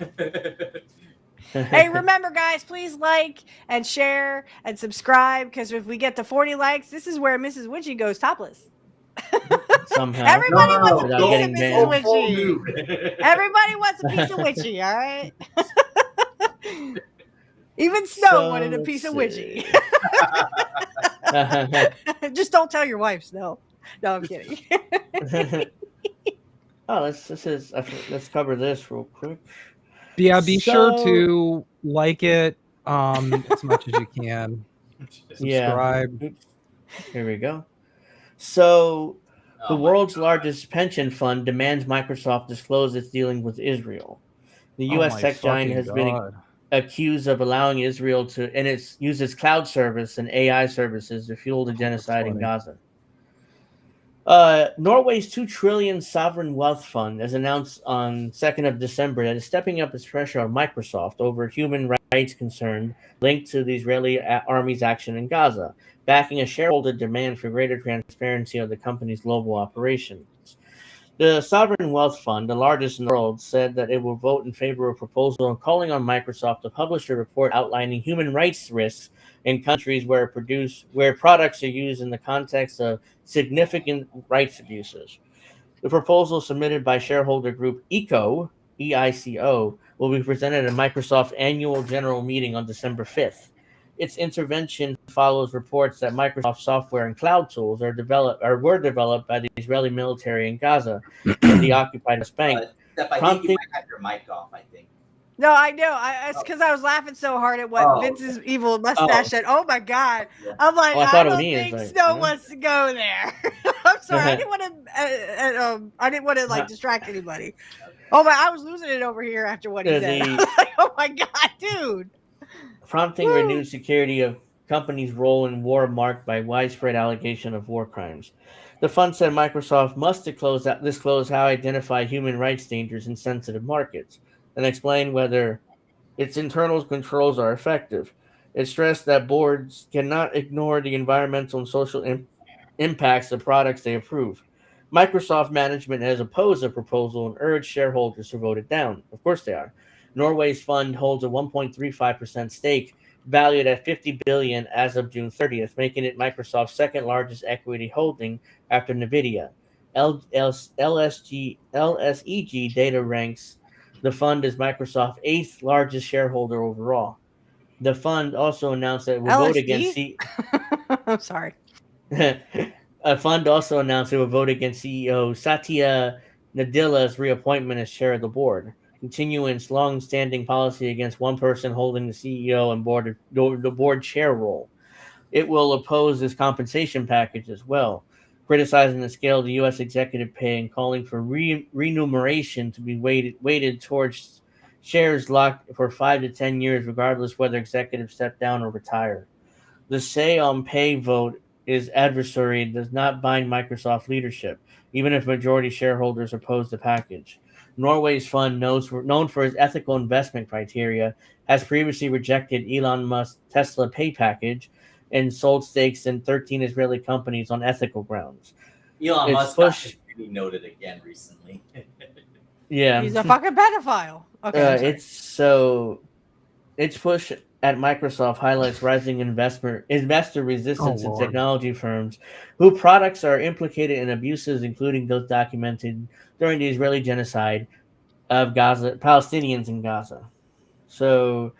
Speaker 2: Hey, remember, guys, please like and share and subscribe, because if we get to 40 likes, this is where Mrs. Witchy goes topless.
Speaker 1: Somehow.
Speaker 2: Everybody wants a
Speaker 1: Without
Speaker 2: piece of
Speaker 1: getting
Speaker 2: Mrs.
Speaker 1: banned.
Speaker 2: Witchy. Everybody wants a piece of Witchy, all right? Even Snow wanted a piece of Witchy. Just don't tell your wife, Snow. No, I'm kidding.
Speaker 1: Oh, let's cover this real quick.
Speaker 4: Yeah, be sure to like it as much as you can. Subscribe.
Speaker 1: Yeah. Here we go. So, the world's largest pension fund demands Microsoft disclose its dealings with Israel. The U.S. tech giant has been accused of allowing Israel to use its cloud service and AI services to fuel the genocide in Gaza. Norway's $2 trillion sovereign wealth fund has announced on 2nd of December that it's stepping up its pressure on Microsoft over human rights concerns linked to the Israeli army's action in Gaza, backing a shareholder demand for greater transparency of the company's global operations. The Sovereign Wealth Fund, the largest in the world, said that it will vote in favor of a proposal and calling on Microsoft to publish a report outlining human rights risks in countries where products are used in the context of significant rights abuses. The proposal submitted by shareholder group EICO, EICO, will be presented at Microsoft's annual general meeting on December 5th. Its intervention follows reports that Microsoft software and cloud tools were developed by the Israeli military in Gaza in the occupied West Bank.
Speaker 3: Steph, I think you might have your mic off, I think.
Speaker 2: No, I know. It's because I was laughing so hard at what Vince's evil mustache said. Oh my god! I'm like, I don't think Snow wants to go there. I'm sorry. I didn't want to distract anybody. Oh my! I was losing it over here after what he said. Like, oh my god, dude!
Speaker 1: Prompting renewed security of companies' role in war marked by widespread allegation of war crimes. The fund said Microsoft must disclose how to identify human rights dangers in sensitive markets and explain whether its internal controls are effective. It stressed that boards cannot ignore the environmental and social impacts of products they approve. Microsoft management has opposed the proposal and urged shareholders to vote it down. Of course they are. Norway's fund holds a 1.35% stake, valued at $50 billion as of June 30th, making it Microsoft's second largest equity holding after Nvidia. LSEG data ranks the fund as Microsoft's eighth largest shareholder overall. The fund also announced that it will vote against.
Speaker 2: I'm sorry.
Speaker 1: A fund also announced it will vote against CEO Satya Nadella's reappointment as chair of the board, continuing its long-standing policy against one person holding the CEO and the board chair role. It will oppose this compensation package as well, criticizing the scale of the U.S. executive pay and calling for remuneration to be weighted towards shares locked for 5 to 10 years, regardless whether executives step down or retire. The say on pay vote is adversary and does not bind Microsoft leadership, even if majority shareholders oppose the package. Norway's fund, known for its ethical investment criteria, has previously rejected Elon Musk's Tesla pay package and sold stakes in 13 Israeli companies on ethical grounds.
Speaker 3: Elon Musk got really noted again recently.
Speaker 1: Yeah.
Speaker 2: He's a fucking pedophile. Okay.
Speaker 1: Its push at Microsoft highlights rising investor resistance in technology firms whose products are implicated in abuses, including those documented during the Israeli genocide of Palestinians in Gaza. So,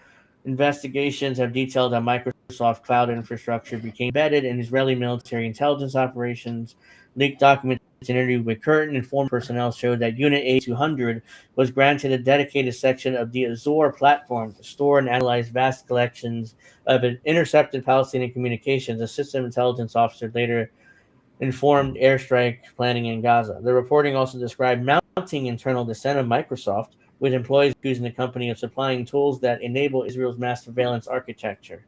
Speaker 1: investigations have detailed that Microsoft cloud infrastructure became embedded in Israeli military intelligence operations. Leaked documents and interview with current and former personnel showed that Unit A200 was granted a dedicated section of the Azure platform to store and analyze vast collections of intercepted Palestinian communications. A system intelligence officer later informed airstrike planning in Gaza. The reporting also described mounting internal dissent of Microsoft, with employees accusing the company of supplying tools that enable Israel's mass surveillance architecture.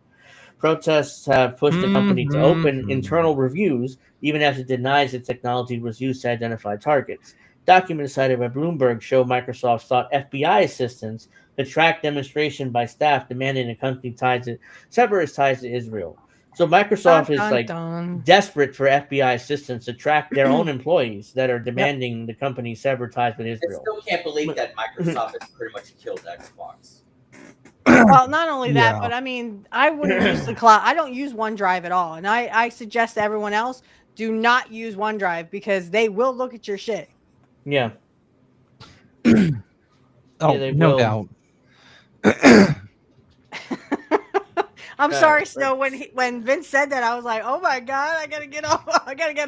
Speaker 1: Protests have pushed the company to open internal reviews, even as it denies its technology was used to identify targets. Documents cited by Bloomberg show Microsoft sought FBI assistance to track demonstration by staff demanding the company sever its ties to Israel. So Microsoft is desperate for FBI assistance to track their own employees that are demanding the company sever ties with Israel.
Speaker 3: I still can't believe that Microsoft has pretty much killed Xbox.
Speaker 2: Well, not only that, but I mean, I wouldn't use the cloud. I don't use OneDrive at all. And I suggest to everyone else, do not use OneDrive because they will look at your shit.
Speaker 1: Yeah.
Speaker 4: No doubt.
Speaker 2: I'm sorry, Snow. When Vince said that, I was like, "Oh my god, I gotta get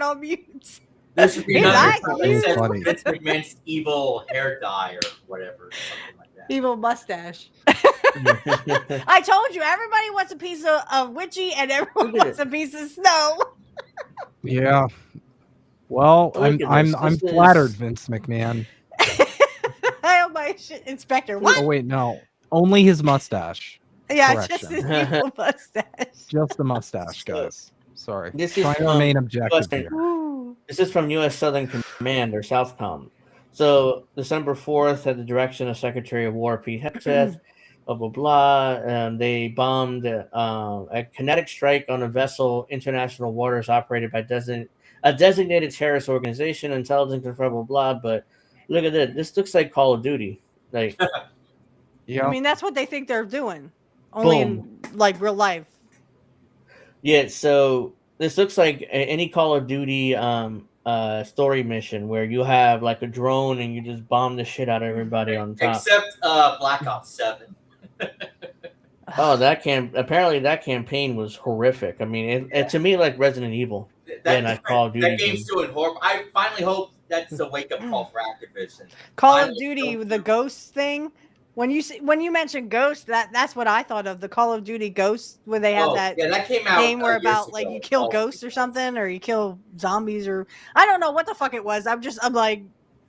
Speaker 2: on mute."
Speaker 3: This would be Vince McMahon's evil hair dye or whatever, something like that.
Speaker 2: Evil mustache. I told you, everybody wants a piece of Witchy, and everyone wants a piece of Snow.
Speaker 4: Yeah. Well, I'm flattered, Vince McMahon.
Speaker 2: I have my inspector. What?
Speaker 4: Oh wait, no. Only his mustache.
Speaker 2: Yeah,
Speaker 4: Correction.
Speaker 2: just his evil mustache.
Speaker 4: Just the mustache, guys. Sorry.
Speaker 1: This is
Speaker 4: trying to remain objective here.
Speaker 1: This is from U.S. Southern Command, or Southcom. So, December 4th, at the direction of Secretary of War Pete Hegseth, blah, blah, blah, they bombed a kinetic strike on a vessel, international waters operated by a designated terrorist organization, intelligence confirmed, blah, blah, but look at this. This looks like Call of Duty. Like,
Speaker 2: yeah. I mean, that's what they think they're doing. Only in, like, real life.
Speaker 1: Yeah, so this looks like any Call of Duty story mission where you have like a drone and you just bomb the shit out of everybody on top.
Speaker 3: Except Black Ops 7.
Speaker 1: Oh, apparently that campaign was horrific. I mean, it to me like Resident Evil. Call of Duty.
Speaker 3: That game's doing horrible. I finally hope that's a wake up call for Activision.
Speaker 2: Call of Duty, the Ghost thing. When you mentioned Ghost, that's what I thought of, the Call of Duty Ghost, where they have that
Speaker 3: came out
Speaker 2: game where about like you kill ghosts or something, or you kill zombies, or I don't know what the fuck it was. I'm like,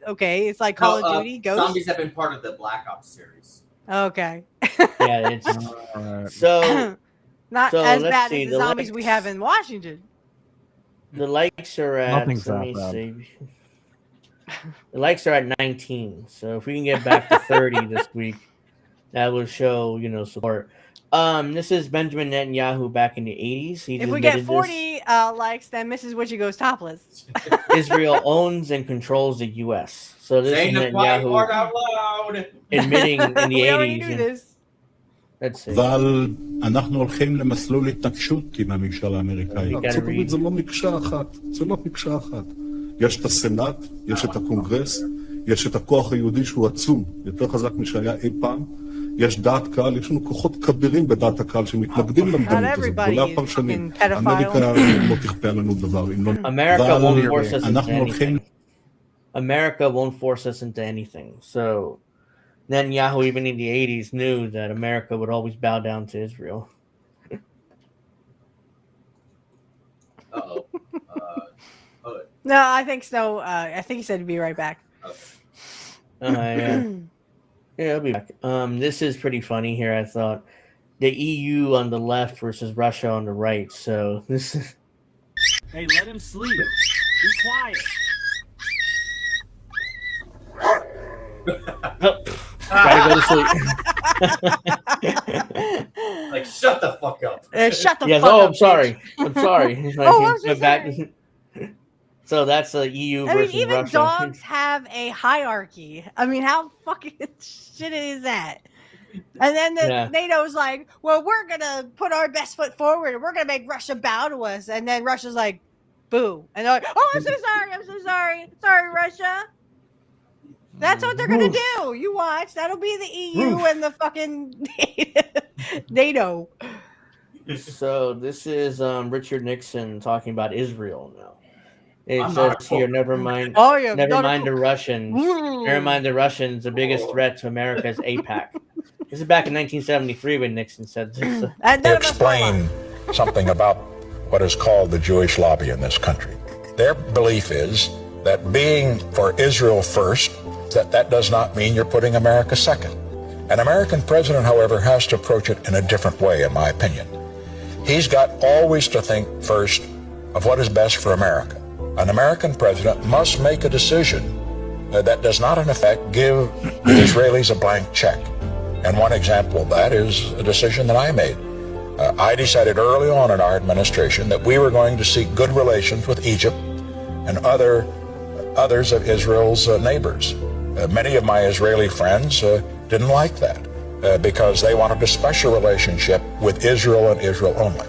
Speaker 2: okay, it's like Call of Duty Ghost.
Speaker 3: Zombies have been part of the Black Ops series.
Speaker 2: Okay.
Speaker 1: Yeah, it's so
Speaker 2: not as bad as the zombies we have in Washington.
Speaker 1: The likes are at the likes are at 19. So if we can get back to 30 this week, that will show, support. This is Benjamin Netanyahu back in the 80s.
Speaker 2: If we get 40 likes, then Mrs. Witchy goes topless.
Speaker 1: Israel owns and controls the U.S. So this is Netanyahu
Speaker 3: out loud.
Speaker 1: admitting in the 80s.
Speaker 2: Do this.
Speaker 1: Let's see.
Speaker 8: אבל אנחנו הולכים למסלול התנגשות עם הממשל האמריקאי. ארצות הברית זה לא מקשה אחת, זה לא מקשה אחת. יש את הסנאט, יש את הקונגרס, יש את הכוח היהודי שהוא עצום, יותר חזק משהיה אי פעם. יש דעת קהל, יש לנו כוחות כבירים בדעת הקהל שמתנגדים למדיניות הזאת. גדולי הפרשנים, אמריקה לא תכפה לנו דבר.
Speaker 1: America won't force us into anything. So Netanyahu, even in the 80s, knew that America would always bow down to Israel.
Speaker 3: Uh-oh.
Speaker 2: No, I think so. I think he said he'd be right back.
Speaker 1: Yeah, I'll be back. This is pretty funny here. I thought the EU on the left versus Russia on the right. So this is.
Speaker 9: Hey, let him sleep. Be quiet.
Speaker 1: Gotta go to
Speaker 3: sleep. Like, shut the fuck up.
Speaker 2: Shut the fuck up.
Speaker 1: Oh, I'm sorry. I'm sorry.
Speaker 2: I'm so sorry.
Speaker 1: So that's the EU versus Russia.
Speaker 2: Even dogs have a hierarchy. I mean, how fucking shitty is that? And then NATO's like, well, we're going to put our best foot forward and we're going to make Russia bow to us. And then Russia's like, boo. And they're like, oh, I'm so sorry. I'm so sorry. Sorry, Russia. That's what they're going to do. You watch. That'll be the EU and the fucking NATO.
Speaker 1: So this is Richard Nixon talking about Israel now. It says here, never mind the Russians. Never mind the Russians. The biggest threat to America is AIPAC. This is back in 1973 when Nixon said this.
Speaker 10: To explain something about what is called the Jewish lobby in this country. Their belief is that being for Israel first, that does not mean you're putting America second. An American president, however, has to approach it in a different way, in my opinion. He's got always to think first of what is best for America. An American president must make a decision that does not, in effect, give the Israelis a blank check. And one example of that is a decision that I made. I decided early on in our administration that we were going to seek good relations with Egypt and others of Israel's neighbors. Many of my Israeli friends didn't like that because they wanted a special relationship with Israel and Israel only.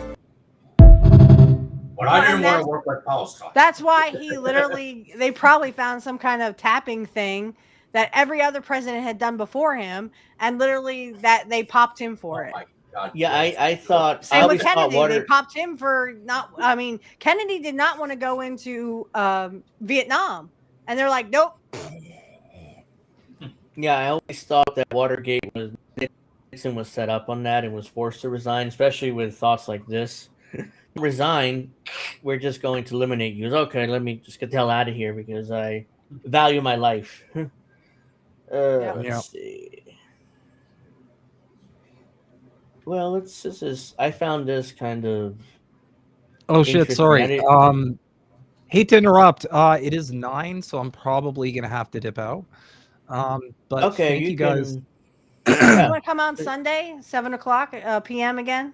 Speaker 3: But I didn't want to work with Palestine.
Speaker 2: That's why they probably found some kind of tapping thing that every other president had done before him, and literally that they popped him for it.
Speaker 3: God,
Speaker 1: Yeah, I thought.
Speaker 2: Same with Kennedy. They popped him for not. I mean, Kennedy did not want to go into Vietnam, and they're like, nope.
Speaker 1: Yeah, I always thought that Watergate was Nixon was set up on that and was forced to resign, especially with thoughts like this. Resign, we're just going to eliminate you. Okay, let me just get the hell out of here because I value my life. Let's see. Well, I found this kind of.
Speaker 4: Oh shit! Sorry. Hate to interrupt. It is 9, so I'm probably gonna have to dip out. But
Speaker 1: okay,
Speaker 4: thank you guys.
Speaker 2: You want to come on Sunday, 7:00 p.m. again?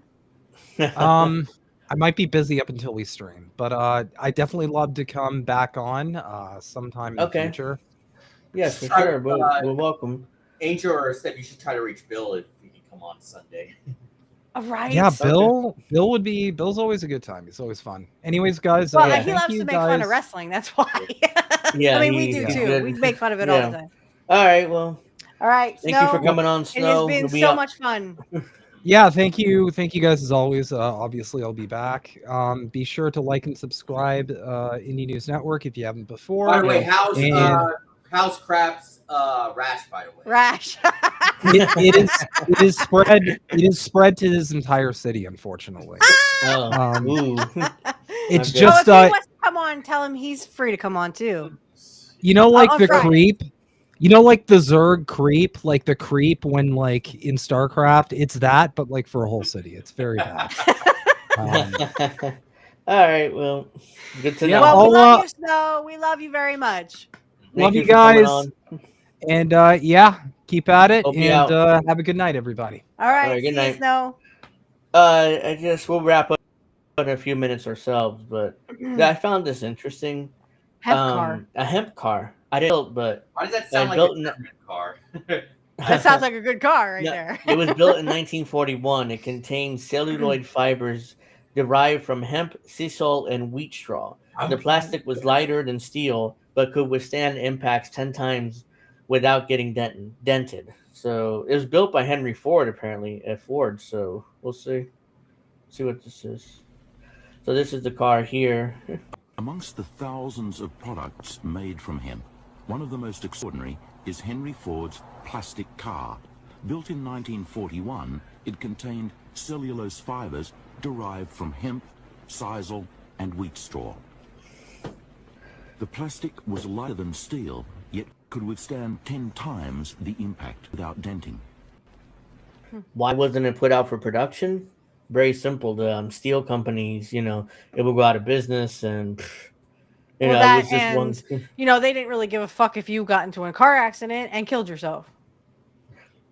Speaker 4: I might be busy up until we stream, but I definitely love to come back on sometime in the future.
Speaker 1: Yes, for sure. We're welcome.
Speaker 3: Angel said you should try to reach Bill if he can come on Sunday.
Speaker 2: All right.
Speaker 4: Yeah, Bill's always a good time. It's always fun. Anyways, guys.
Speaker 2: Well, he loves to make fun of wrestling. That's why.
Speaker 1: Yeah,
Speaker 2: I mean, we do too. We make fun of it all the time.
Speaker 1: All right. Well.
Speaker 2: All right.
Speaker 1: Thank you for coming on, Snow.
Speaker 2: It has been so much fun.
Speaker 4: Yeah, thank you guys as always. Obviously, I'll be back. Be sure to like and subscribe Indie News Network if you haven't before.
Speaker 3: By the way, how's Crap's rash? By the way,
Speaker 2: rash.
Speaker 4: it is spread. It is spread to his entire city, unfortunately. It's just.
Speaker 2: If he wants to come on, tell him he's free to come on too.
Speaker 4: You know, like the creep. You know, like the Zerg creep, like the creep when, like, in StarCraft, it's that, but like for a whole city. It's very bad.
Speaker 1: All right, well, good to know.
Speaker 2: Well, we love you, Snow. We love you very much.
Speaker 4: Love you guys. And keep at it. And have a good night, everybody.
Speaker 2: All right, good night, Snow.
Speaker 1: I guess we'll wrap up in a few minutes ourselves, but I found this interesting. A hemp car. I didn't, but
Speaker 3: why does that sound like a hemp car?
Speaker 2: That sounds like a good car right there.
Speaker 1: It was built in 1941. It contained celluloid fibers derived from hemp, sisal, and wheat straw. The plastic was lighter than steel, but could withstand impacts 10 times without getting dented. So it was built by Henry Ford, apparently, at Ford. So we'll see what this is. So this is the car here.
Speaker 11: Amongst the thousands of products made from hemp, one of the most extraordinary is Henry Ford's plastic car. Built in 1941, it contained cellulose fibers derived from hemp, sisal, and wheat straw. The plastic was lighter than steel, yet could withstand 10 times the impact without denting.
Speaker 1: Why wasn't it put out for production? Very simple. The steel companies, it will go out of business, and it was just one.
Speaker 2: They didn't really give a fuck if you got into a car accident and killed yourself.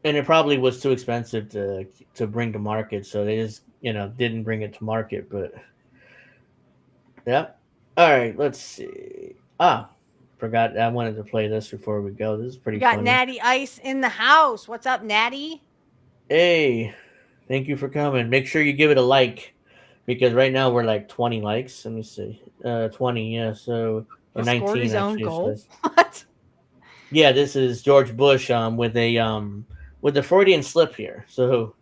Speaker 1: And it probably was too expensive to bring to market, so they just didn't bring it to market. But yeah, all right. Let's see. Forgot I wanted to play this before we go. This is pretty.
Speaker 2: We got
Speaker 1: funny.
Speaker 2: Natty Ice in the house. What's up, Natty?
Speaker 1: Hey. Thank you for coming. Make sure you give it a like, because right now we're like 20 likes. Let me see. 20, yeah. So 19
Speaker 2: his own
Speaker 1: actually.
Speaker 2: Goal? What?
Speaker 1: Yeah, this is George Bush with the Freudian slip here. So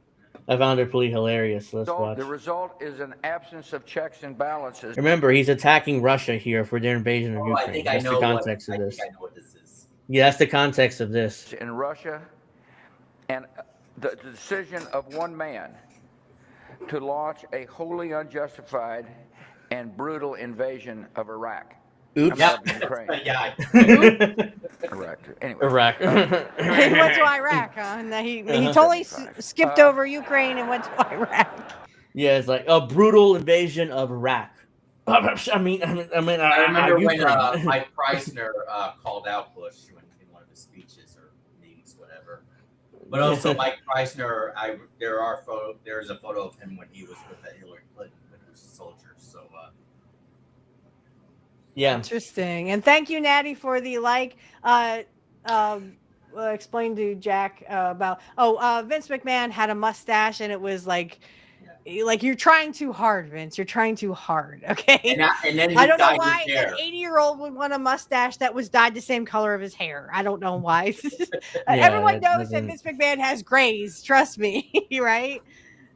Speaker 1: I found it pretty hilarious. Let's watch.
Speaker 12: The result is an absence of checks and balances.
Speaker 1: Remember, he's attacking Russia here for their invasion of Ukraine. That's the context of this.
Speaker 3: I know what this is.
Speaker 1: Yeah, that's the context of this.
Speaker 12: In Russia, and the decision of one man to launch a wholly unjustified and brutal invasion of Iraq.
Speaker 1: Oops.
Speaker 12: I mean, Ukraine.
Speaker 3: Yeah.
Speaker 12: Iraq. Anyway.
Speaker 1: Iraq.
Speaker 2: He went to Iraq, huh? And he totally skipped over Ukraine and went to Iraq.
Speaker 1: Yeah, it's like a brutal invasion of Iraq. I mean,
Speaker 3: I remember when
Speaker 1: Ukraine.
Speaker 3: Mike Preissner called out Bush in one of his speeches or meetings, whatever. But also, Mike Preissner, there's a photo of him when he was with Hillary Clinton when he was a soldier. So,
Speaker 1: yeah,
Speaker 2: interesting. And thank you, Natty, for the like. Explain to Jack about. Vince McMahon had a mustache, and it was like you're trying too hard, Vince. You're trying too hard. Okay.
Speaker 3: And then
Speaker 2: I don't know why an 80-year-old would want a mustache that was dyed the same color of his hair. I don't know why. Everyone knows that Vince McMahon has grays. Trust me, right?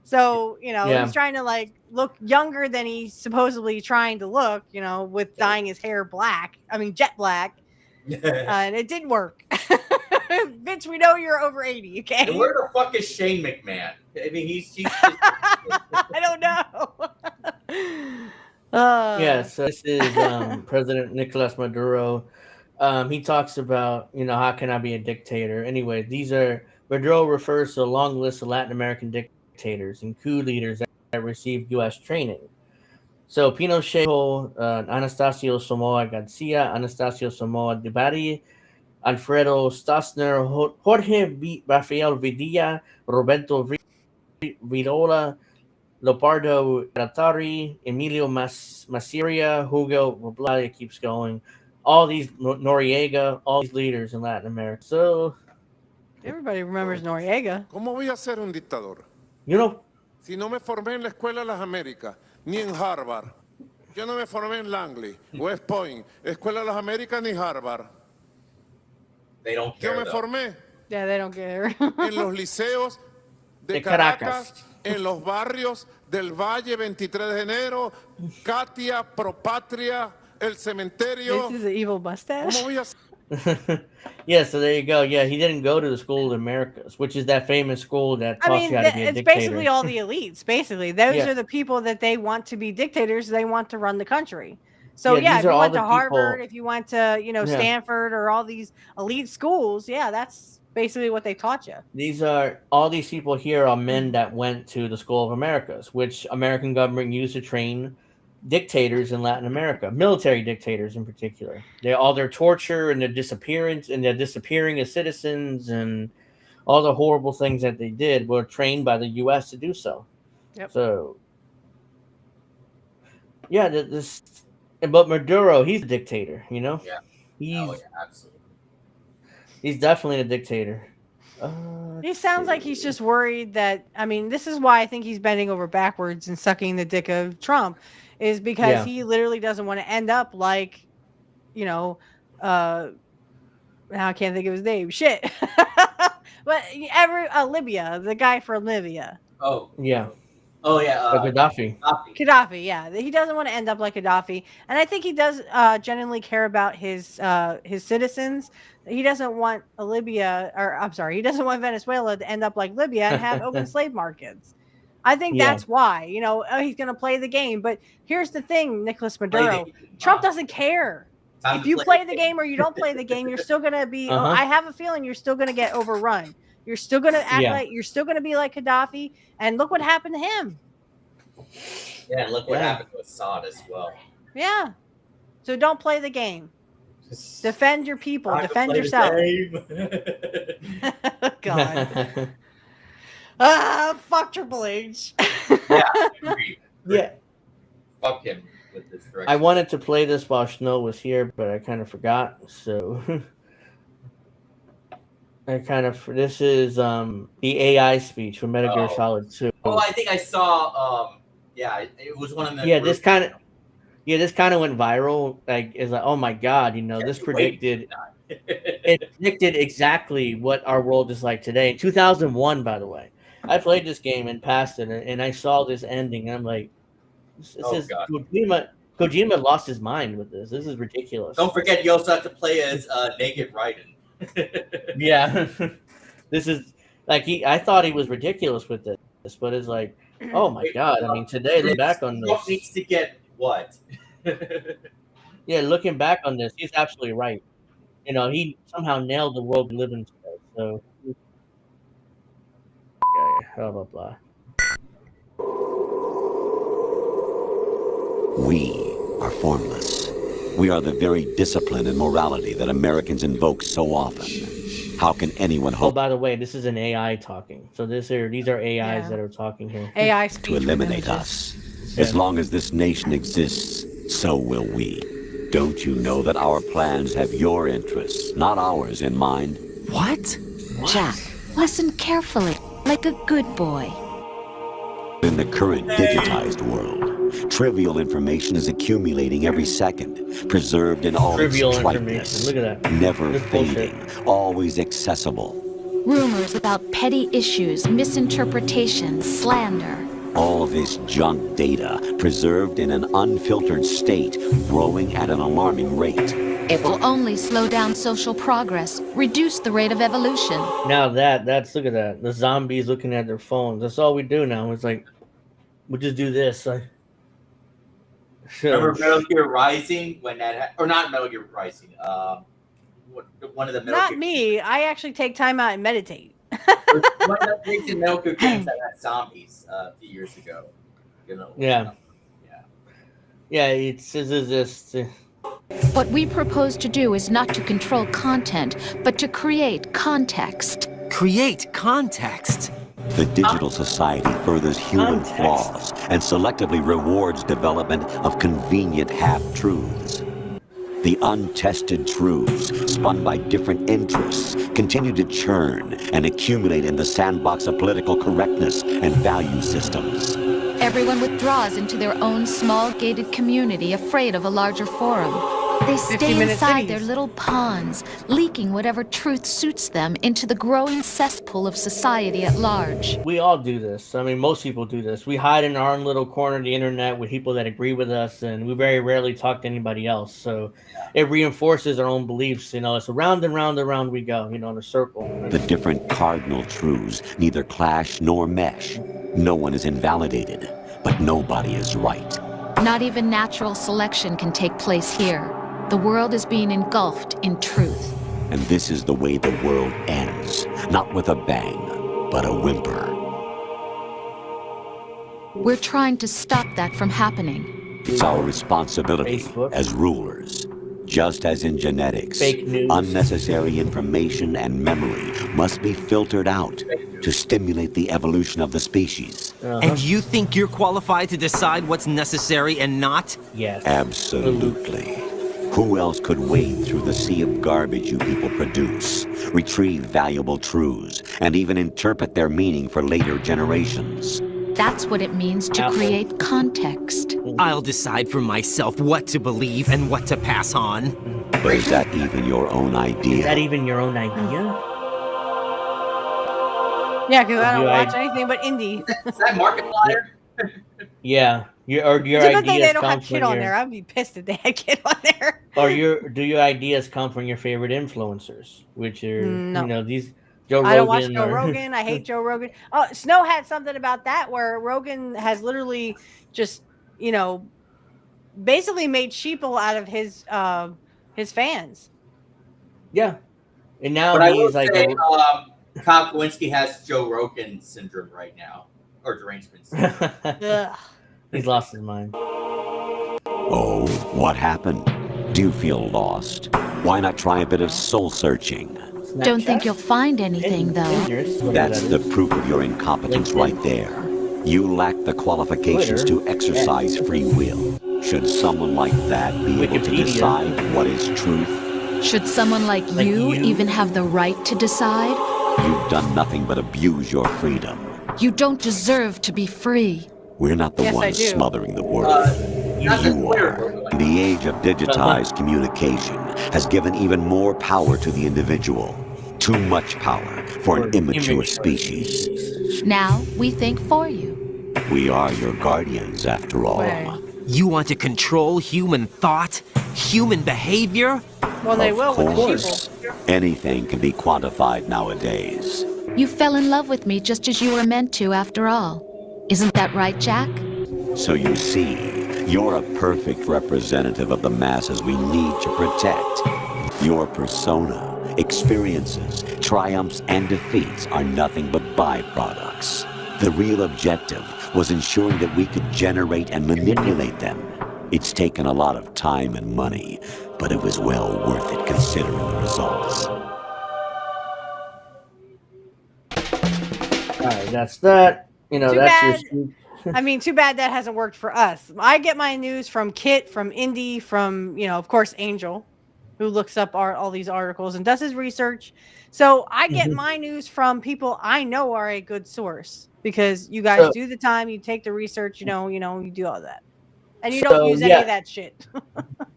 Speaker 2: So he's trying to like look younger than he's supposedly trying to look. With dyeing his hair black. I mean jet black, and it didn't work. Vince, we know you're over 80. Okay.
Speaker 3: And where the fuck is Shane McMahon? I mean, he's just...
Speaker 2: I don't know.
Speaker 1: Yes, this is President Nicolas Maduro. He talks about, how can I be a dictator? Anyway, Maduro refers to a long list of Latin American dictators and coup leaders that received U.S. training. So Pinochet, Anastasio Somoza Garcia, Anastasio Somoza Debatty, Alfredo Stasner, Jorge Rafael Vidilla, Roberto Virola, Leopoldo Gattari, Emilio Masseria, Hugo Robla, it keeps going. All these Noriega, all these leaders in Latin America. So
Speaker 2: everybody remembers Noriega.
Speaker 7: ¿Cómo voy a ser un dictador?
Speaker 8: Si no me formé en la Escuela de las Américas, ni en Harvard. Yo no me formé en Langley, West Point, Escuela de las Américas, ni Harvard.
Speaker 3: They don't care.
Speaker 8: Yo me formé.
Speaker 2: Yeah, they don't care.
Speaker 8: En los liceos de Caracas, en los barrios del Valle, 23 de enero, Katia, Propatria, El Cementerio.
Speaker 2: This is an evil mustache.
Speaker 8: ¿Cómo voy a...
Speaker 1: Yeah, so there you go. Yeah, he didn't go to the School of the Americas, which is that famous school that taught you how to be a
Speaker 2: it's
Speaker 1: dictator.
Speaker 2: basically all the elites. Basically, those are the people that they want to be dictators. They want to run the country. So if you went to Harvard, if you went to Stanford or all these elite schools, that's basically what they taught you.
Speaker 1: All these people here are men that went to the School of Americas, which American government used to train dictators in Latin America, military dictators in particular. All their torture and their disappearance and their disappearing of citizens and all the horrible things that they did were trained by the U.S. to do so.
Speaker 2: Yep.
Speaker 1: So, but Maduro, he's a dictator, Yeah.
Speaker 3: Absolutely.
Speaker 1: He's definitely a dictator.
Speaker 2: He sounds like he's just worried that, this is why I think he's bending over backwards and sucking the dick of Trump, is because he literally doesn't want to end up like, now I can't think of his name. Shit. But Libya, the guy from Libya.
Speaker 3: Oh,
Speaker 1: yeah.
Speaker 3: Oh, yeah.
Speaker 1: Gaddafi.
Speaker 2: Gaddafi, yeah. He doesn't want to end up like Gaddafi. And I think he does genuinely care about his citizens. He doesn't want he doesn't want Venezuela to end up like Libya and have open slave markets. I think that's why, he's going to play the game. But here's the thing, Nicolas Maduro. Trump doesn't care. If you play the game or you don't play the game, you're still going to be, I have a feeling you're still going to get overrun. You're still going to act like, you're still going to be like Gaddafi. And look what happened to him.
Speaker 3: Yeah, look what happened to Assad as well.
Speaker 2: Yeah. So don't play the game. Defend your people. Defend yourself. God. Fuck Triple H.
Speaker 1: Yeah.
Speaker 3: Fuck him with this direction.
Speaker 1: I wanted to play this while Snow was here, but I kind of forgot. So this is the AI speech from Metal Gear Solid 2.
Speaker 3: Oh, I think I saw it was one of the
Speaker 1: this kind of went viral. Like, it's like, oh my god, this predicted it predicted exactly what our world is like today. In 2001, by the way. I played this game and passed it, and I saw this ending, and I'm like, this is Kojima lost his mind with this. This is ridiculous.
Speaker 3: Don't forget, you also have to play as Naked Raiden.
Speaker 1: Yeah. This is like I thought he was ridiculous with this, but it's like, oh my god. Today look back on this.
Speaker 3: Trump needs to get what?
Speaker 1: Yeah, looking back on this, he's absolutely right. You know, he somehow nailed the world we live in today. So, yeah, blah blah blah.
Speaker 13: We are formless. We are the very discipline and morality that Americans invoke so often. How can anyone
Speaker 1: Oh,
Speaker 13: hope
Speaker 1: by the way, this is an AI talking. So these are AIs that are talking here.
Speaker 2: AI
Speaker 13: to
Speaker 2: speech with
Speaker 13: eliminate
Speaker 2: images.
Speaker 13: us? As long as this nation exists, so will we. Don't you know that our plans have your interests, not ours, in mind?
Speaker 14: What? Jack, listen carefully, like a good boy.
Speaker 13: In the current digitized world, trivial information is accumulating every second, preserved in all its
Speaker 1: Trivial
Speaker 13: triteness,
Speaker 1: information. Look at that.
Speaker 13: never
Speaker 1: This
Speaker 13: fading, always accessible.
Speaker 14: Rumors about petty issues, misinterpretations, slander.
Speaker 13: All this junk data, preserved in an unfiltered state, growing at an alarming rate.
Speaker 14: It will only slow down social progress, reduce the rate of evolution.
Speaker 1: Now that's look at that. The zombies looking at their phones. That's all we do now. It's like we just do this.
Speaker 3: Remember Metal Gear Rising when that, or not Metal Gear Rising? One of the Metal
Speaker 2: Not
Speaker 3: Gear
Speaker 2: me. I actually take time out and meditate.
Speaker 3: one of the recent Metal Gear games that had zombies a few years ago. You know.
Speaker 1: Yeah. It's just.
Speaker 14: What we propose to do is not to control content, but to create context.
Speaker 15: Create context?
Speaker 13: The digital society furthers human flaws and selectively rewards development of convenient half-truths. The untested truths, spun by different interests, continue to churn and accumulate in the sandbox of political correctness and value systems.
Speaker 14: Everyone withdraws into their own small gated community, afraid of a larger forum. They stay
Speaker 2: 50-minute
Speaker 14: inside
Speaker 2: cities.
Speaker 14: their little ponds, leaking whatever truth suits them into the growing cesspool of society at large.
Speaker 1: We all do this. I mean, most people do this. We hide in our own little corner of the internet with people that agree with us, and we very rarely talk to anybody else. So it reinforces our own beliefs. You know, it's around and round and round we go, you know, in a circle.
Speaker 13: The different cardinal truths neither clash nor mesh. No one is invalidated, but nobody is right.
Speaker 14: Not even natural selection can take place here. The world is being engulfed in truth.
Speaker 13: And this is the way the world ends, not with a bang, but a whimper.
Speaker 14: We're trying to stop that from happening.
Speaker 13: It's our responsibility
Speaker 1: Facebook.
Speaker 13: as rulers. Just as in genetics,
Speaker 1: Fake news.
Speaker 13: unnecessary information and memory must be filtered out to stimulate the evolution of the species.
Speaker 15: And you think you're qualified to decide what's necessary and not?
Speaker 1: Yes.
Speaker 13: Absolutely. Who else could wade through the sea of garbage you people produce, retrieve valuable truths, and even interpret their meaning for later generations?
Speaker 14: That's what it means to create context.
Speaker 15: I'll decide for myself what to believe and what to pass on.
Speaker 13: But is that even your own idea?
Speaker 1: Is that even your own idea?
Speaker 2: Yeah, because I don't
Speaker 1: Your
Speaker 2: watch
Speaker 1: id-
Speaker 2: anything but indie.
Speaker 3: Is that Markiplier?
Speaker 1: Yeah. Your
Speaker 2: It's a good thing they
Speaker 1: ideas
Speaker 2: don't
Speaker 1: come
Speaker 2: have kid
Speaker 1: from
Speaker 2: on
Speaker 1: your,
Speaker 2: there. I'd be pissed if they had kid on there.
Speaker 1: or do your ideas come from your favorite influencers, which are
Speaker 2: No.
Speaker 1: you know these Joe Rogan.
Speaker 2: I don't watch Joe
Speaker 1: or-
Speaker 2: Rogan. I hate Joe Rogan. Oh, Snow had something about that where Rogan has literally just, you know, basically made sheeple out of his fans.
Speaker 1: Yeah, and now
Speaker 3: But I will
Speaker 1: he's like,
Speaker 3: say, Kyle Kowinski has Joe Rogan syndrome right now, or derangement syndrome.
Speaker 2: Ugh.
Speaker 1: he's lost his mind.
Speaker 13: Oh, what happened? Do you feel lost? Why not try a bit of soul searching?
Speaker 14: Don't think you'll find anything, though.
Speaker 13: That's the proof of your incompetence right there. You lack the qualifications to exercise free will. Should someone like that be able to
Speaker 1: Wikipedia.
Speaker 13: decide what is truth?
Speaker 14: Should someone like you even have the right to decide?
Speaker 13: You've done nothing but abuse your freedom.
Speaker 14: You don't deserve to be free.
Speaker 13: We're not the
Speaker 2: Yes, I
Speaker 13: ones
Speaker 2: do.
Speaker 13: smothering the world. You are. The age of digitized communication has given even more power to the individual. Too much power for an immature species.
Speaker 14: Now we think for you.
Speaker 13: We are your guardians, after all.
Speaker 2: Right.
Speaker 15: You want to control human thought, human behavior?
Speaker 2: Well, they
Speaker 13: Of
Speaker 2: will with the
Speaker 13: course.
Speaker 2: sheeple.
Speaker 13: Anything can be quantified nowadays.
Speaker 14: You fell in love with me just as you were meant to, after all. Isn't that right, Jack?
Speaker 13: So you see, You're a perfect representative of the masses we need to protect. Your persona, experiences, triumphs, and defeats are nothing but byproducts. The real objective was ensuring that we could generate and manipulate them. It's taken a lot of time and money, but it was well worth it considering the results.
Speaker 1: All right, that's that. You know,
Speaker 2: Too
Speaker 1: that's
Speaker 2: bad.
Speaker 1: your
Speaker 2: I mean, too bad that hasn't worked for us. I get my news from Kit, from Indy, from, of course, Angel, who looks up all these articles and does his research. So I get my news from people I know are a good source, because you guys do the time, you take the research, you do all that. And you don't use any of that shit.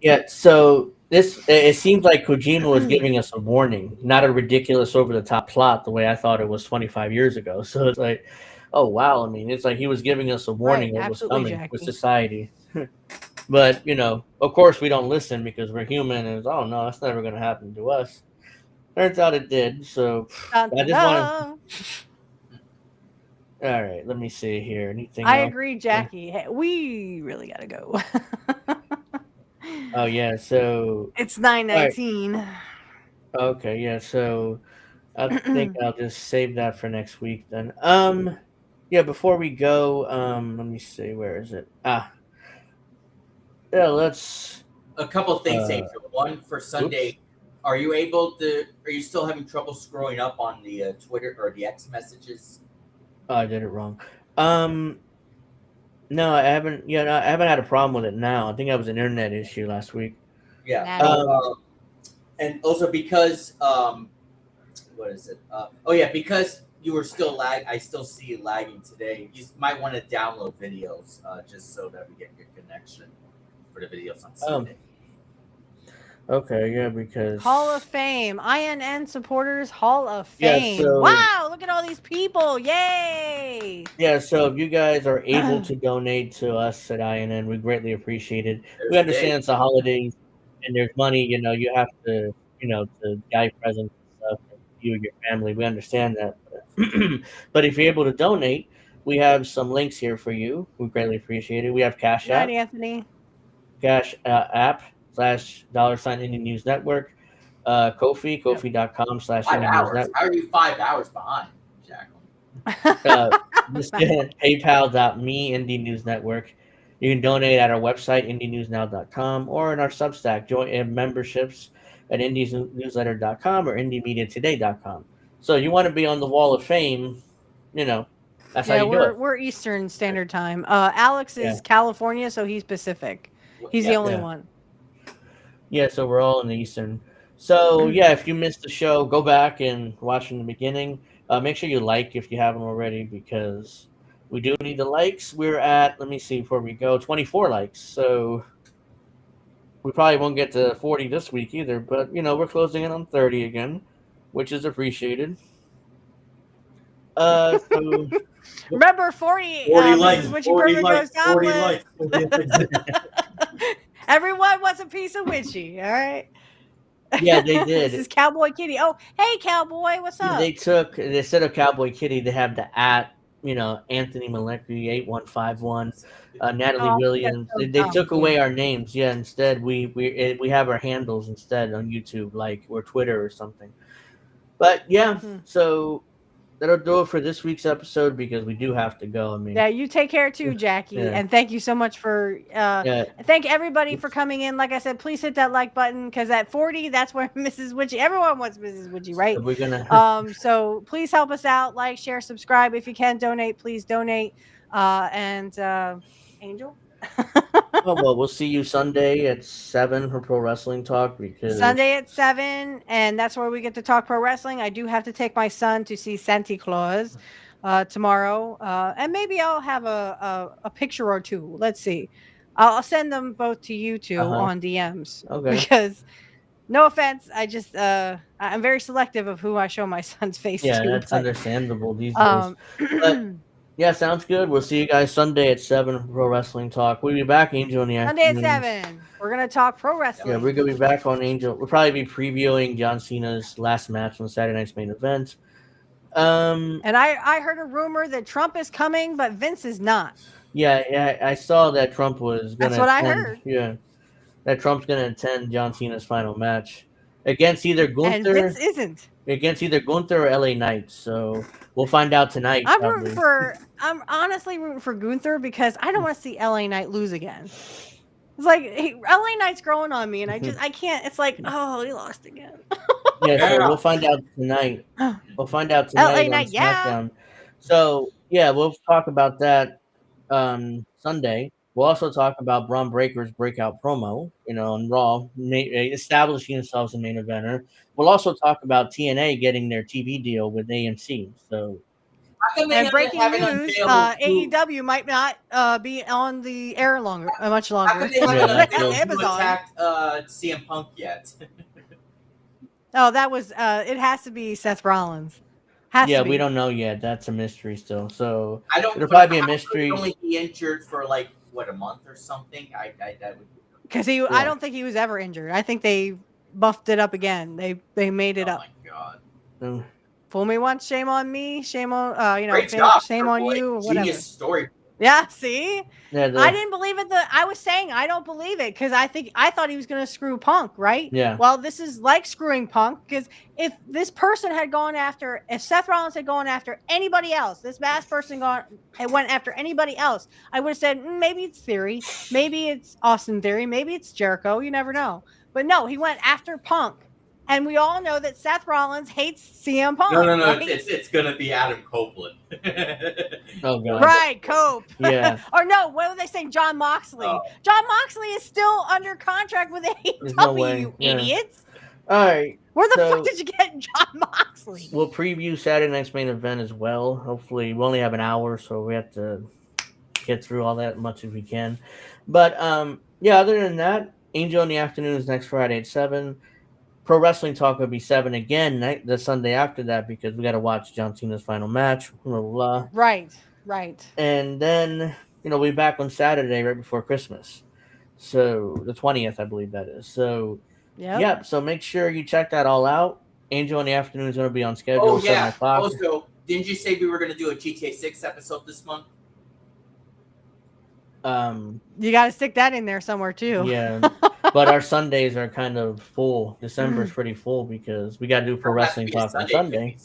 Speaker 1: Yeah, so it seems like Kojima was giving us a warning, not a ridiculous over the top plot the way I thought it was 25 years ago. So it's like, oh wow, I mean, it's like he was giving us a warning what was coming with society. But, of course we don't listen because we're human, and oh no, that's never going to happen to us. Turns out it did. So I just want All right, let me see here. Anything
Speaker 2: I
Speaker 1: else?
Speaker 2: agree, Jackie. Hey, we really got to go.
Speaker 1: Oh yeah, so
Speaker 2: it's 9:19.
Speaker 1: Right. Okay, yeah, so I think I'll just save that for next week then. Yeah, before we go, let me see, where is it? Yeah, let's
Speaker 3: a couple things, Angel. One for Sunday.
Speaker 1: Oops.
Speaker 3: Are you still having trouble scrolling up on the Twitter or the X messages?
Speaker 1: Oh, I did it wrong. No, I haven't yet. I haven't had a problem with it now. I think that was an internet issue last week.
Speaker 3: Yeah. And also because what is it? Because you were still I still see you lagging today. You might want to download videos just so that we get good connection for the videos on Sunday.
Speaker 1: Okay, yeah, because
Speaker 2: Hall of Fame, INN supporters Hall of
Speaker 1: Yeah,
Speaker 2: Fame.
Speaker 1: so-
Speaker 2: Wow, look at all these people! Yay!
Speaker 1: Yeah, so if you guys are able to donate to us at INN, we greatly appreciate it. We understand it's the holidays and there's money, you have to, to buy presents and stuff for you and your family. We understand that. But if you're able to donate, we have some links here for you. We greatly appreciate it. We have Cash
Speaker 2: Good night,
Speaker 1: App,
Speaker 2: Anthony.
Speaker 1: Cash App / $Indie News Network, Kofi, Kofi.com /
Speaker 3: 5
Speaker 1: Indie News
Speaker 3: hours.
Speaker 1: Network.
Speaker 3: How are you 5 hours behind, Jacqueline?
Speaker 1: PayPal.me, Indie News Network. You can donate at our website, indienewsnow.com, or in our Substack, join memberships at indiesnewsletter.com or indiemediatoday.com. So you want to be on the Wall of Fame, that's how you do it.
Speaker 2: We're Eastern Standard Time. Alex is California, so he's Pacific. He's the only one.
Speaker 1: Yeah, so we're all in the Eastern. So, yeah, if you missed the show, go back and watch from the beginning. Make sure you like if you haven't already, because we do need the likes. We're at, let me see before we go, 24 likes. So we probably won't get to 40 this week either, but, we're closing in on 30 again, which is appreciated. So
Speaker 2: remember 40
Speaker 3: likes. 40 likes. 40 likes.
Speaker 2: Everyone wants a piece of Witchy, all right?
Speaker 1: Yeah, they did.
Speaker 2: This is Cowboy Kitty. Oh, hey, Cowboy, what's up?
Speaker 1: Instead of Cowboy Kitty, they have the Anthony Malecki 8151, Natalie Williams. They took away our names. Yeah, instead we have our handles instead on YouTube, or Twitter or something. But yeah, so that'll do it for this week's episode because we do have to go. I mean,
Speaker 2: yeah, you take care too, Jackie, and thank you so much for thank everybody for coming in. Like I said, please hit that like button, because at 40, that's where Mrs. Witchy, everyone wants Mrs. Witchy, right?
Speaker 1: So we're gonna
Speaker 2: so please help us out, like, share, subscribe. If you can donate, please donate. Angel.
Speaker 1: well, we'll see you Sunday at 7 for Pro Wrestling Talk, because
Speaker 2: Sunday at 7, and that's where we get to talk pro wrestling. I do have to take my son to see Santa Claus tomorrow, and maybe I'll have a picture or two. Let's see. I'll send them both to you two on DMs.
Speaker 1: Okay.
Speaker 2: Because, no offense, I just I'm very selective of who I show my son's face to.
Speaker 1: Yeah, that's understandable these days. But yeah, sounds good. We'll see you guys Sunday at 7 for Pro Wrestling Talk. We'll be back, Angel, in the afternoon.
Speaker 2: Sunday at 7. We're going to talk pro wrestling.
Speaker 1: Yeah, we're going to be back on Angel. We'll probably be previewing John Cena's last match on Saturday night's main event.
Speaker 2: And I heard a rumor that Trump is coming, but Vince is not.
Speaker 1: Yeah, I saw that Trump was going
Speaker 2: That's
Speaker 1: to
Speaker 2: what I
Speaker 1: attend.
Speaker 2: heard.
Speaker 1: Yeah, that Trump's going to attend John Cena's final match against either
Speaker 2: And Vince
Speaker 1: Gunther,
Speaker 2: isn't.
Speaker 1: or LA Knight. So we'll find out tonight. Probably.
Speaker 2: I'm honestly rooting for Gunther because I don't want to see LA Knight lose again. It's like LA Knight's growing on me, and I can't. It's like, oh, he lost again.
Speaker 1: Yeah, so we'll find out tonight. We'll find out tonight
Speaker 2: LA
Speaker 1: on
Speaker 2: Knight, yeah.
Speaker 1: SmackDown. So yeah, we'll talk about that Sunday. We'll also talk about Braun Breaker's breakout promo, on Raw, establishing themselves a main eventer. We'll also talk about TNA getting their TV deal with AMC. So,
Speaker 2: And breaking news: AEW might not be on the air much
Speaker 3: How
Speaker 2: longer.
Speaker 3: come they haven't
Speaker 2: Amazon
Speaker 3: attacked CM Punk yet?
Speaker 2: Oh, that was it has to be Seth Rollins. Has to be.
Speaker 1: we don't know yet. That's a mystery still. So
Speaker 3: I don't.
Speaker 1: it'll probably be a mystery.
Speaker 3: Only be injured for like what, a month or something. That would.
Speaker 2: Because I don't think he was ever injured. I think they buffed it up again. They made it up.
Speaker 3: Oh my god.
Speaker 2: Fool me once, shame on me. Shame on
Speaker 3: Great job,
Speaker 2: shame on you. Whatever.
Speaker 3: Genius story.
Speaker 2: Yeah, see,
Speaker 1: Yeah,
Speaker 2: I didn't believe it. I was saying I don't believe it because I thought he was going to screw Punk, right?
Speaker 1: Yeah.
Speaker 2: Well, this is like screwing Punk because if this person had gone after, if Seth Rollins had gone after anybody else, this masked person went after anybody else, I would have said maybe it's Theory, maybe it's Austin Theory, maybe it's Jericho. You never know. But no, he went after Punk. And we all know that Seth Rollins hates CM Punk.
Speaker 3: No.
Speaker 2: Right?
Speaker 3: It's gonna be Adam Copeland.
Speaker 1: Oh god.
Speaker 2: Right, Cope.
Speaker 1: Yeah.
Speaker 2: Or no, what were they saying? John Moxley.
Speaker 3: Oh.
Speaker 2: John Moxley is still under contract with AEW.
Speaker 1: no way.
Speaker 2: You
Speaker 1: Yeah.
Speaker 2: idiots.
Speaker 1: All right.
Speaker 2: Where the fuck did you get John Moxley?
Speaker 1: We'll preview Saturday night's main event as well. Hopefully, we only have an hour, so we have to get through all that much as we can. But other than that, Angel in the Afternoon is next Friday at 7. Pro Wrestling Talk will be 7 again the Sunday after that because we got to watch John Cena's final match. Blah, blah, blah.
Speaker 2: Right.
Speaker 1: And then, we'll be back on Saturday right before Christmas. So the 20th, I believe that is. So, so make sure you check that all out. Angel in the Afternoon is going to be on schedule.
Speaker 3: Oh,
Speaker 1: 7
Speaker 3: yeah.
Speaker 1: o'clock.
Speaker 3: Also, didn't you say we were going to do a GTA 6 episode this month?
Speaker 2: You got to stick that in there somewhere too.
Speaker 1: Yeah. But our Sundays are kind of full. December's pretty full because we got to do Pro Wrestling Talk on Sunday.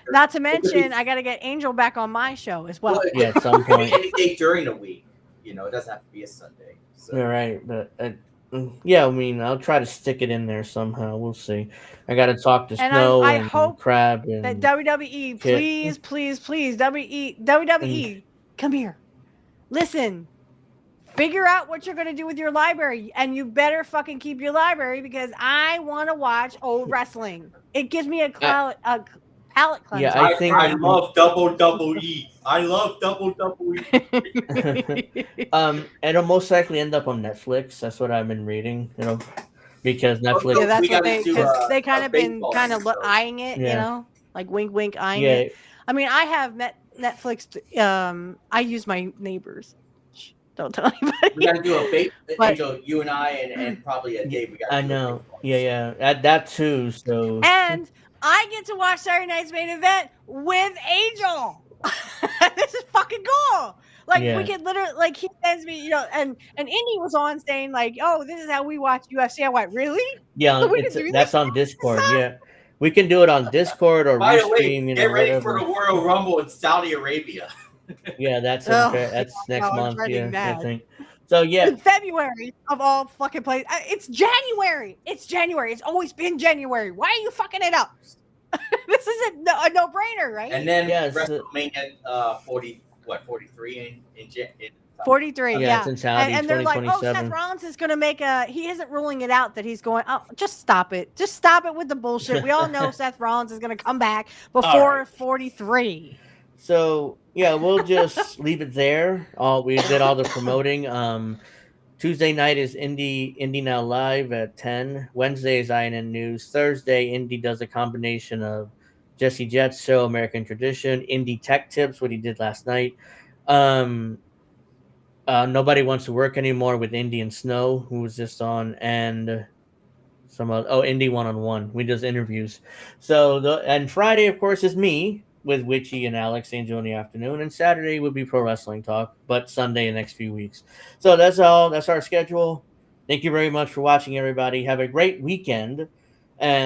Speaker 2: Not to mention, I got to get Angel back on my show as well.
Speaker 1: Yeah, at some point.
Speaker 3: Any day during the week. It doesn't have to be a Sunday. So.
Speaker 1: You're right. But I'll try to stick it in there somehow. We'll see. I got to talk to Snow
Speaker 2: I
Speaker 1: and
Speaker 2: hope
Speaker 1: Crab. And
Speaker 2: that WWE, please, WWE, come here. Listen. Figure out what you're going to do with your library, and you better fucking keep your library because I want to watch old wrestling. It gives me a palate cleanser.
Speaker 1: Yeah, I think
Speaker 3: I love WWE. I love WWE.
Speaker 1: And it'll most likely end up on Netflix. That's what I've been reading. Because Netflix.
Speaker 2: Yeah, that's what they kind of been eyeing it. Like wink, wink, eyeing it. I mean, I have Netflix. I use my neighbors. Don't tell anybody.
Speaker 3: We got to do Angel, you and I, and probably a Dave.
Speaker 1: I know. Yeah. That too. So.
Speaker 2: And I get to watch Saturday night's main event with Angel. This is fucking cool. Like we could literally, he sends me, and Indy was on saying like, "Oh, this is how we watch UFC." I went, "Really?"
Speaker 1: Yeah,
Speaker 2: so
Speaker 1: that's on Discord. Yeah, we can do it on Discord or Restream.
Speaker 3: Get ready for the Royal Rumble in Saudi Arabia.
Speaker 1: Yeah, that's next month. Yeah, I think. So
Speaker 2: in February of all fucking places. It's January. It's always been January. Why are you fucking it up? This is a no-brainer, right?
Speaker 3: And then WrestleMania 43 in
Speaker 2: 43, yeah.
Speaker 1: It's in Saudi,
Speaker 2: and they're like, oh, Seth Rollins is going to make he isn't ruling it out that he's going, oh, just stop it. Just stop it with the bullshit. We all know Seth Rollins is going to come back before 43.
Speaker 1: So, we'll just leave it there. We did all the promoting. Tuesday night is Indie Now Live at 10. Wednesday is INN News. Thursday, Indie does a combination of Jesse Jett's show, American Tradition, Indie Tech Tips, what he did last night. Nobody Wants to Work Anymore with Indie and Snow, who was just on, and some other, Indie One-on-One. We does interviews. So, and Friday, of course, is me. with Witchy and Alex Angel in the afternoon, and Saturday would be pro wrestling talk, but Sunday in the next few weeks. So that's all. That's our schedule. Thank you very much for watching, everybody. Have a great weekend, and